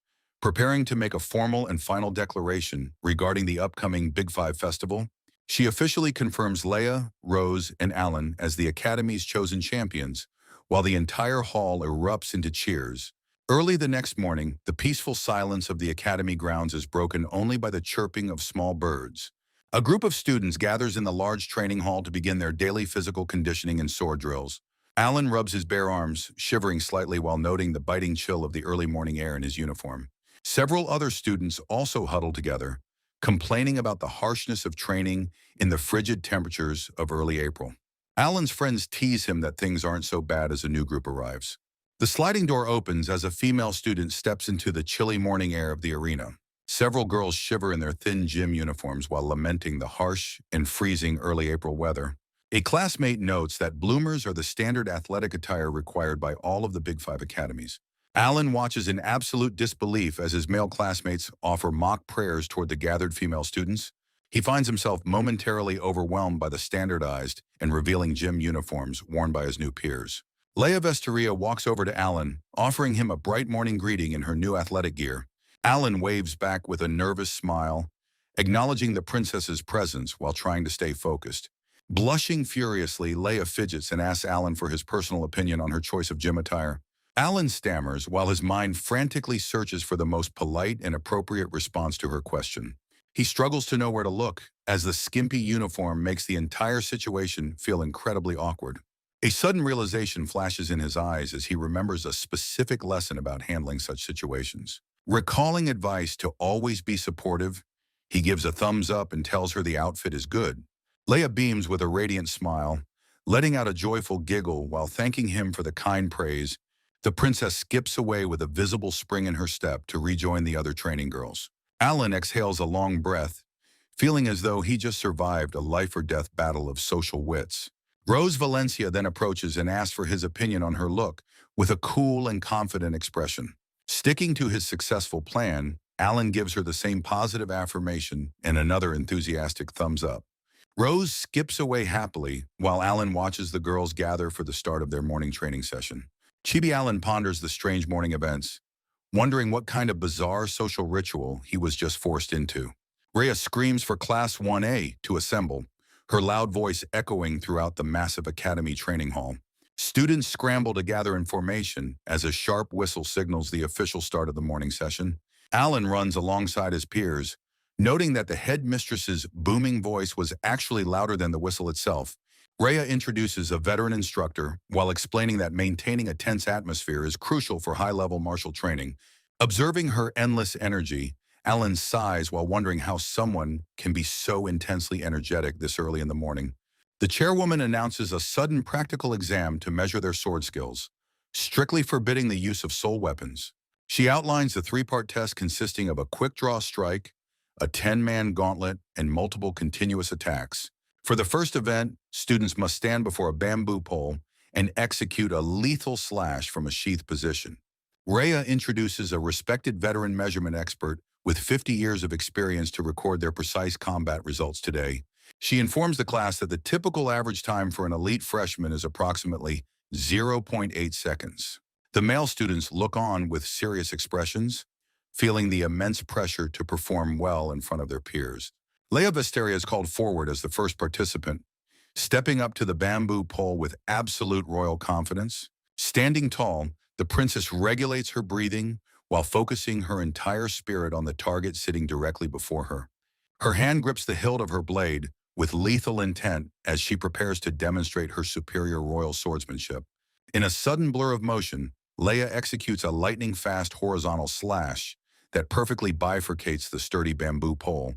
preparing to make a formal and final declaration regarding the upcoming Big Five Festival. She officially confirms Leia, Rose, and Alan as the Academy's chosen champions, while the entire hall erupts into cheers. Early the next morning, the peaceful silence of the Academy grounds is broken only by the chirping of small birds. A group of students gathers in the large training hall to begin their daily physical conditioning and sword drills. Alan rubs his bare arms, shivering slightly while noting the biting chill of the early morning air in his uniform. Several other students also huddle together, complaining about the harshness of training in the frigid temperatures of early April. Alan's friends tease him that things aren't so bad as a new group arrives. The sliding door opens as a female student steps into the chilly morning air of the arena. Several girls shiver in their thin gym uniforms while lamenting the harsh and freezing early April weather. A classmate notes that bloomers are the standard athletic attire required by all of the Big Five academies. Alan watches in absolute disbelief as his male classmates offer mock prayers toward the gathered female students. He finds himself momentarily overwhelmed by the standardized and revealing gym uniforms worn by his new peers. Leia Vesteria walks over to Alan, offering him a bright morning greeting in her new athletic gear. Alan waves back with a nervous smile, acknowledging the princess's presence while trying to stay focused. Blushing furiously, Leia fidgets and asks Alan for his personal opinion on her choice of gym attire. Alan stammers while his mind frantically searches for the most polite and appropriate response to her question. He struggles to know where to look, as the skimpy uniform makes the entire situation feel incredibly awkward. A sudden realization flashes in his eyes as he remembers a specific lesson about handling such situations. Recalling advice to always be supportive, he gives a thumbs up and tells her the outfit is good. Leia beams with a radiant smile, letting out a joyful giggle while thanking him for the kind praise. The princess skips away with a visible spring in her step to rejoin the other training girls. Alan exhales a long breath, feeling as though he just survived a life-or-death battle of social wits. Rose Valencia then approaches and asks for his opinion on her look, with a cool and confident expression. Sticking to his successful plan, Alan gives her the same positive affirmation and another enthusiastic thumbs up. Rose skips away happily while Alan watches the girls gather for the start of their morning training session. Chibi Alan ponders the strange morning events, wondering what kind of bizarre social ritual he was just forced into. Rhea screams for Class 1A to assemble, her loud voice echoing throughout the massive academy training hall. Students scramble to gather in formation as a sharp whistle signals the official start of the morning session. Alan runs alongside his peers, noting that the headmistress's booming voice was actually louder than the whistle itself. Rhea introduces a veteran instructor while explaining that maintaining a tense atmosphere is crucial for high-level martial training. Observing her endless energy, Alan sighs while wondering how someone can be so intensely energetic this early in the morning. The chairwoman announces a sudden practical exam to measure their sword skills, strictly forbidding the use of soul weapons. She outlines the three-part test consisting of a quick-draw strike, a 10-man gauntlet, and multiple continuous attacks. For the first event, students must stand before a bamboo pole and execute a lethal slash from a sheath position. Rhea introduces a respected veteran measurement expert with 50 years of experience to record their precise combat results today. She informs the class that the typical average time for an elite freshman is approximately 0.8 seconds. The male students look on with serious expressions, feeling the immense pressure to perform well in front of their peers. Leia Vesteria is called forward as the first participant, stepping up to the bamboo pole with absolute royal confidence. Standing tall, the princess regulates her breathing while focusing her entire spirit on the target sitting directly before her. Her hand grips the hilt of her blade with lethal intent as she prepares to demonstrate her superior royal swordsmanship. In a sudden blur of motion, Leia executes a lightning-fast horizontal slash that perfectly bifurcates the sturdy bamboo pole.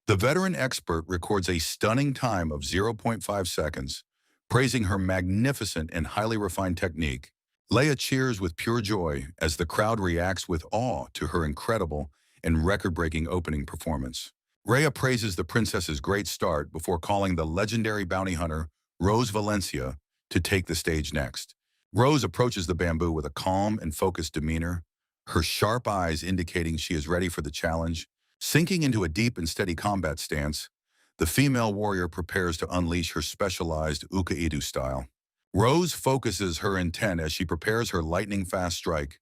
The veteran expert records a stunning time of 0.5 seconds, praising her magnificent and highly refined technique. Leia cheers with pure joy as the crowd reacts with awe to her incredible and record-breaking opening performance. Rhea praises the princess's great start before calling the legendary bounty hunter, Rose Valencia, to take the stage next. Rose approaches the bamboo with a calm and focused demeanor, her sharp eyes indicating she is ready for the challenge. Sinking into a deep and steady combat stance, the female warrior prepares to unleash her specialized Ukaidu style. Rose focuses her intent as she prepares her lightning-fast strike.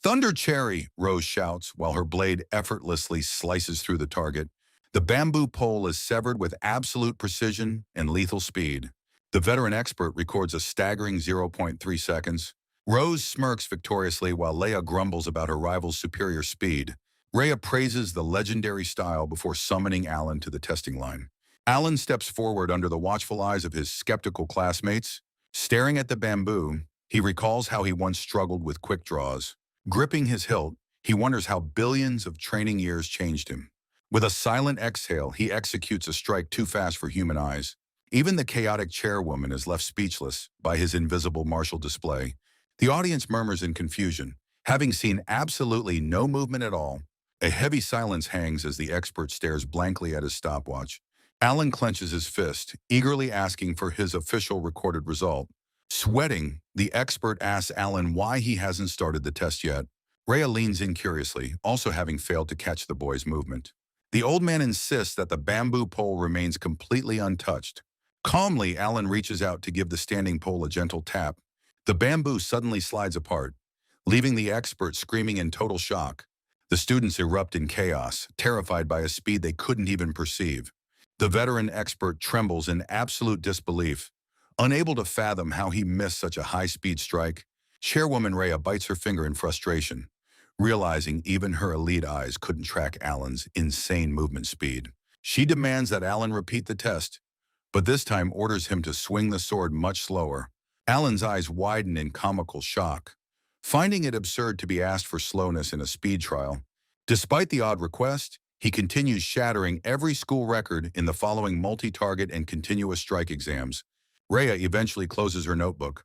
"Thunder Cherry!" Rose shouts while her blade effortlessly slices through the target. The bamboo pole is severed with absolute precision and lethal speed. The veteran expert records a staggering 0.3 seconds. Rose smirks victoriously while Leia grumbles about her rival's superior speed. Rhea praises the legendary style before summoning Alan to the testing line. Alan steps forward under the watchful eyes of his skeptical classmates. Staring at the bamboo, he recalls how he once struggled with quick draws. Gripping his hilt, he wonders how billions of training years changed him. With a silent exhale, he executes a strike too fast for human eyes. Even the chaotic chairwoman is left speechless by his invisible martial display. The audience murmurs in confusion. Having seen absolutely no movement at all, a heavy silence hangs as the expert stares blankly at his stopwatch. Alan clenches his fist, eagerly asking for his official recorded result. Sweating, the expert asks Alan why he hasn't started the test yet. Rhea leans in curiously, also having failed to catch the boy's movement. The old man insists that the bamboo pole remains completely untouched. Calmly, Alan reaches out to give the standing pole a gentle tap. The bamboo suddenly slides apart, leaving the expert screaming in total shock. The students erupt in chaos, terrified by a speed they couldn't even perceive. The veteran expert trembles in absolute disbelief, unable to fathom how he missed such a high-speed strike. Chairwoman Rhea bites her finger in frustration. realizing even her elite eyes couldn't track Alan's insane movement speed. She demands that Alan repeat the test, but this time orders him to swing the sword much slower. Alan's eyes widen in comical shock, finding it absurd to be asked for slowness in a speed trial. Despite the odd request, he continues shattering every school record in the following multi-target and continuous strike exams. Rhea eventually closes her notebook,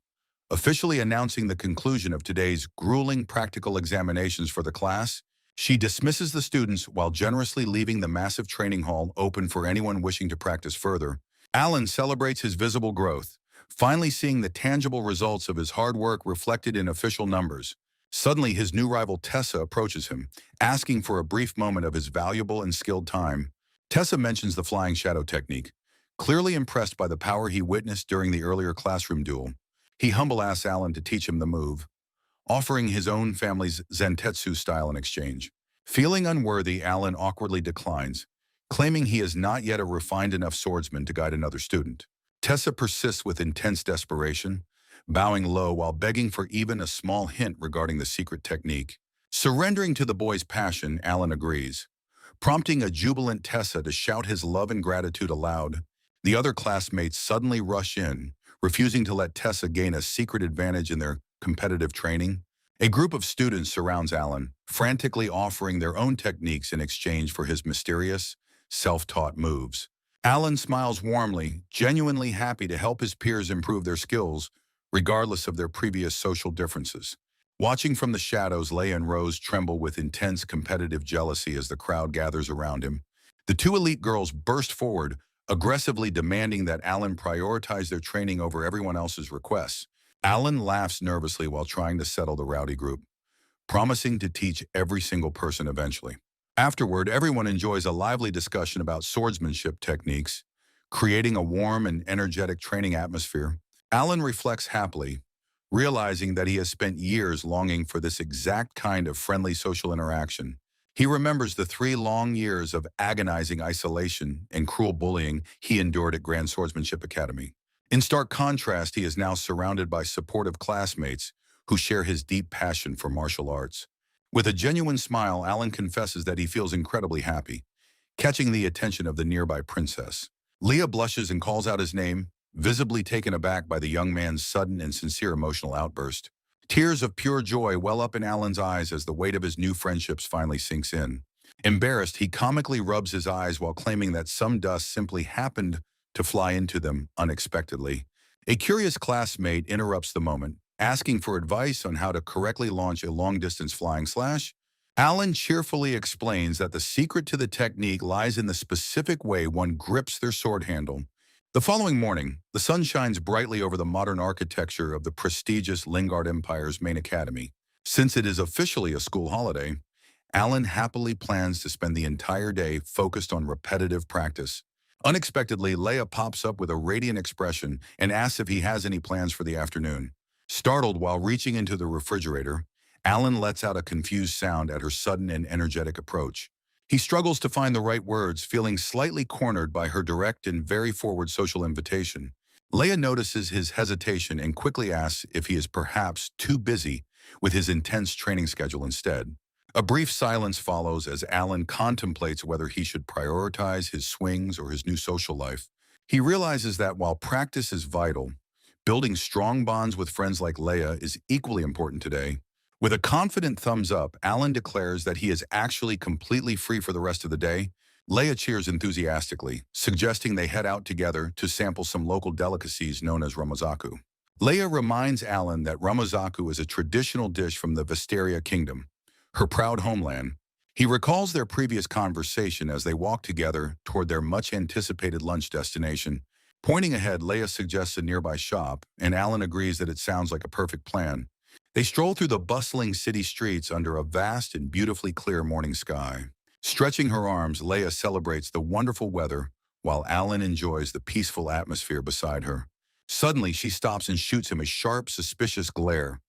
officially announcing the conclusion of today's grueling practical examinations for the class. She dismisses the students while generously leaving the massive training hall open for anyone wishing to practice further. Alan celebrates his visible growth, finally seeing the tangible results of his hard work reflected in official numbers. Suddenly, his new rival Tessa approaches him, asking for a brief moment of his valuable and skilled time. Tessa mentions the flying shadow technique, clearly impressed by the power he witnessed during the earlier classroom duel. He humbly asks Alan to teach him the move, offering his own family's Zentetsu style in exchange. Feeling unworthy, Alan awkwardly declines, claiming he is not yet a refined enough swordsman to guide another student. Tessa persists with intense desperation, bowing low while begging for even a small hint regarding the secret technique. Surrendering to the boy's passion, Alan agrees, prompting a jubilant Tessa to shout his love and gratitude aloud. The other classmates suddenly rush in, refusing to let Tessa gain a secret advantage in their competitive training. A group of students surrounds Alan, frantically offering their own techniques in exchange for his mysterious, self-taught moves. Alan smiles warmly, genuinely happy to help his peers improve their skills, regardless of their previous social differences. Watching from the shadows, Leia and Rose tremble with intense competitive jealousy as the crowd gathers around him. The two elite girls burst forward, aggressively demanding that Alan prioritize their training over everyone else's requests. Alan laughs nervously while trying to settle the rowdy group, promising to teach every single person eventually. Afterward, everyone enjoys a lively discussion about swordsmanship techniques, creating a warm and energetic training atmosphere. Alan reflects happily, realizing that he has spent years longing for this exact kind of friendly social interaction. He remembers the 3 long years of agonizing isolation and cruel bullying he endured at Grand Swordsmanship Academy. In stark contrast, he is now surrounded by supportive classmates who share his deep passion for martial arts. With a genuine smile, Alan confesses that he feels incredibly happy, catching the attention of the nearby princess. Leah blushes and calls out his name, visibly taken aback by the young man's sudden and sincere emotional outburst. Tears of pure joy well up in Alan's eyes as the weight of his new friendships finally sinks in. Embarrassed, he comically rubs his eyes while claiming that some dust simply happened to fly into them unexpectedly. A curious classmate interrupts the moment, asking for advice on how to correctly launch a long-distance flying slash. Alan cheerfully explains that the secret to the technique lies in the specific way one grips their sword handle. The following morning, the sun shines brightly over the modern architecture of the prestigious Lingard Empire's main academy. Since it is officially a school holiday, Alan happily plans to spend the entire day focused on repetitive practice. Unexpectedly, Leia pops up with a radiant expression and asks if he has any plans for the afternoon. Startled while reaching into the refrigerator, Alan lets out a confused sound at her sudden and energetic approach. He struggles to find the right words, feeling slightly cornered by her direct and very forward social invitation. Leia notices his hesitation and quickly asks if he is perhaps too busy with his intense training schedule instead. A brief silence follows as Alan contemplates whether he should prioritize his swings or his new social life. He realizes that while practice is vital, building strong bonds with friends like Leia is equally important today. With a confident thumbs up, Alan declares that he is actually completely free for the rest of the day. Leia cheers enthusiastically, suggesting they head out together to sample some local delicacies known as ramazaku. Leia reminds Alan that ramazaku is a traditional dish from the Vesteria Kingdom, her proud homeland. He recalls their previous conversation as they walk together toward their much-anticipated lunch destination. Pointing ahead, Leia suggests a nearby shop, and Alan agrees that it sounds like a perfect plan. They stroll through the bustling city streets under a vast and beautifully clear morning sky. Stretching her arms, Leia celebrates the wonderful weather while Alan enjoys the peaceful atmosphere beside her. Suddenly, she stops and shoots him a sharp, suspicious glare,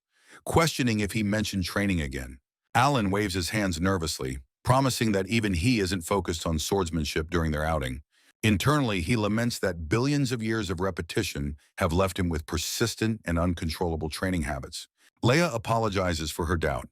questioning if he mentioned training again. Alan waves his hands nervously, promising that even he isn't focused on swordsmanship during their outing. Internally, he laments that billions of years of repetition have left him with persistent and uncontrollable training habits. Leia apologizes for her doubt,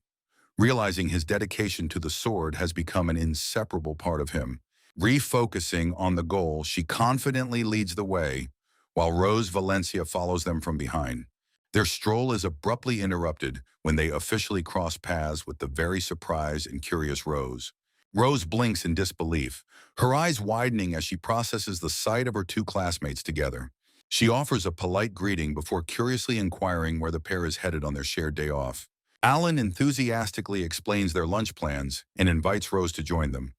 realizing his dedication to the sword has become an inseparable part of him. Refocusing on the goal, she confidently leads the way, while Rose Valencia follows them from behind. Their stroll is abruptly interrupted when they officially cross paths with the very surprised and curious Rose. Rose blinks in disbelief, her eyes widening as she processes the sight of her two classmates together. She offers a polite greeting before curiously inquiring where the pair is headed on their shared day off. Alan enthusiastically explains their lunch plans and invites Rose to join them.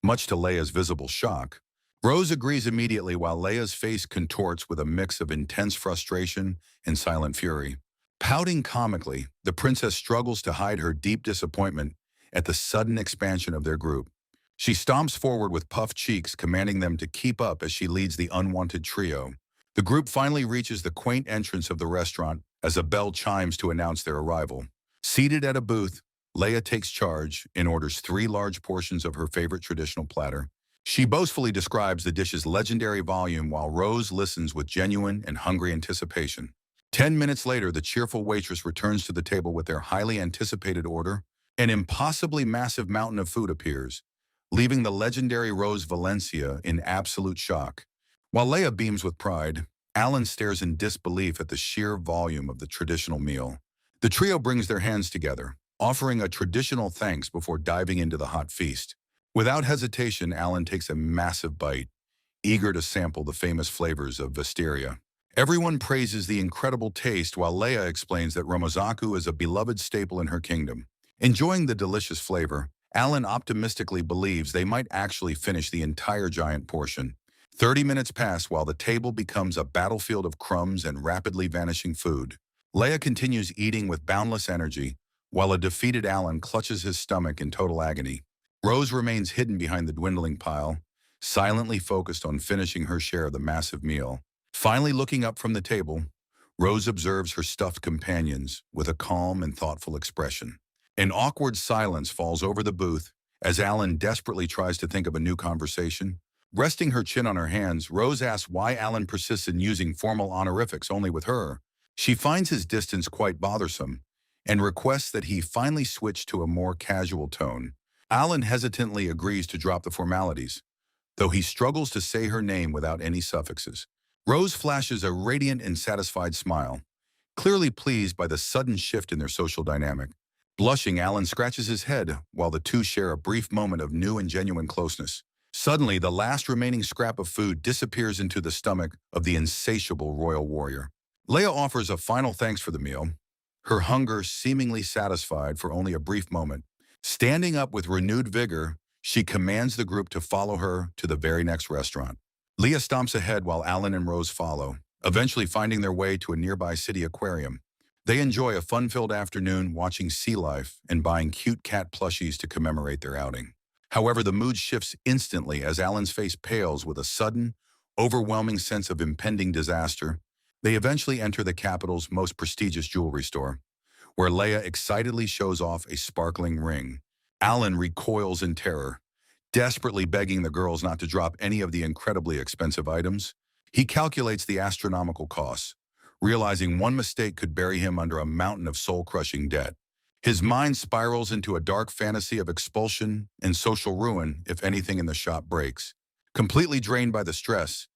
Much to Leia's visible shock, Rose agrees immediately while Leia's face contorts with a mix of intense frustration and silent fury. Pouting comically, the princess struggles to hide her deep disappointment at the sudden expansion of their group. She stomps forward with puffed cheeks, commanding them to keep up as she leads the unwanted trio. The group finally reaches the quaint entrance of the restaurant as a bell chimes to announce their arrival. Seated at a booth, Leia takes charge and orders 3 large portions of her favorite traditional platter. She boastfully describes the dish's legendary volume while Rose listens with genuine and hungry anticipation. 10 minutes later, the cheerful waitress returns to the table with their highly anticipated order. An impossibly massive mountain of food appears, leaving the legendary Rose Valencia in absolute shock. While Leia beams with pride, Alan stares in disbelief at the sheer volume of the traditional meal. The trio brings their hands together, offering a traditional thanks before diving into the hot feast. Without hesitation, Alan takes a massive bite, eager to sample the famous flavors of Vesteria. Everyone praises the incredible taste while Leia explains that Romozaku is a beloved staple in her kingdom. Enjoying the delicious flavor, Alan optimistically believes they might actually finish the entire giant portion. 30 minutes pass while the table becomes a battlefield of crumbs and rapidly vanishing food. Leia continues eating with boundless energy, while a defeated Alan clutches his stomach in total agony. Rose remains hidden behind the dwindling pile, silently focused on finishing her share of the massive meal. Finally looking up from the table, Rose observes her stuffed companions with a calm and thoughtful expression. An awkward silence falls over the booth as Alan desperately tries to think of a new conversation. Resting her chin on her hands, Rose asks why Alan persists in using formal honorifics only with her. She finds his distance quite bothersome and requests that he finally switch to a more casual tone. Alan hesitantly agrees to drop the formalities, though he struggles to say her name without any suffixes. Rose flashes a radiant and satisfied smile, clearly pleased by the sudden shift in their social dynamic. Blushing, Alan scratches his head while the two share a brief moment of new and genuine closeness. Suddenly, the last remaining scrap of food disappears into the stomach of the insatiable royal warrior. Leia offers a final thanks for the meal, her hunger seemingly satisfied for only a brief moment. Standing up with renewed vigor, she commands the group to follow her to the very next restaurant. Leia stomps ahead while Alan and Rose follow, eventually finding their way to a nearby city aquarium. They enjoy a fun-filled afternoon watching sea life and buying cute cat plushies to commemorate their outing. However, the mood shifts instantly as Alan's face pales with a sudden, overwhelming sense of impending disaster. They eventually enter the capital's most prestigious jewelry store, where Leia excitedly shows off a sparkling ring. Alan recoils in terror, desperately begging the girls not to drop any of the incredibly expensive items. He calculates the astronomical costs, realizing one mistake could bury him under a mountain of soul-crushing debt. His mind spirals into a dark fantasy of expulsion and social ruin if anything in the shop breaks. Completely drained by the stress,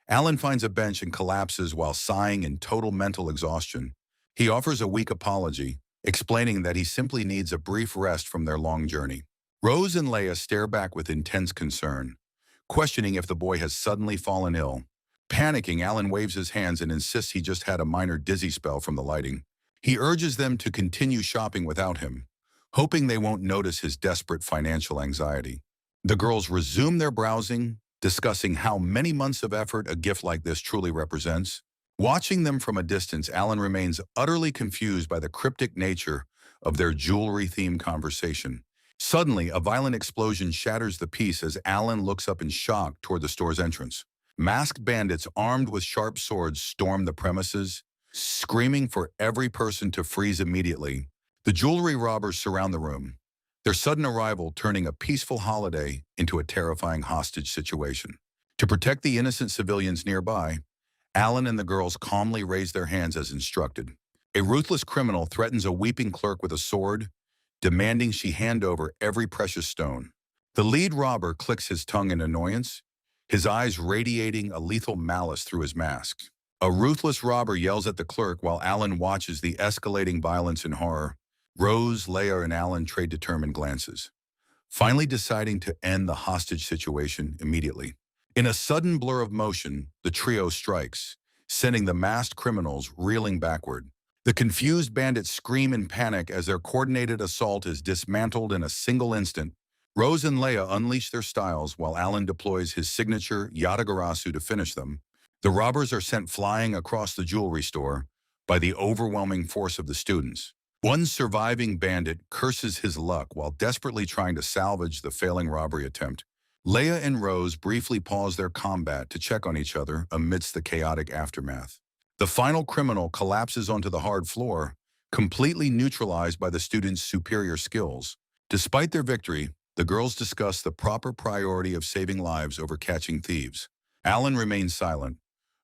Alan finds a bench and collapses while sighing in total mental exhaustion. He offers a weak apology, explaining that he simply needs a brief rest from their long journey. Rose and Leia stare back with intense concern, questioning if the boy has suddenly fallen ill. Panicking, Alan waves his hands and insists he just had a minor dizzy spell from the lighting. He urges them to continue shopping without him, hoping they won't notice his desperate financial anxiety. The girls resume their browsing, discussing how many months of effort a gift like this truly represents. Watching them from a distance, Alan remains utterly confused by the cryptic nature of their jewelry-themed conversation. Suddenly, a violent explosion shatters the peace as Alan looks up in shock toward the store's entrance. Masked bandits armed with sharp swords storm the premises, screaming for every person to freeze immediately. The jewelry robbers surround the room, their sudden arrival turning a peaceful holiday into a terrifying hostage situation. To protect the innocent civilians nearby, Alan and the girls calmly raise their hands as instructed. A ruthless criminal threatens a weeping clerk with a sword, demanding she hand over every precious stone. The lead robber clicks his tongue in annoyance, his eyes radiating a lethal malice through his mask. A ruthless robber yells at the clerk while Alan watches the escalating violence in horror. Rose, Leia, and Alan trade determined glances, finally deciding to end the hostage situation immediately. In a sudden blur of motion, the trio strikes, sending the masked criminals reeling backward. The confused bandits scream in panic as their coordinated assault is dismantled in a single instant. Rose and Leia unleash their styles while Alan deploys his signature Yatagarasu to finish them. The robbers are sent flying across the jewelry store by the overwhelming force of the students. One surviving bandit curses his luck while desperately trying to salvage the failing robbery attempt. Leia and Rose briefly pause their combat to check on each other amidst the chaotic aftermath. The final criminal collapses onto the hard floor, completely neutralized by the students' superior skills. Despite their victory, the girls discuss the proper priority of saving lives over catching thieves. Alan remains silent,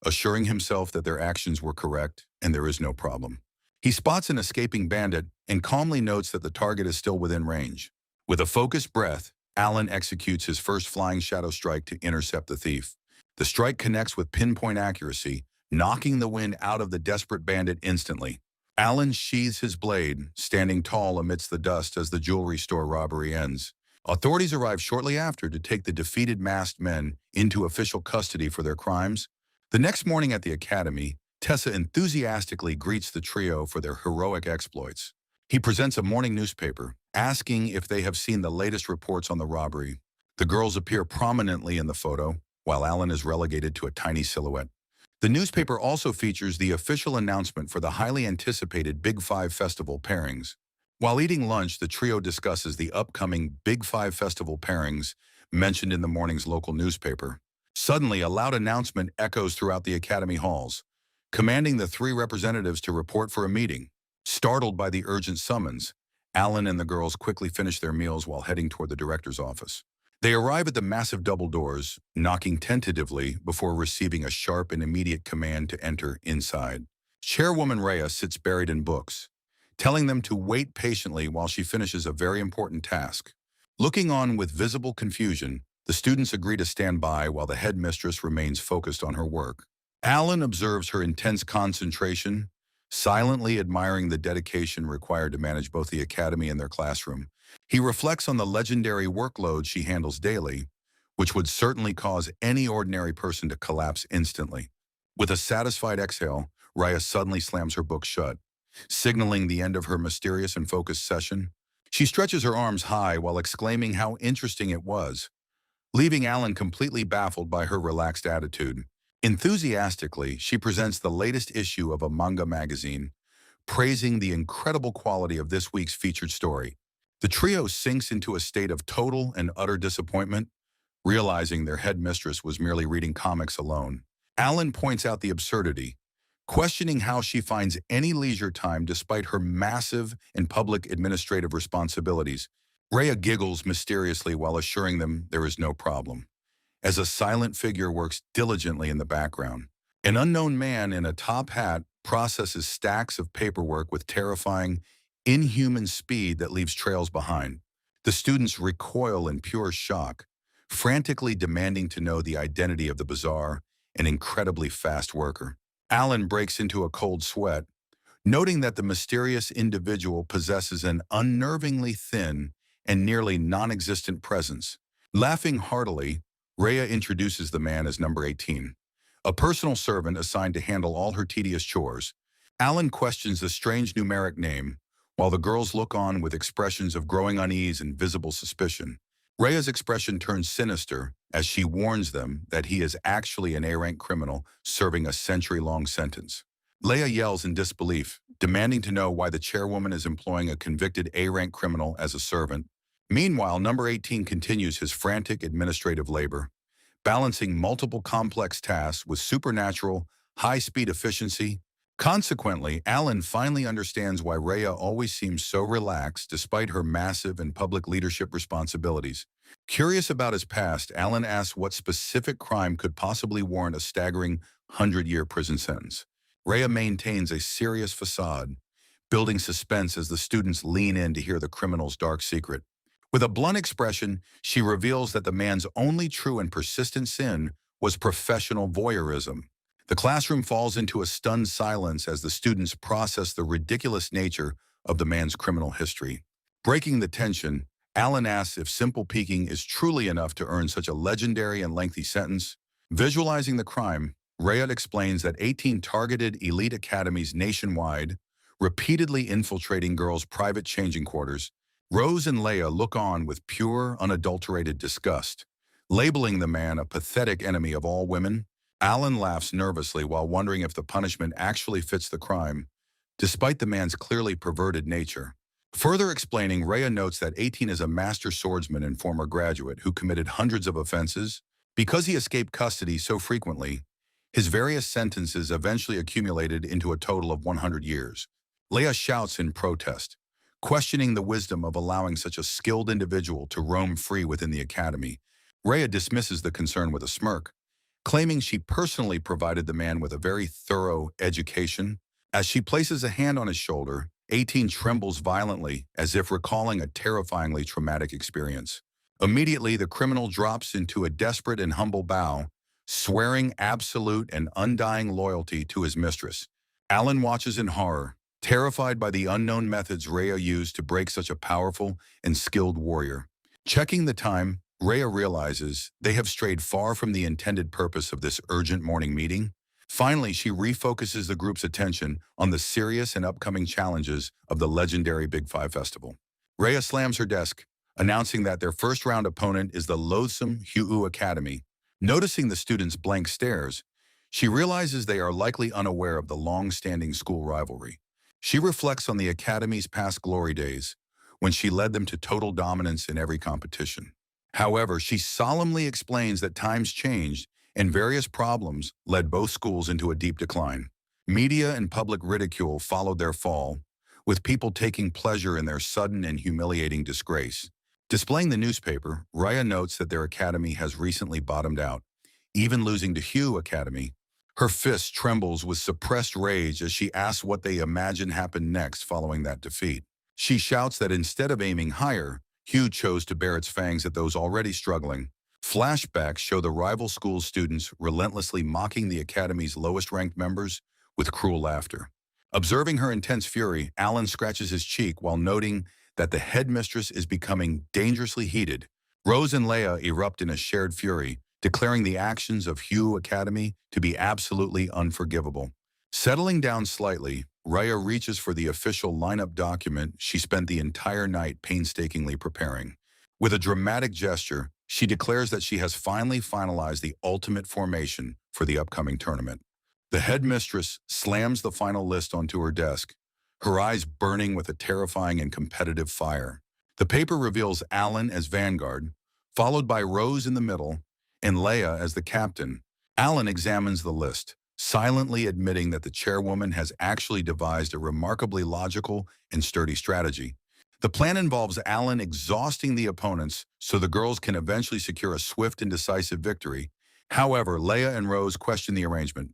assuring himself that their actions were correct and there is no problem. He spots an escaping bandit and calmly notes that the target is still within range. With a focused breath, Alan executes his first flying shadow strike to intercept the thief. The strike connects with pinpoint accuracy, knocking the wind out of the desperate bandit instantly. Alan sheathes his blade, standing tall amidst the dust as the jewelry store robbery ends. Authorities arrive shortly after to take the defeated masked men into official custody for their crimes. The next morning at the academy, Tessa enthusiastically greets the trio for their heroic exploits. He presents a morning newspaper, asking if they have seen the latest reports on the robbery. The girls appear prominently in the photo, while Alan is relegated to a tiny silhouette. The newspaper also features the official announcement for the highly anticipated Big Five Festival pairings. While eating lunch, the trio discusses the upcoming Big Five Festival pairings mentioned in the morning's local newspaper. Suddenly, a loud announcement echoes throughout the academy halls, commanding the three representatives to report for a meeting. Startled by the urgent summons, Alan and the girls quickly finish their meals while heading toward the director's office. They arrive at the massive double doors, knocking tentatively before receiving a sharp and immediate command to enter inside. Chairwoman Rhea sits buried in books, telling them to wait patiently while she finishes a very important task. Looking on with visible confusion, the students agree to stand by while the headmistress remains focused on her work. Alan observes her intense concentration, silently admiring the dedication required to manage both the academy and their classroom. He reflects on the legendary workload she handles daily, which would certainly cause any ordinary person to collapse instantly. With a satisfied exhale, Rhea suddenly slams her book shut, signaling the end of her mysterious and focused session. She stretches her arms high while exclaiming how interesting it was, leaving Alan completely baffled by her relaxed attitude. Enthusiastically, she presents the latest issue of a manga magazine, praising the incredible quality of this week's featured story. The trio sinks into a state of total and utter disappointment, realizing their headmistress was merely reading comics alone. Alan points out the absurdity, questioning how she finds any leisure time despite her massive and public administrative responsibilities. Rhea giggles mysteriously while assuring them there is no problem, as a silent figure works diligently in the background. An unknown man in a top hat processes stacks of paperwork with terrifying, inhuman speed that leaves trails behind. The students recoil in pure shock, frantically demanding to know the identity of the bizarre and incredibly fast worker. Alan breaks into a cold sweat, noting that the mysterious individual possesses an unnervingly thin and nearly non-existent presence. Laughing heartily, Rhea introduces the man as number 18, a personal servant assigned to handle all her tedious chores. Alan questions the strange numeric name, while the girls look on with expressions of growing unease and visible suspicion. Rhea's expression turns sinister as she warns them that he is actually an A-rank criminal serving a century-long sentence. Leia yells in disbelief, demanding to know why the chairwoman is employing a convicted A-rank criminal as a servant. Meanwhile, number 18 continues his frantic administrative labor, balancing multiple complex tasks with supernatural, high-speed efficiency. Consequently, Alan finally understands why Rhea always seems so relaxed despite her massive and public leadership responsibilities. Curious about his past, Alan asks what specific crime could possibly warrant a staggering 100-year prison sentence. Rhea maintains a serious facade, building suspense as the students lean in to hear the criminal's dark secret. With a blunt expression, she reveals that the man's only true and persistent sin was professional voyeurism. The classroom falls into a stunned silence as the students process the ridiculous nature of the man's criminal history. Breaking the tension, Alan asks if simple peeking is truly enough to earn such a legendary and lengthy sentence. Visualizing the crime, Rayat explains that 18 targeted elite academies nationwide, repeatedly infiltrating girls' private changing quarters. Rose and Leia look on with pure, unadulterated disgust. Labeling the man a pathetic enemy of all women, Alan laughs nervously while wondering if the punishment actually fits the crime, despite the man's clearly perverted nature. Further explaining, Rhea notes that 18 is a master swordsman and former graduate who committed hundreds of offenses. Because he escaped custody so frequently, his various sentences eventually accumulated into a total of 100 years. Leia shouts in protest, questioning the wisdom of allowing such a skilled individual to roam free within the academy. Rhea dismisses the concern with a smirk, claiming she personally provided the man with a very thorough education. As she places a hand on his shoulder, 18 trembles violently as if recalling a terrifyingly traumatic experience. Immediately, the criminal drops into a desperate and humble bow, swearing absolute and undying loyalty to his mistress. Alan watches in horror, terrified by the unknown methods Rhea used to break such a powerful and skilled warrior. Checking the time, Rhea realizes they have strayed far from the intended purpose of this urgent morning meeting. Finally, she refocuses the group's attention on the serious and upcoming challenges of the legendary Big Five Festival. Rhea slams her desk, announcing that their first-round opponent is the loathsome Huu Academy. Noticing the students' blank stares, she realizes they are likely unaware of the long-standing school rivalry. She reflects on the Academy's past glory days, when she led them to total dominance in every competition. However, she solemnly explains that times changed and various problems led both schools into a deep decline. Media and public ridicule followed their fall, with people taking pleasure in their sudden and humiliating disgrace. Displaying the newspaper, Raya notes that their academy has recently bottomed out, even losing to Hugh Academy. Her fist trembles with suppressed rage as she asks what they imagine happened next following that defeat. She shouts that instead of aiming higher, Hugh chose to bare its fangs at those already struggling. Flashbacks show the rival school's students relentlessly mocking the academy's lowest-ranked members with cruel laughter. Observing her intense fury, Alan scratches his cheek while noting that the headmistress is becoming dangerously heated. Rose and Leia erupt in a shared fury, declaring the actions of Hugh Academy to be absolutely unforgivable. Settling down slightly, Raya reaches for the official lineup document she spent the entire night painstakingly preparing. With a dramatic gesture, she declares that she has finally finalized the ultimate formation for the upcoming tournament. The headmistress slams the final list onto her desk, her eyes burning with a terrifying and competitive fire. The paper reveals Alan as vanguard, followed by Rose in the middle, and Leia as the captain. Alan examines the list, silently admitting that the chairwoman has actually devised a remarkably logical and sturdy strategy. The plan involves Alan exhausting the opponents so the girls can eventually secure a swift and decisive victory. However, Leia and Rose question the arrangement,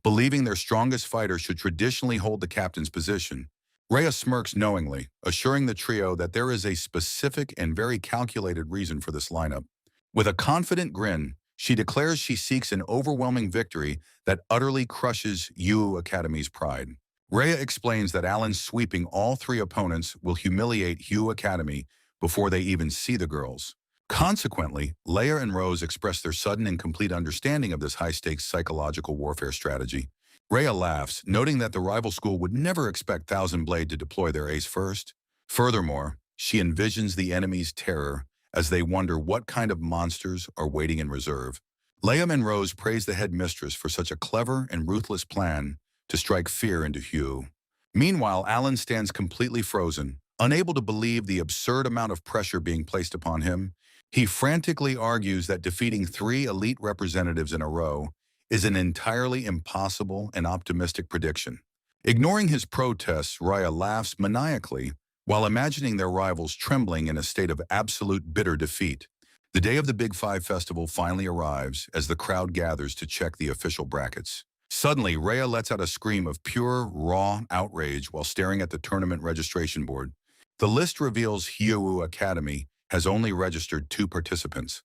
believing their strongest fighter should traditionally hold the captain's position. Rhea smirks knowingly, assuring the trio that there is a specific and very calculated reason for this lineup. With a confident grin, she declares she seeks an overwhelming victory that utterly crushes Yu Academy's pride. Rhea explains that Alan sweeping all three opponents will humiliate Yu Academy before they even see the girls. Consequently, Leia and Rose express their sudden and complete understanding of this high-stakes psychological warfare strategy. Rhea laughs, noting that the rival school would never expect Thousand Blade to deploy their ace first. Furthermore, she envisions the enemy's terror as they wonder what kind of monsters are waiting in reserve. Leia and Rose praise the headmistress for such a clever and ruthless plan to strike fear into Hugh. Meanwhile, Alan stands completely frozen, unable to believe the absurd amount of pressure being placed upon him. He frantically argues that defeating 3 elite representatives in a row is an entirely impossible and optimistic prediction. Ignoring his protests, Raya laughs maniacally while imagining their rivals trembling in a state of absolute bitter defeat. The day of the Big Five Festival finally arrives as the crowd gathers to check the official brackets. Suddenly, Rhea lets out a scream of pure, raw outrage while staring at the tournament registration board. The list reveals Hyowu Academy has only registered 2 participants,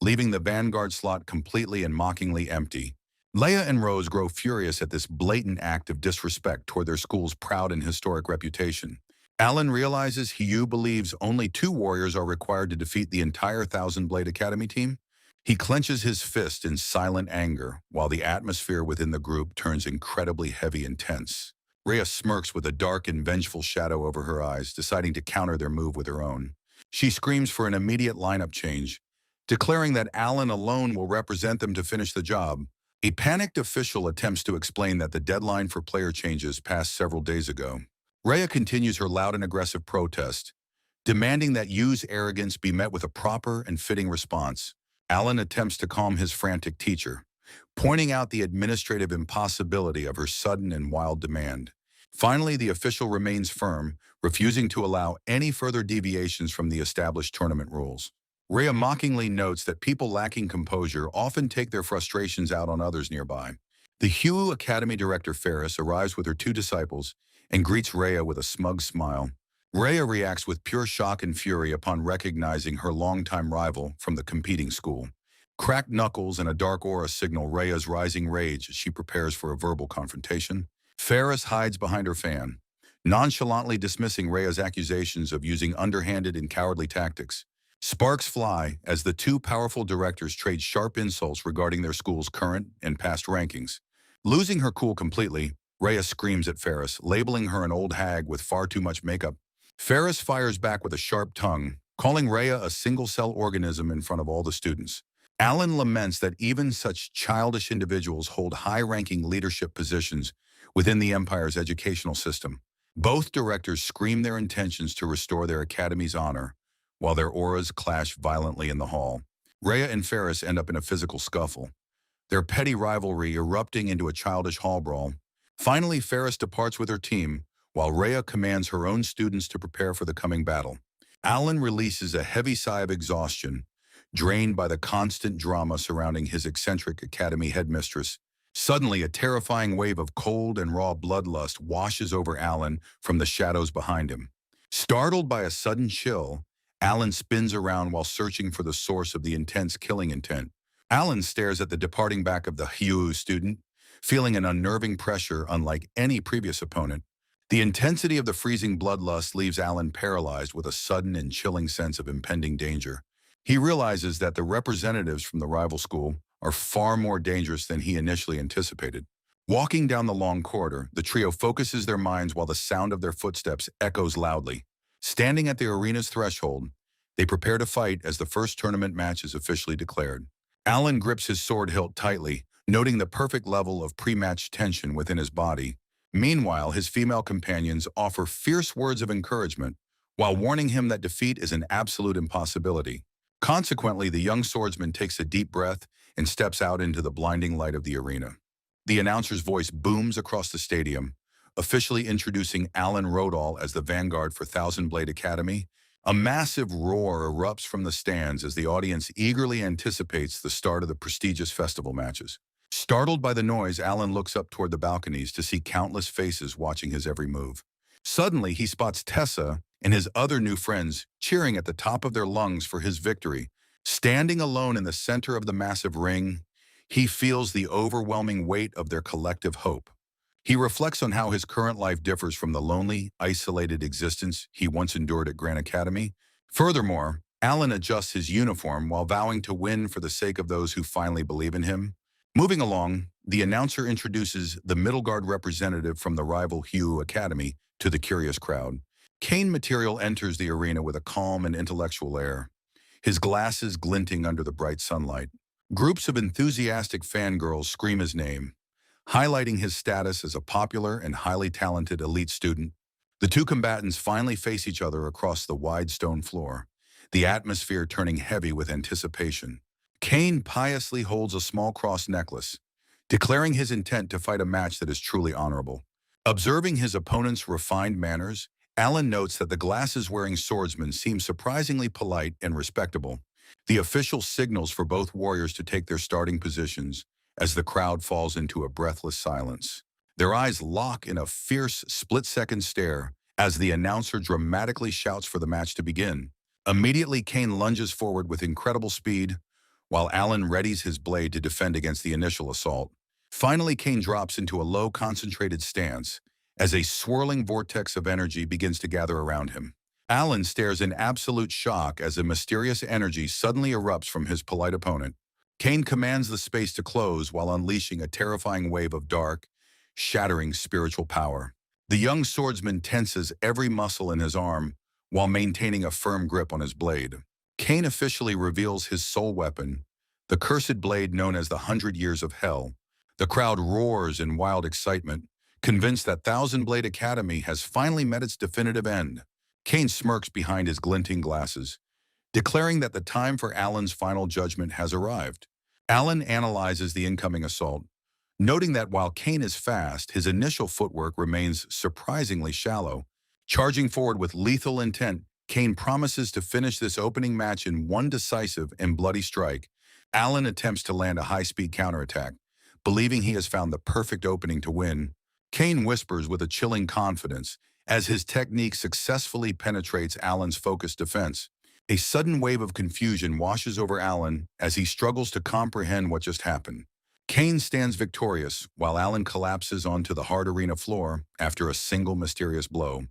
leaving the Vanguard slot completely and mockingly empty. Leia and Rose grow furious at this blatant act of disrespect toward their school's proud and historic reputation. Alan realizes Hugh believes only 2 warriors are required to defeat the entire Thousand Blade Academy team. He clenches his fist in silent anger, while the atmosphere within the group turns incredibly heavy and tense. Rhea smirks with a dark and vengeful shadow over her eyes, deciding to counter their move with her own. She screams for an immediate lineup change, declaring that Alan alone will represent them to finish the job. A panicked official attempts to explain that the deadline for player changes passed several days ago. Rhea continues her loud and aggressive protest, demanding that Yu's arrogance be met with a proper and fitting response. Alan attempts to calm his frantic teacher, pointing out the administrative impossibility of her sudden and wild demand. Finally, the official remains firm, refusing to allow any further deviations from the established tournament rules. Rhea mockingly notes that people lacking composure often take their frustrations out on others nearby. The Hugh Academy director Ferris arrives with her 2 disciples and greets Rhea with a smug smile. Rhea reacts with pure shock and fury upon recognizing her longtime rival from the competing school. Cracked knuckles and a dark aura signal Rhea's rising rage as she prepares for a verbal confrontation. Ferris hides behind her fan, nonchalantly dismissing Rhea's accusations of using underhanded and cowardly tactics. Sparks fly as the 2 powerful directors trade sharp insults regarding their school's current and past rankings. Losing her cool completely, Rhea screams at Ferris, labeling her an old hag with far too much makeup. Ferris fires back with a sharp tongue, calling Rhea a single-cell organism in front of all the students. Alan laments that even such childish individuals hold high-ranking leadership positions within the Empire's educational system. Both directors scream their intentions to restore their academy's honor, while their auras clash violently in the hall. Rhea and Ferris end up in a physical scuffle, their petty rivalry erupting into a childish hall brawl. Finally, Ferris departs with her team, while Rhea commands her own students to prepare for the coming battle. Alan releases a heavy sigh of exhaustion, drained by the constant drama surrounding his eccentric academy headmistress. Suddenly, a terrifying wave of cold and raw bloodlust washes over Alan from the shadows behind him. Startled by a sudden chill, Alan spins around while searching for the source of the intense killing intent. Alan stares at the departing back of the Hyu student, feeling an unnerving pressure unlike any previous opponent. The intensity of the freezing bloodlust leaves Alan paralyzed with a sudden and chilling sense of impending danger. He realizes that the representatives from the rival school are far more dangerous than he initially anticipated. Walking down the long corridor, the trio focuses their minds while the sound of their footsteps echoes loudly. Standing at the arena's threshold, they prepare to fight as the first tournament match is officially declared. Alan grips his sword hilt tightly, noting the perfect level of pre-match tension within his body. Meanwhile, his female companions offer fierce words of encouragement, while warning him that defeat is an absolute impossibility. Consequently, the young swordsman takes a deep breath and steps out into the blinding light of the arena. The announcer's voice booms across the stadium, officially introducing Alan Rodall as the vanguard for Thousand Blade Academy. A massive roar erupts from the stands as the audience eagerly anticipates the start of the prestigious festival matches. Startled by the noise, Alan looks up toward the balconies to see countless faces watching his every move. Suddenly, he spots Tessa and his other new friends cheering at the top of their lungs for his victory. Standing alone in the center of the massive ring, he feels the overwhelming weight of their collective hope. He reflects on how his current life differs from the lonely, isolated existence he once endured at Grand Academy. Furthermore, Alan adjusts his uniform while vowing to win for the sake of those who finally believe in him. Moving along, the announcer introduces the middle guard representative from the rival Hugh Academy to the curious crowd. Kane Material enters the arena with a calm and intellectual air, his glasses glinting under the bright sunlight. Groups of enthusiastic fangirls scream his name, highlighting his status as a popular and highly talented elite student. The 2 combatants finally face each other across the wide stone floor, the atmosphere turning heavy with anticipation. Kane piously holds a small cross necklace, declaring his intent to fight a match that is truly honorable. Observing his opponent's refined manners, Alan notes that the glasses-wearing swordsman seems surprisingly polite and respectable. The official signals for both warriors to take their starting positions, as the crowd falls into a breathless silence. Their eyes lock in a fierce split-second stare as the announcer dramatically shouts for the match to begin. Immediately, Kane lunges forward with incredible speed, while Alan readies his blade to defend against the initial assault. Finally, Kane drops into a low, concentrated stance as a swirling vortex of energy begins to gather around him. Alan stares in absolute shock as a mysterious energy suddenly erupts from his polite opponent. Kane commands the space to close while unleashing a terrifying wave of dark, shattering spiritual power. The young swordsman tenses every muscle in his arm while maintaining a firm grip on his blade. Kane officially reveals his soul weapon, the cursed blade known as the 100 Years of Hell. The crowd roars in wild excitement, convinced that Thousand Blade Academy has finally met its definitive end. Kane smirks behind his glinting glasses, declaring that the time for Alan's final judgment has arrived. Alan analyzes the incoming assault, noting that while Kane is fast, his initial footwork remains surprisingly shallow. Charging forward with lethal intent, Kane promises to finish this opening match in one decisive and bloody strike. Alan attempts to land a high-speed counterattack, believing he has found the perfect opening to win. Kane whispers with a chilling confidence as his technique successfully penetrates Alan's focused defense. A sudden wave of confusion washes over Alan as he struggles to comprehend what just happened. Kane stands victorious while Alan collapses onto the hard arena floor after a single mysterious blow.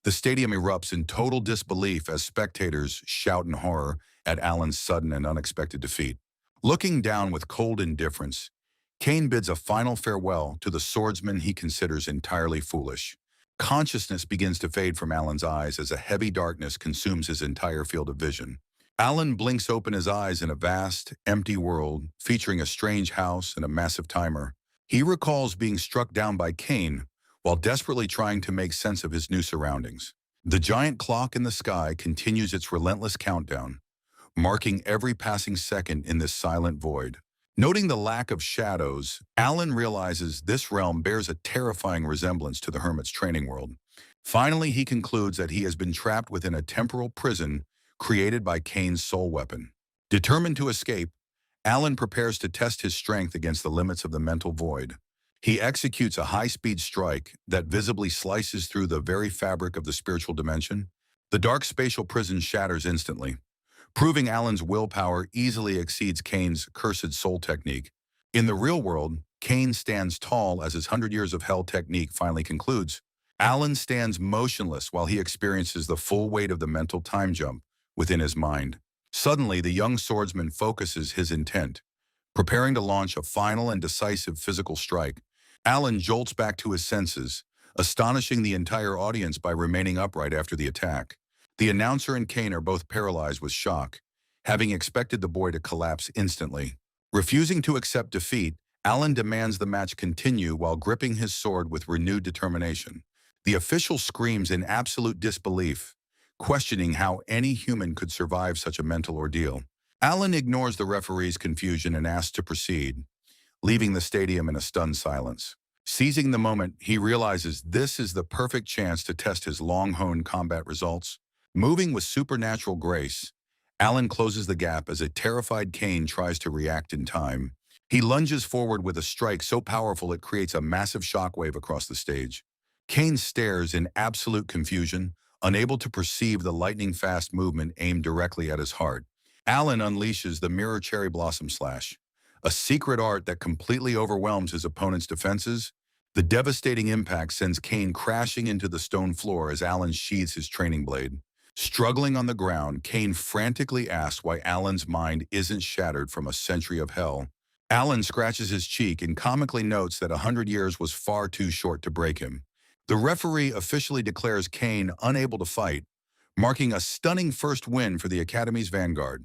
The stadium erupts in total disbelief as spectators shout in horror at Alan's sudden and unexpected defeat. Looking down with cold indifference, Kane bids a final farewell to the swordsman he considers entirely foolish. Consciousness begins to fade from Alan's eyes as a heavy darkness consumes his entire field of vision. Alan blinks open his eyes in a vast, empty world featuring a strange house and a massive timer. He recalls being struck down by Kane while desperately trying to make sense of his new surroundings. The giant clock in the sky continues its relentless countdown, marking every passing second in this silent void. Noting the lack of shadows, Alan realizes this realm bears a terrifying resemblance to the Hermit's training world. Finally, he concludes that he has been trapped within a temporal prison created by Kane's soul weapon. Determined to escape, Alan prepares to test his strength against the limits of the mental void. He executes a high-speed strike that visibly slices through the very fabric of the spiritual dimension. The dark spatial prison shatters instantly, proving Alan's willpower easily exceeds Kane's cursed soul technique. In the real world, Kane stands tall as his 100 Years of Hell technique finally concludes. Alan stands motionless while he experiences the full weight of the mental time jump within his mind. Suddenly, the young swordsman focuses his intent, preparing to launch a final and decisive physical strike. Alan jolts back to his senses, astonishing the entire audience by remaining upright after the attack. The announcer and Kane are both paralyzed with shock, having expected the boy to collapse instantly. Refusing to accept defeat, Alan demands the match continue while gripping his sword with renewed determination. The official screams in absolute disbelief, questioning how any human could survive such a mental ordeal. Alan ignores the referee's confusion and asks to proceed, leaving the stadium in a stunned silence. Seizing the moment, he realizes this is the perfect chance to test his long-honed combat results. Moving with supernatural grace, Alan closes the gap as a terrified Kane tries to react in time. He lunges forward with a strike so powerful it creates a massive shockwave across the stage. Kane stares in absolute confusion, unable to perceive the lightning-fast movement aimed directly at his heart. Alan unleashes the Mirror Cherry Blossom Slash, a secret art that completely overwhelms his opponent's defenses. The devastating impact sends Kane crashing into the stone floor as Alan sheathes his training blade. Struggling on the ground, Kane frantically asks why Alan's mind isn't shattered from a century of hell. Alan scratches his cheek and comically notes that 100 years was far too short to break him. The referee officially declares Kane unable to fight, marking a stunning first win for the Academy's vanguard.